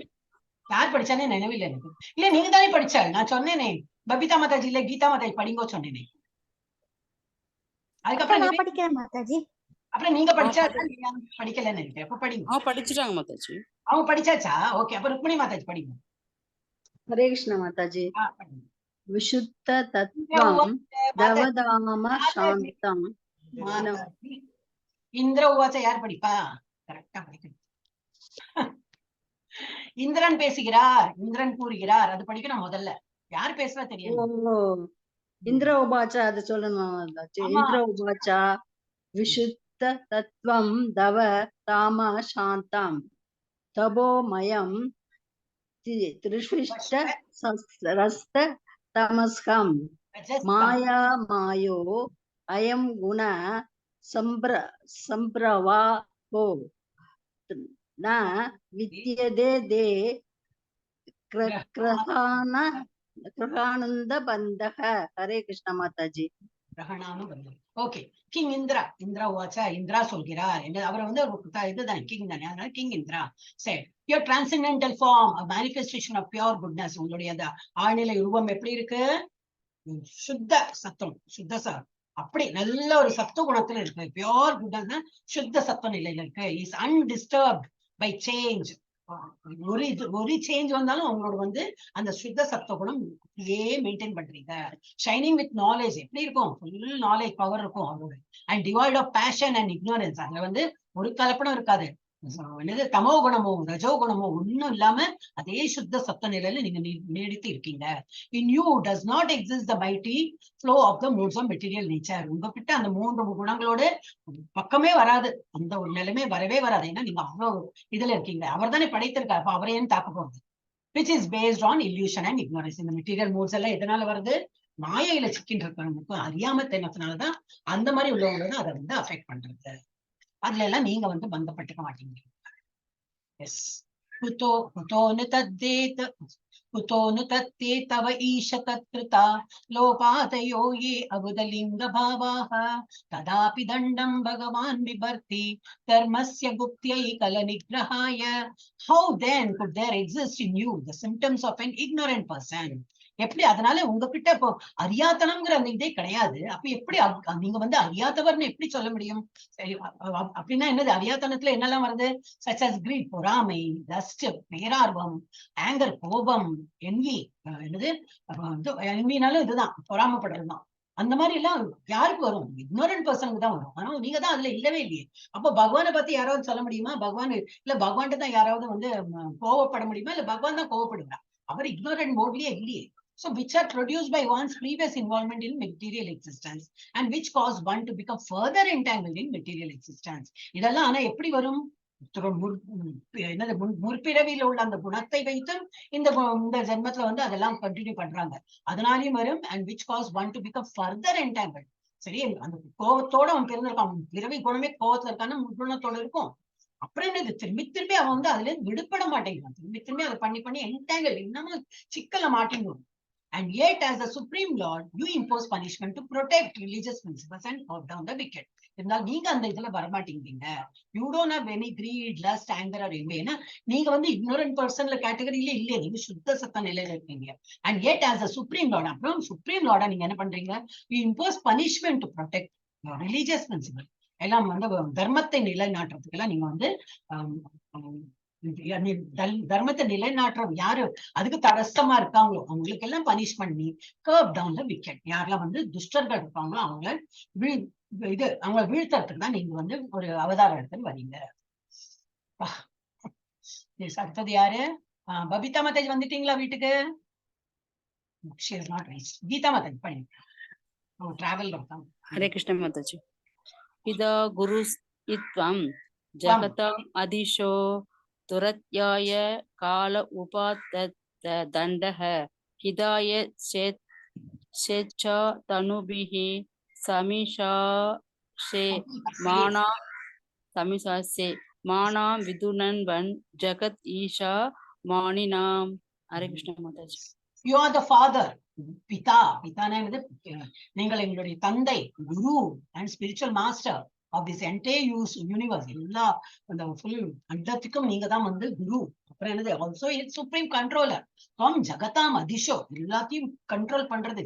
யார் படிச்சானே நினைவில்லை எனக்கு. இல்ல நீங்க தானே படிச்சாள், நான் சொன்னேனே பபிதா மாதாஜி இல்ல கீதா மாதாஜி படிங்கோ சொன்னேனே. அதுக்கப்புறம் நான் படிக்கிறேன் மாதாஜி. அப்புறம் நீங்க படிச்சா படிக்கலன்னு நினைக்கிறேன். அப்ப படிங்க. படிச்சுட்டாங்க மாதாஜி. அவங்க படிச்சாச்சா? ஓகே, அப்ப ருக்மிணி மாதாஜி படிங்க. ஹரே கிருஷ்ணா மாதாஜி. விசுத்த தத்வம் தவதாம சாந்தம். இந்திர உவாச்ச யார் படிப்பா? கரெக்டா படிக்கணும். இந்திரன் பேசுகிறார், இந்திரன் கூறுகிறார், அது படிக்கணும் முதல்ல. யார் பேசுறா தெரியும்? இந்திர உபாச்சா அது சொல்லணும். இந்திர உபாச்சா विशुद्ध तत्त्वं दव ताम शान्तां तपोमयं त्रिष्विष्ट रस्त तमस्कं माया मायो अयं गुण संप्रवाहो न विद्यते दे கிரகானந்த பந்தக. ஹரே கிருஷ்ண மாதாஜி. ஓகே. கிங் இந்திரா, இந்திரா வாச்சா, இந்திரா சொல்கிறார் என்று அவரை வந்து இதுதான் கிங் தானே, அதனால கிங் இந்திரா சரி. Your transcendental form, a manifestation of pure goodness. உங்களுடைய அந்த ஆழ்நிலை உருவம் எப்படி இருக்கு? சுத்த சத்தம், சுத்த அப்படி நல்ல ஒரு சத்துவ குணத்துல இருக்கு. பியோர் குட்னஸ், சுத்த சத்துவ நிலையில இருக்கு. Is undisturbed by change. ஒரு சேஞ்ச் வந்தாலும் அவங்களோட வந்து அந்த சுத்த சத்துவ குணம் அப்படியே மெயின்டைன் பண்றீங்க. ஷைனிங் வித் நாலேஜ் எப்படி இருக்கும்? ஃபுல் நாலேஜ் பவர் இருக்கும் அவரோட. And devoid of passion and ignorance. அதுல வந்து ஒரு கலப்படம் இருக்காது. என்னது தமோ குணமோ ரஜோ குணமோ ஒன்னும் இல்லாம அதே சுத்த சத்த நிலையில நீங்க நீடித்து இருக்கீங்க. In you does not exist the mighty flow of the modes of material nature. உங்ககிட்ட அந்த 3 குணங்களோட பக்கமே வராது, அந்த ஒரு நிலைமை வரவே வராது. ஏன்னா நீங்க அவ்வளவு இதுல இருக்கீங்க. அவர் தானே படைத்திருக்காரு, அப்ப அவரே தாக்க போறது. which is based on illusion and ignorance. இந்த மெட்டீரியல் மூட்ஸ் எல்லாம் எதனால வருது? மாயையில சிக்கின்ற இருக்கிறவங்களுக்கும் அறியாமத்தனத்தினாலதான் அந்த மாதிரி உள்ளவங்க தான் அதை வந்து அஃபெக்ட் பண்றது. அதுல எல்லாம் நீங்க வந்து பந்தப்பட்டுக்க மாட்டீங்க. எஸ். குதோனு தத்தே தவ ஈஷ தத்கிருதா லோபாதயோ யே அபுதலிங்க பாவாஹ ததாபி தண்டம் பகவான் விபர்த்தி தர்மஸ்ய குப்தியை கல நிக்ரஹாய. How then could there exist in you the symptoms of an ignorant person? எப்படி? அதனால உங்ககிட்ட இப்போ அறியாத்தனம்ங்கிற அந்த இதே கிடையாது. அப்ப எப்படி நீங்க வந்து அறியாதவர்னு எப்படி சொல்ல முடியும்? சரி, அப்படின்னா என்னது? அறியாத்தனத்துல என்னெல்லாம் வருது? such as greed, பொறாமை, லஸ்ட், பேரார்வம், ஆங்கர், கோபம், envy. என்னது? envyனாலும் இதுதான், பொறாமப்படுறதுதான். அந்த மாதிரி எல்லாம் யாருக்கு வரும்? இக்னோரண்ட் பர்சனுக்கு தான் வரும். ஆனா நீங்க தான் அதுல இல்லவே இல்லையே. அப்போ பகவானை பத்தி யாராவது சொல்ல முடியுமா? பகவான் இல்ல பகவான்கிட்ட தான் யாராவது வந்து கோவப்பட முடியுமா? இல்ல பகவான் தான் கோவப்படுறா? அவர் இக்னோரண்ட் மோட்லயே இல்லையே. So which are produced by one's previous involvement in material existence and which cause one to become further entangled in material existence. இதெல்லாம் ஆனா எப்படி வரும்? என்னது? முற்பிறவியில உள்ள அந்த குணத்தை வைத்து இந்த ஜென்மத்துல வந்து அதெல்லாம் கண்டினியூ பண்றாங்க. அதனாலயும் வரும். and which cause one to become further entangled. சரி, அந்த கோபத்தோட அவன் பிறந்திருக்கான். பிறவி குணமே கோபத்துல இருக்கான்னு முக்குணத்தோட இருக்கும். அப்புறம் என்னது? திரும்பி அவன் வந்து அதுல இருந்து விடுபட மாட்டேங்கிறான். திரும்பி அதை பண்ணி என்டாங்கிள், இன்னமும் சிக்கல மாட்டேங்கும். And yet, as the Supreme Lord, you impose punishment to protect religious principles and curb down the wicked. இருந்தால் நீங்க அந்த இதுல வரமாட்டீங்க. You don't have any greed, lust, anger or envy. ஏன்னா நீங்க வந்து ignorant personல கேட்டகரியில இல்லையே, நீங்க சுத்த சத்த நிலையில இருக்கீங்க. And yet, as the Supreme Lord, அப்புறம் Supreme Lord நீங்க என்ன பண்றீங்க? You impose punishment to protect religious principles. எல்லாம் வந்து தர்மத்தை நிலைநாட்டுறதுக்கு எல்லாம் நீங்க வந்து தர்மத்தை நிலைநாட்டுறது யாரு அதுக்கு தடஸ்தமா இருக்காங்களோ அவங்களுக்கு எல்லாம் பனிஷ் பண்ணி curb down the wicked. யாரெல்லாம் வந்து துஷ்டர்கள் இருப்பாங்களோ அவங்கள அவங்கள வீழ்த்தறதுக்கு தான் நீங்க வந்து ஒரு அவதாரம் எடுத்துன்னு வரீங்க. அடுத்தது யாரு? பபிதா மாதாஜி வந்துட்டீங்களா வீட்டுக்கு? கீதா மாதாஜி பண்ணி டிராவல் இருக்காங்க. ஹரே கிருஷ்ண மாதாஜி. இதா குரு இத்வம் ஜகதாம் அதிஷோ துரத்யாய கால உபாதண்டஹ ஹிதாய சேச்சா தனுபிஹி சமிஷாசே மானாம் விதுனன்வன் ஜகத் Isha மானினாம். Hare Krishna Mataji. You are the father. பிதா, பிதானா என்னது? நீங்கள் எங்களுடைய தந்தை, குரு and spiritual master of this entire universe. எல்லா அந்த ஃபுல் அண்டத்துக்கும் நீங்க தான் வந்து குரு. அப்புறம் என்னது? Also it's supreme controller. துவம் ஜகதாம் அதிஷோ, எல்லாத்தையும் கண்ட்ரோல் பண்றது.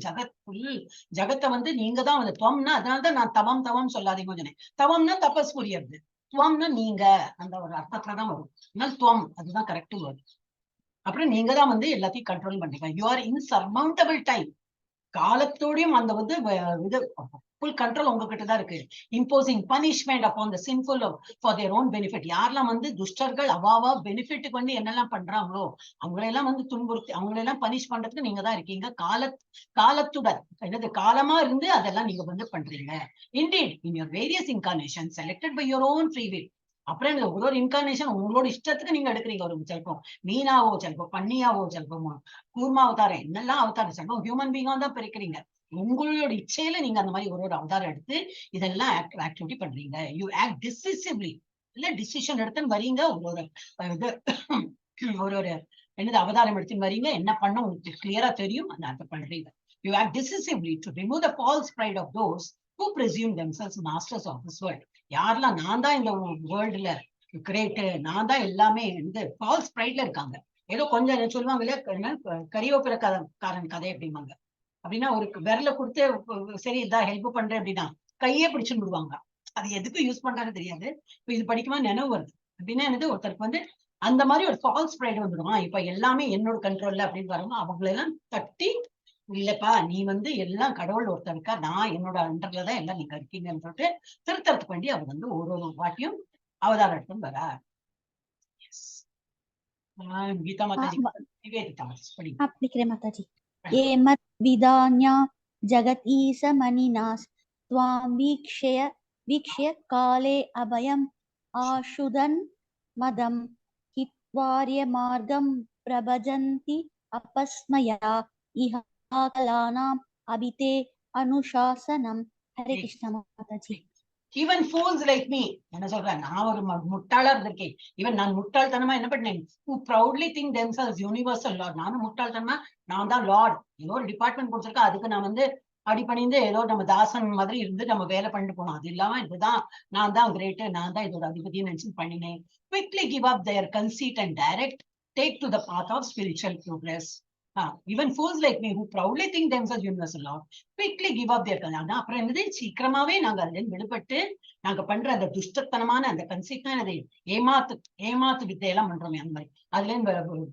ஜகத்தை வந்து நீங்க தான் வந்து துவம்னா, அதனாலதான் நான் தவம் சொல்லாதீங்க சொன்னேன். தவம்னா தபஸ் புரியறது, துவம்னா நீங்க அந்த ஒரு அர்த்தத்துலதான் வரும். அதனால துவம் அதுதான் கரெக்ட் வேர்டு. அப்புறம் நீங்க தான் வந்து எல்லாத்தையும் கண்ட்ரோல் பண்றீங்க. You are insurmountable time. காலத்தோடையும் அந்த வந்து இது ஃபுல் கண்ட்ரோல் உங்ககிட்ட தான் இருக்கு. Imposing punishment upon the sinful for their own benefit. யாரெல்லாம் வந்து துஷ்டர்கள் அவாவா பெனிஃபிட்டுக்கு வந்து என்னெல்லாம் பண்றாங்களோ அவங்களெல்லாம் வந்து துன்புறுத்தி அவங்களெல்லாம் பனிஷ் பண்றதுக்கு நீங்க தான் இருக்கீங்க. காலத்துடன் என்னது காலமா இருந்து அதெல்லாம் நீங்க வந்து பண்றீங்க. Indeed in your various incarnation selected by your own free will. அப்புறம் இந்த ஒரு இன்கார்னேஷன் உங்களோட இஷ்டத்துக்கு நீங்க எடுக்கிறீங்க. ஒரு சிலப்பம் மீனாவோ, சிலப்பம் பன்னியாவோ, சிலப்பம் கூர்மா அவதாரம், என்னெல்லாம் அவதாரம், சிலப்பம் ஹியூமன் பீங்கா தான் பிரிக்கிறீங்க. உங்களோட இச்சையில நீங்க அந்த மாதிரி ஒரு அவதாரம் எடுத்து இதெல்லாம் ஆக்டிவிட்டி பண்றீங்க. You act decisively. இல்ல டிசிஷன் எடுத்துன்னு வரீங்க. ஒரு ஒரு என்னது அவதாரம் எடுத்துன்னு வரீங்க. என்ன பண்ண உங்களுக்கு கிளியரா தெரியும். அதை பண்றீங்க. You act decisively to remove the false pride of those who presume themselves masters of this world. யாரெல்லாம் நான் தான் இந்த வேர்ல்டுல கிரேட், நான் தான் எல்லாமே இந்த ஃபால்ஸ் ப்ரைட்ல இருக்காங்க. ஏதோ கொஞ்சம் சொல்லுவாங்க இல்லையா, கரிவேப்பிலக்காரன் கதை அப்படிம்பாங்க. அப்படின்னா ஒரு விரல கொடுத்து சரி இதான் ஹெல்ப் பண்றேன் அப்படின்னா கையே பிடிச்சுன்னு விடுவாங்க. அது எதுக்கு யூஸ் பண்றாங்கன்னு தெரியாது. இப்ப இது படிக்குமா நினைவு வருது. அப்படின்னா என்னது, ஒருத்தருக்கு வந்து அந்த மாதிரி ஒரு ஃபால்ஸ் ப்ரைட் வந்துடுவான். இப்ப எல்லாமே என்னோட கண்ட்ரோல்ல அப்படின்னு வரவங்க அவங்களெல்லாம் தட்டி, இல்லப்பா நீ வந்து எல்லாம் கடவுள் ஒருத்தர் இருக்கா, நான் என்னோட அண்டர்ல தான் எல்லாம் நீங்க இருக்கீங்கன்னு சொல்லிட்டு திருத்தறதுக்கு வேண்டி அவர் வந்து ஒரு வாட்டியும் அவதாரம் எடுத்துன்னு வரா. கீதா மாதாஜி நிவேதிதா படிங்க. படிக்கிறேன் மாதாஜி. ஏமத் விதான்யா ஜகத் ஈச மணிநாஸ் த்வாம் வீக்ஷ்ய காலே அபயம் ஆஷுதன் மதம் ஹித்வார்ய மார்க்கம் பிரபஜந்தி அபஸ்மயா இஹாகலானாம் அபிதே அனுசாசனம். Hare Krishna Mataji. Even fools like me, என்ன சொல்றேன், நான் ஒரு முட்டாளா இருந்திருக்கேன். ஈவன் நான் முட்டாள்தனமா என்ன பண்ணேன், who proudly think themselves universal lord. நானும் முட்டாள்தனமா நான் தான் லார்ட், ஏதோ ஒரு டிபார்ட்மெண்ட் கொடுத்துருக்கா, அதுக்கு நான் வந்து அடிப்பணிந்து ஏதோ நம்ம தாசன் மாதிரி இருந்து நம்ம வேலை பண்ணிட்டு போனோம். அது இல்லாம இதுதான் நான் தான் கிரேட்டு, நான் தான் இதோட அதிபதினு நினைச்சு பண்ணினேன். Quickly give up their conceit and direct take to the path of spiritual progress. Even fools like me who proudly think themselves universal lord quickly give up their conceit. அப்புறம் என்னது, சீக்கிரமாவே நாங்க அதுல விடுபட்டு நாங்க பண்ற அந்த துஷ்டத்தனமான அந்த கன்சீட்டான ஏமாத்து வித்தையெல்லாம் பண்றோமே அந்த மாதிரி அதுல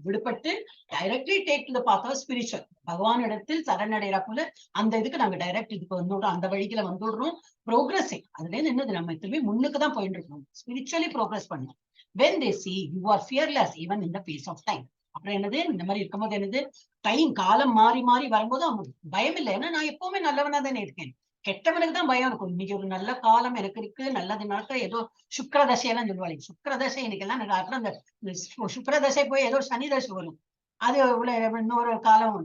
விடுபட்டு directly take to the path of spiritual. Bhagavan இடத்தில் சரணடைறா போல அந்த இதுக்கு நாங்க டைரக்ட் இதுக்கு வந்துடுறோம், அந்த வழிக்குல வந்துடுறோம். ப்ரோக்ரஸிங் அதுல இருந்து என்னது, நம்ம திரும்பி முன்னுக்கு தான் போயிட்டு இருக்கோம். ஸ்பிரிச்சுவலி ப்ரோக்ரஸ் பண்ணணும். when they see you are fearless even in the face of time. அப்புறம் என்னது, இந்த மாதிரி இருக்கும்போது என்னது, டைம் காலம் மாறி மாறி வரும்போது அவங்களுக்கு பயம் இல்லை. ஏன்னா நான் எப்பவுமே நல்லவனா தானே இருக்கேன். கெட்டவனுக்கு தான் பயம் இருக்கும். இன்னைக்கு ஒரு நல்ல காலம் எனக்கு இருக்கு, நல்லது நடக்க, ஏதோ சுக்கரதசையெல்லாம் சொல்லுவாங்க. சுக்கரதசை இன்னைக்கு எல்லாம் அப்புறம் அந்த சுக்கரதசை போய் ஏதோ சனி தசை வரும். அது இன்னொரு காலம்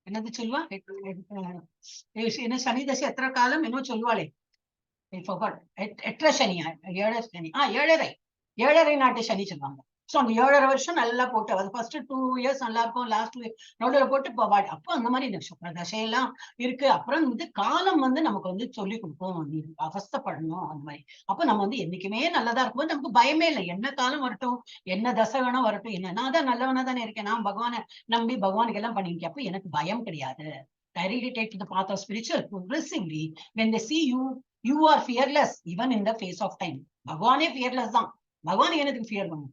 என்னது சொல்லுவா, என்ன சனி தசை எத்தனை காலம் என்ன சொல்லுவாளே, எட்டரை சனியா, ஏழரை சனி, ஏழரை நாட்டு சனி சொல்லுவாங்க. சோ அந்த 7.5 வருஷம் நல்லா போட்டு, அது ஃபர்ஸ்ட் 2 இயர்ஸ் நல்லா இருக்கும், லாஸ்ட் நடுவில் போட்டு அப்போ அந்த மாதிரி இந்த சுக்கரதசையெல்லாம் இருக்கு. அப்புறம் வந்து காலம் வந்து நமக்கு வந்து சொல்லி கொடுப்போம், நீ அவஸ்தப்படணும் அந்த மாதிரி. அப்ப நம்ம வந்து என்னைக்குமே நல்லதா இருக்கும்போது நமக்கு பயமே இல்லை. என்ன காலம் வரட்டும், என்ன தசை வேணா வரட்டும், என்ன நான் தான் நல்லவனா தானே இருக்கேன், நான் பகவானை நம்பி பகவானுக்கு எல்லாம் பண்ணிருக்கேன். அப்ப எனக்கு பயம் கிடையாது. Directly take to the path of spiritual progressively. When they see you, you are fearless even in the face of time. பகவானே fearless தான். பகவான் எனக்கு ஃபியர் பண்ணும்.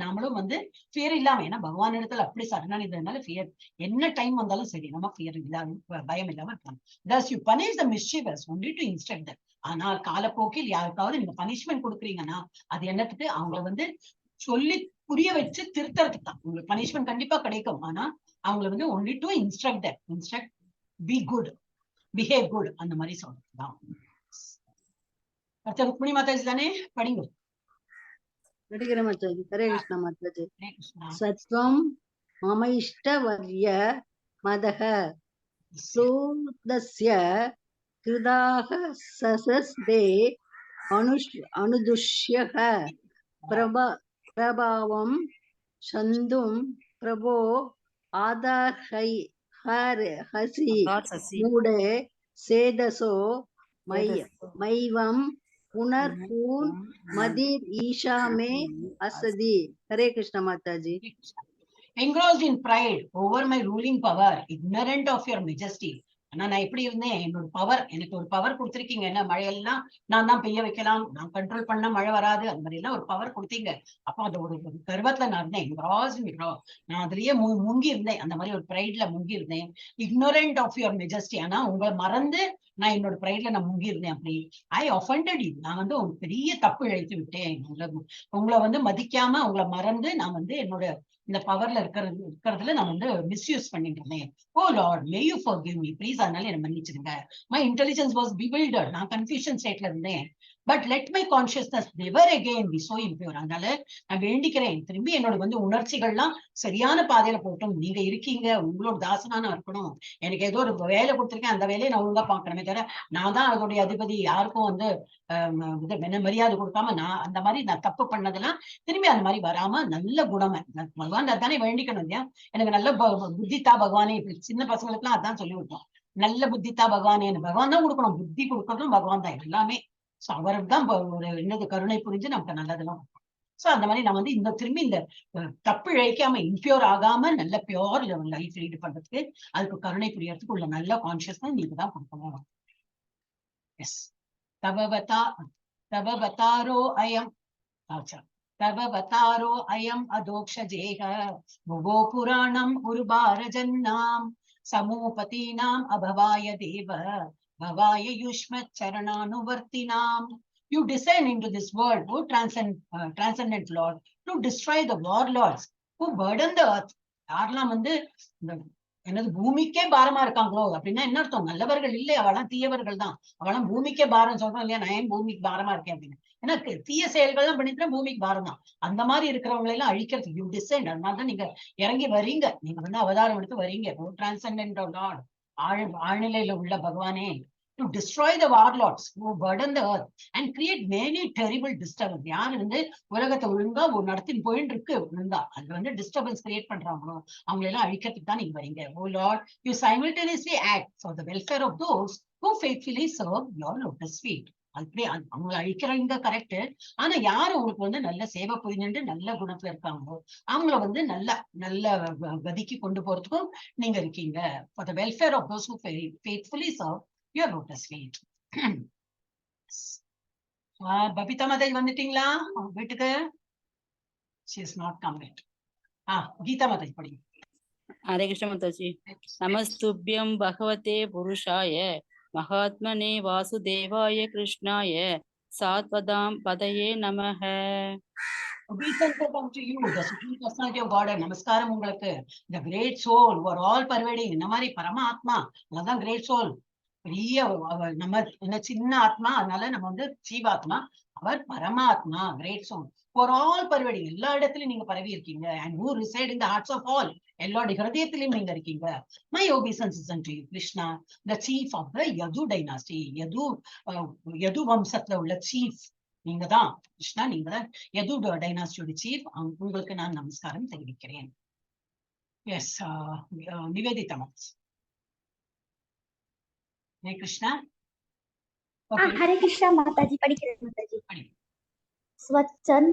நாமளும் வந்து ஃபியர் இல்லாம, ஏன்னா பகவான் இடத்துல அப்படி சரணானிதனால ஃபியர் என்ன டைம் வந்தாலும் சரி நம்ம ஃபியர் இல்லாம பயம் இல்லாம இருக்கலாம். Thus you punish the mischievous only to instruct them. ஆனால் காலப்போக்கில் யாருக்காவது நீங்க பனிஷ்மெண்ட் கொடுக்குறீங்கன்னா அது என்னத்துக்கு, அவங்களை வந்து சொல்லி புரிய வச்சு திருத்தறதுக்கு தான். உங்களுக்கு பனிஷ்மெண்ட் கண்டிப்பா கிடைக்கும், ஆனா அவங்களை வந்து only to instruct them. Instruct, be good, behave good அந்த மாதிரி சொல்றதுதான். அடுத்த ருக்மிணி மாதாஜி தானே, படிங்க. படிக்கிறேன் மாதாஜி. ஹரே கிருஷ்ணா மாதாஜி. ஹரே கிருஷ்ணா. சத்வம் மம இஷ்டவர்ய மதஹ சூதஸ்ய கிருதாக சசஸ்தே அனுதுஷ்யஹ பிரபாவம் சந்தும் பிரபோ ஆதார்ஹசி மூடே சேதசோ மைவம் புனர்பூன் மதிர் ஈஷாமே அசதி. Hare Krishna Mataji. Engrossed in pride over my ruling power, ignorant of your majesty, ஆனா நான் எப்படி இருந்தேன், என்னோட பவர், எனக்கு ஒரு பவர் கொடுத்துருக்கீங்க. என்ன மழையெல்லாம் நான் தான் பெய்ய வைக்கலாம், நான் கண்ட்ரோல் பண்ணா மழை வராது, அந்த மாதிரி எல்லாம் ஒரு பவர் கொடுத்தீங்க. அப்போ அந்த ஒரு கர்வத்துல நான் இருந்தேன். நான் அதுலயே முங்கி இருந்தேன். அந்த மாதிரி ஒரு பிரைட்ல முங்கி இருந்தேன். Ignorant of your majesty. ஆனா உங்களை மறந்து நான் என்னோட பிரைட்ல நான் முங்கி இருந்தேன். அப்படி ஐ ஒஃபண்டட் யூ. நான் வந்து ஒரு பெரிய தப்பு இழைத்து விட்டேன். உங்களை வந்து மதிக்காம உங்களை மறந்து நான் வந்து என்னோட இந்த பவர்ல இருக்கிறதுல நான் வந்து மிஸ்யூஸ் பண்ணிட்டு இருந்தேன். O lord, may you forgive me please. அதனால என்ன மன்னிச்சிடுங்க. My intelligence was bewildered. நான் கன்ஃபியூஷன் ஸ்டேட்ல இருந்தேன். But let my consciousness never again be so impure. அதனால நான் வேண்டிக்கிறேன், திரும்பி என்னோட வந்து உணர்ச்சிகள்லாம் சரியான பாதையில போட்டும். நீங்க இருக்கீங்க, உங்களோட தாசனா நான் இருக்கணும். எனக்கு ஏதோ ஒரு வேலை கொடுத்துருக்கேன், அந்த வேலையை நான் ஒழுங்கா பாக்கணுமே தவிர நான் தான் அதோடைய அதிபதி, யாருக்கும் வந்து மரியாதை கொடுக்காம நான் அந்த மாதிரி நான் தப்பு பண்ணதெல்லாம் திரும்பி அந்த மாதிரி வராம நல்ல குணமை பகவான் அதானே வேண்டிக்கணும் இல்லையா. எனக்கு நல்ல புத்தித்தா பகவானே. சின்ன பசங்களுக்கு எல்லாம் அதான் சொல்லி விட்டோம், நல்ல புத்தித்தா பகவானே. பகவான் தான் கொடுக்கணும், புத்தி கொடுக்கறதும் பகவான் தான் எல்லாமே. சோ அவருக்கு தான் ஒரு என்னது கருணை புரிஞ்சு நமக்கு நல்லதெல்லாம். சோ அந்த மாதிரி நான் வந்து இந்த திரும்பி இந்த தப்பு இழைக்காம இம்பியூர் ஆகாம நல்ல பியோர் லைஃப் லீட் பண்றதுக்கு, அதுக்கு கருணை புரியறதுக்கு உள்ள நல்ல கான்சியஸ்னஸ் நீங்க தான் கொடுக்கணும். எஸ். தபவதாரோ அயம் தபவதாரோ அயம் அதோக்ஷஜேஹ புவோ புராணம் உருபாரஜன்னாம் சமூபதீனாம் அபவாய தேவ பவாய யுஷ்மத் சரணானுவர்த்தினாம். You descend into this world, O transcendent Lord, to destroy the warlords who burden the earth. யாரெல்லாம் வந்து என்னது பூமிக்கே பாரமா இருக்காங்களோ அப்படின்னா என்ன அர்த்தம்? நல்லவர்கள் இல்லை, அவெல்லாம் தீயவர்கள் தான். அவெல்லாம் பூமிக்கே பாரம் சொல்றோம் இல்லையா, நான் ஏன் பூமிக்கு பாரமா இருக்கேன் அப்படின்னு. ஏன்னா தீய செயல்கள் தான் பண்ணிட்டு பூமிக்கு பாரம் தான். அந்த மாதிரி இருக்கிறவங்களை எல்லாம் அழிக்கிறது யூ டிசெண்ட். அதனாலதான் நீங்க இறங்கி வரீங்க, நீங்க வந்து அவதாரம் எடுத்து வரீங்க. டிரான்செண்டன்ட் லார்ட், ஆழ்நிலையில உள்ள பகவானே, to destroy the warlords who burden the earth and create many terrible disturbance. யாரு வந்து உலகத்தை ஒழுங்கா ஒரு நடத்தின்னு போயிட்டு இருக்கு ஒழுங்கா, அது வந்து டிஸ்டர்பன்ஸ் கிரியேட் பண்றாங்களோ அவங்களை எல்லாம் அழிக்கிறதுக்கு தான் நீங்க வரீங்க. Oh Lord, you simultaneously act for the welfare of those who faithfully serve your lotus feet. அப்படி அவங்களை அழிக்கிறவங்க கரெக்ட். ஆனா யாரு உங்களுக்கு வந்து நல்ல சேவை புரிஞ்சுட்டு நல்ல குணத்துல இருக்காங்களோ அவங்கள வந்து நல்ல கதிக்கு கொண்டு போறதுக்கும் நீங்க இருக்கீங்க. For the welfare of those who faithfully serve your lotus feet. Babita Mataji வந்துட்டீங்களா வீட்டுக்கு? She is not come yet. Geetha Mataji படிங்க. ஹரே கிருஷ்ண மாதாஜி. நமஸ்துப்யம் பகவதே புருஷாய மகாத்மனே வாசுதேவாய கிருஷ்ணாய சாத்வதாம் பதயே நமஹ. Come to you, the supreme personality of God. நமஸ்காரம் உங்களுக்கு, the great soul who are all pervading. இந்த மாதிரி பரமாத்மா, அதான் great soul. பெரிய நம்ம என்ன சின்ன ஆத்மா, அதனால நம்ம வந்து ஜீவாத்மா. அவர் பரமாத்மா, கிரேட் சோல், ஃபார் ஆல் பரவடி, எல்லா இடத்துலயும் நீங்க பரவி இருக்கீங்க. And who reside in the hearts of all, எல்லாருடைய ஹிருதயத்திலையும் நீங்க இருக்கீங்க. My obeisance is unto you, Krishna, the chief of the Yadu dynasty. Yadu வம்சத்துல உள்ள சீஃப் நீங்க தான் கிருஷ்ணா, நீங்க தான் யது டைனாஸ்டியோட சீஃப். உங்களுக்கு நான் நமஸ்காரம் தெரிவிக்கிறேன். எஸ், நிவேதிதா மாதாஜி. ஹரே கிருஷ்ணா. ஹரே கிருஷ்ணா மாதாஜி படிக்கிறேன் மாதாஜி. ஸ்வச்சன்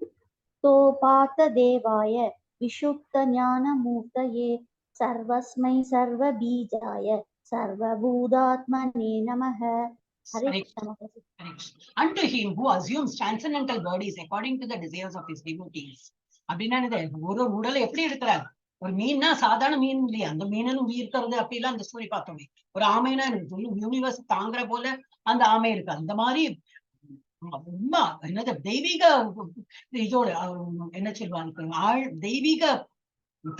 தோபாத தேவாய விஷுப்த ஞான மூர்த்தயே சர்வஸ்மை சர்வ பீஜாய சர்வபூதாத்மனே நமஹ. Hare Krishna Mataji. Unto him who assumes transcendental bodies according to the desires of his devotees. அப்படின்னா ஒரு உடலை எப்படி எடுக்கிறார்? ஒரு மீன்னா சாதாரண மீன் இல்லையா, அந்த மீனும் இருக்கிறது அப்படிலாம் அந்த ஸ்டோரி பார்த்தோமே. ஒரு ஆமைனா யூனிவர்ஸ் தாங்குற போல அந்த ஆமை இருக்கு. அந்த மாதிரி ரொம்ப என்னது தெய்வீக இதோட என்ன சொல்லுவாங்க, தெய்வீக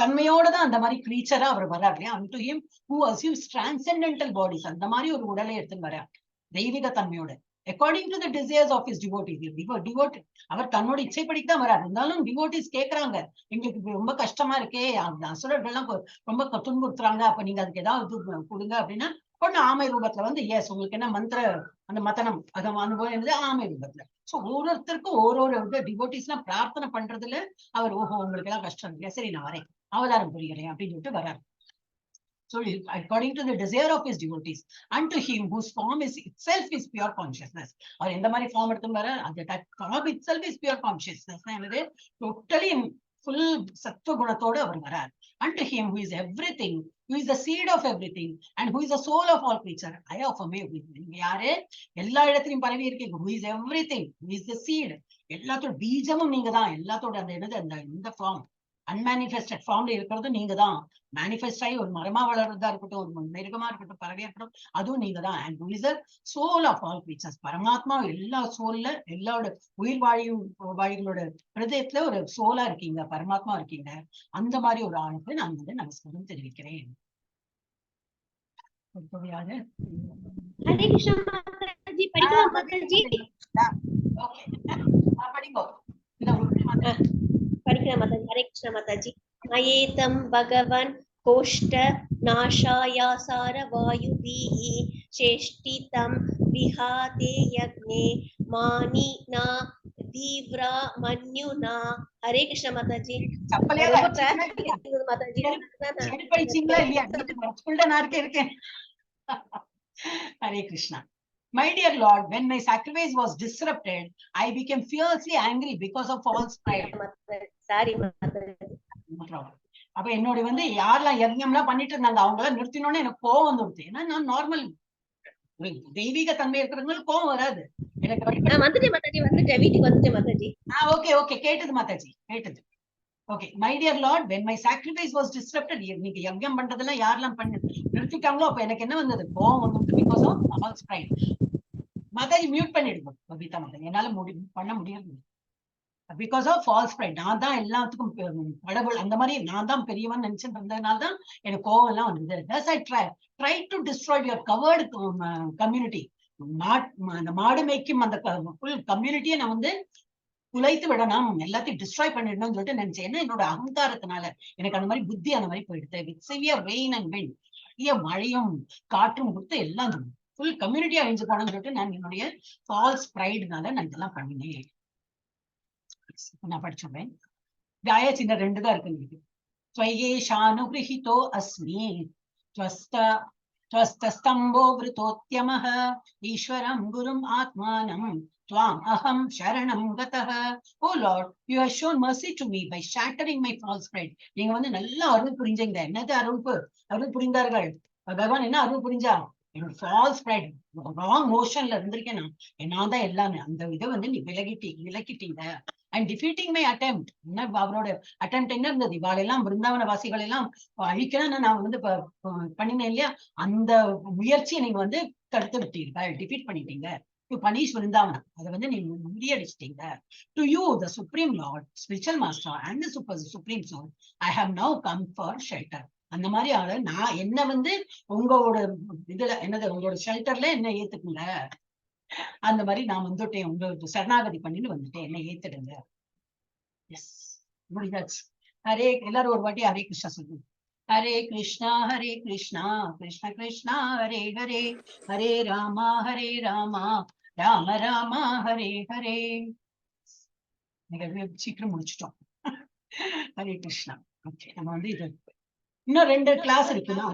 தன்மையோட தான் அந்த மாதிரி கிரீச்சரா அவர் வர்றார் இல்லையா. Unto him who assumes transcendental bodies, அந்த மாதிரி ஒரு உடலை எடுத்துன்னு வர்றார் தெய்வீக தன்மையோட. According to the desires of his devotees. Devote, அவர் தன்னோட இச்சைப்படிக்கு தான் வர்றாரு. இருந்தாலும் டிவோட்டிஸ் கேட்கறாங்க, எங்களுக்கு ரொம்ப கஷ்டமா இருக்கே, அசுரர்கள் எல்லாம் ரொம்ப துன்புறுத்துறாங்க, அப்ப நீங்க அதுக்கு ஏதாவது கொடுங்க அப்படின்னா பொண்ணு ஆமை ரூபத்துல வந்து எஸ் உங்களுக்கு என்ன மந்திர அந்த மத்தனம் அதை அனுபவம் ஆமை ரூபத்துல. சோ ஒவ்வொருத்தருக்கும் ஒரு டிவோட்டிஸ் எல்லாம் பிரார்த்தனை பண்றதுல அவர் ஓஹோ உங்களுக்கு எல்லாம் கஷ்டம் இல்லையா, சரி நான் வரேன் அவதாரம் புரிகிறேன் அப்படின்னு சொல்லிட்டு வர்றாரு. So according to the desire of his devotees, unto him whose form is itself is pure consciousness. அவர் எந்த மாதிரி ஃபார்ம் எடுத்து வர, அந்த form itself is pure consciousness. Totally full சத்துவ குணத்தோடு அவர் வரார். Unto him who is everything who is the seed of everything and who is the soul of all creature. I affirm everything. யாரு எல்லா இடத்திலும் பரவி இருக்கீங்க, who is everything, who is the seed. எல்லாத்தோட பீஜமும் நீங்க தான். எல்லாத்தோட அந்த என்னது அந்த இந்த ஃபார்ம் அன்மேனிஃபெஸ்டட் ஃபார்ம்ல இருக்கிறது நீங்க தான். மேனிஃபெஸ்ட் ஆகி ஒரு மரமா வளர்றதா இருக்கட்டும், ஒரு மிருகமா இருக்கட்டும், பறவையா இருக்கட்டும், அதுவும் நீங்க தான். And who is the soul of all creatures. பரமாத்மா எல்லா சோல்ல எல்லாரோட உயிர் வாழிகளோட ஹிருதயத்துல ஒரு சோலா இருக்கீங்க, பரமாத்மா இருக்கீங்க. அந்த மாதிரி ஒரு ஆளுக்கு நான் வந்து நமஸ்காரம் தெரிவிக்கிறேன். ஹரே கிருஷ்ணா மாதாஜி, படிக்கலாம் மாதாஜி? படிக்கிறேன் மாதாஜி. ஹரே கிருஷ்ணா மாதாஜி. மயேதம் பகவன் கோஷ்ட நாஷாயாசார வாயுதீஹி சேஷ்டிதம் விஹாதே யக்ஞே மானினா தீவ்ரா மன்யுனா. Hare Krishna Mataji. Mataji Hare Krishna. My dear Lord, when my sacrifice was disrupted, I became fiercely angry because of false pride. Sorry Mataji. அப்ப என்னோட வந்து யாரெல்லாம் யஜ்ஞம்லாம் பண்ணிட்டு இருந்தாங்க அவங்கள நிறுத்தினோன்னு எனக்கு கோவம் வந்துடுது. ஏன்னா நான் நார்மல் தெய்வீக தன்மை இருக்கிறவங்களுக்கு கோவம் வராது. எனக்கு வந்துட்டேன் மாதாஜி, வந்துட்டேன், வீட்டுக்கு வந்துட்டேன் மாதாஜி. ஓகே ஓகே, கேட்டது மாதாஜி, கேட்டது. Okay, my dear Lord, when my sacrifice was disrupted, நீங்க யஜ்ஞம் பண்றதெல்லாம் யாரெல்லாம் பண்ணி நிறுத்திட்டாங்களோ அப்ப எனக்கு என்ன வந்தது? கோவம் வந்துட்டு because of false pride. Mataji mute பண்ணிடுவோம் கவிதா மாதாஜி, என்னால பண்ண முடியாது. Because of false pride. நான் தான் எல்லாத்துக்கும் கடவுள், அந்த மாதிரி நான் தான் பெரியவன் நினைச்சுட்டு இருந்ததுனால தான் எனக்கு கோவம் எல்லாம் வந்தது. Thus I try to destroy your covered community. அந்த மாடு மேய்க்கும் அந்த ஃபுல் கம்யூனிட்டியை நான் வந்து குலைத்து விடணும், எல்லாத்தையும் டிஸ்ட்ராய் பண்ணிடணும்னு சொல்லிட்டு நினைச்சேன். ஏன்னா என்னோட அகங்காரத்தினால எனக்கு அந்த மாதிரி புத்தி அந்த மாதிரி போயிடுது. With severe rain and wind, நிறைய மழையும் காற்றும் கொடுத்து எல்லாம் ஃபுல் கம்யூனிட்டியா அழிஞ்சு போனோம்னு சொல்லிட்டு நான் என்னுடைய ஃபால்ஸ் ப்ரைடுனால நான் இதெல்லாம் பண்ணினேன். நான் படிச்சுடுறேன். காய சின்ன 2 தான் இருக்கு. ஸ்வயேஷானுகிரஹிதோ அஸ்மி ஸ்வஸ்தஸ்தம்போ விருதோத்யமஹ ஈஸ்வரம் குரும் ஆத்மானம் Tvam aham sharanam gataha. Oh Lord, you have shown mercy to me by shattering my false pride. நீங்க வந்து நல்ல அருள் புரிஞ்சீங்க. என்னது அருள் புரிந்தார்கள்? பகவான் என்ன அருள் புரிஞ்சா? என்னோட ஃபால்ஸ் பிரைட், ராங் மோஷன்ல இருந்திருக்கேன் நான் தான் எல்லாமே. அந்த இதை வந்து நீ விலக்கிட்டீங்க. And defeating my attempt. என்ன அவரோட அட்டெம்ப்ட் என்ன இருந்தது? இவாளெல்லாம் பிருந்தாவன வாசிகள் எல்லாம் அழிக்கணும்னு நான் வந்து பண்ணினேன் இல்லையா? அந்த முயற்சியை நீங்க வந்து தடுத்து விட்டீர்கள், டிஃபீட் பண்ணிட்டீங்க. To punish Vrindavan. அதை வந்து நீங்க முறியடிச்சிட்டீங்க. To you, the Supreme Lord, Spiritual Master and the Supreme Soul, I have now come for shelter. அந்த மாதிரி ஆளு நான் என்ன வந்து உங்களோட இதுல என்னது உங்களோட ஷெல்டர்ல என்ன ஏத்துக்குங்க. அந்த மாதிரி நான் வந்துட்டேன், உங்களுக்கு சரணாகதி பண்ணிட்டு வந்துட்டேன், என்ன ஏத்துடுங்க. எஸ், முடிஞ்சாச்சு. ஹரே, எல்லாரும் ஒரு வாட்டி ஹரே கிருஷ்ணா சொல்லுங்க. Hare Krishna, Krishna Krishna, Hare Hare, Hare Rama, Rama Rama, Hare Hare. சீக்கிரம் முடிச்சிட்டோம். ஹரே கிருஷ்ணா. ஓகே, நம்ம வந்து இது இன்னும் 2 கிளாஸ் இருக்குன்னா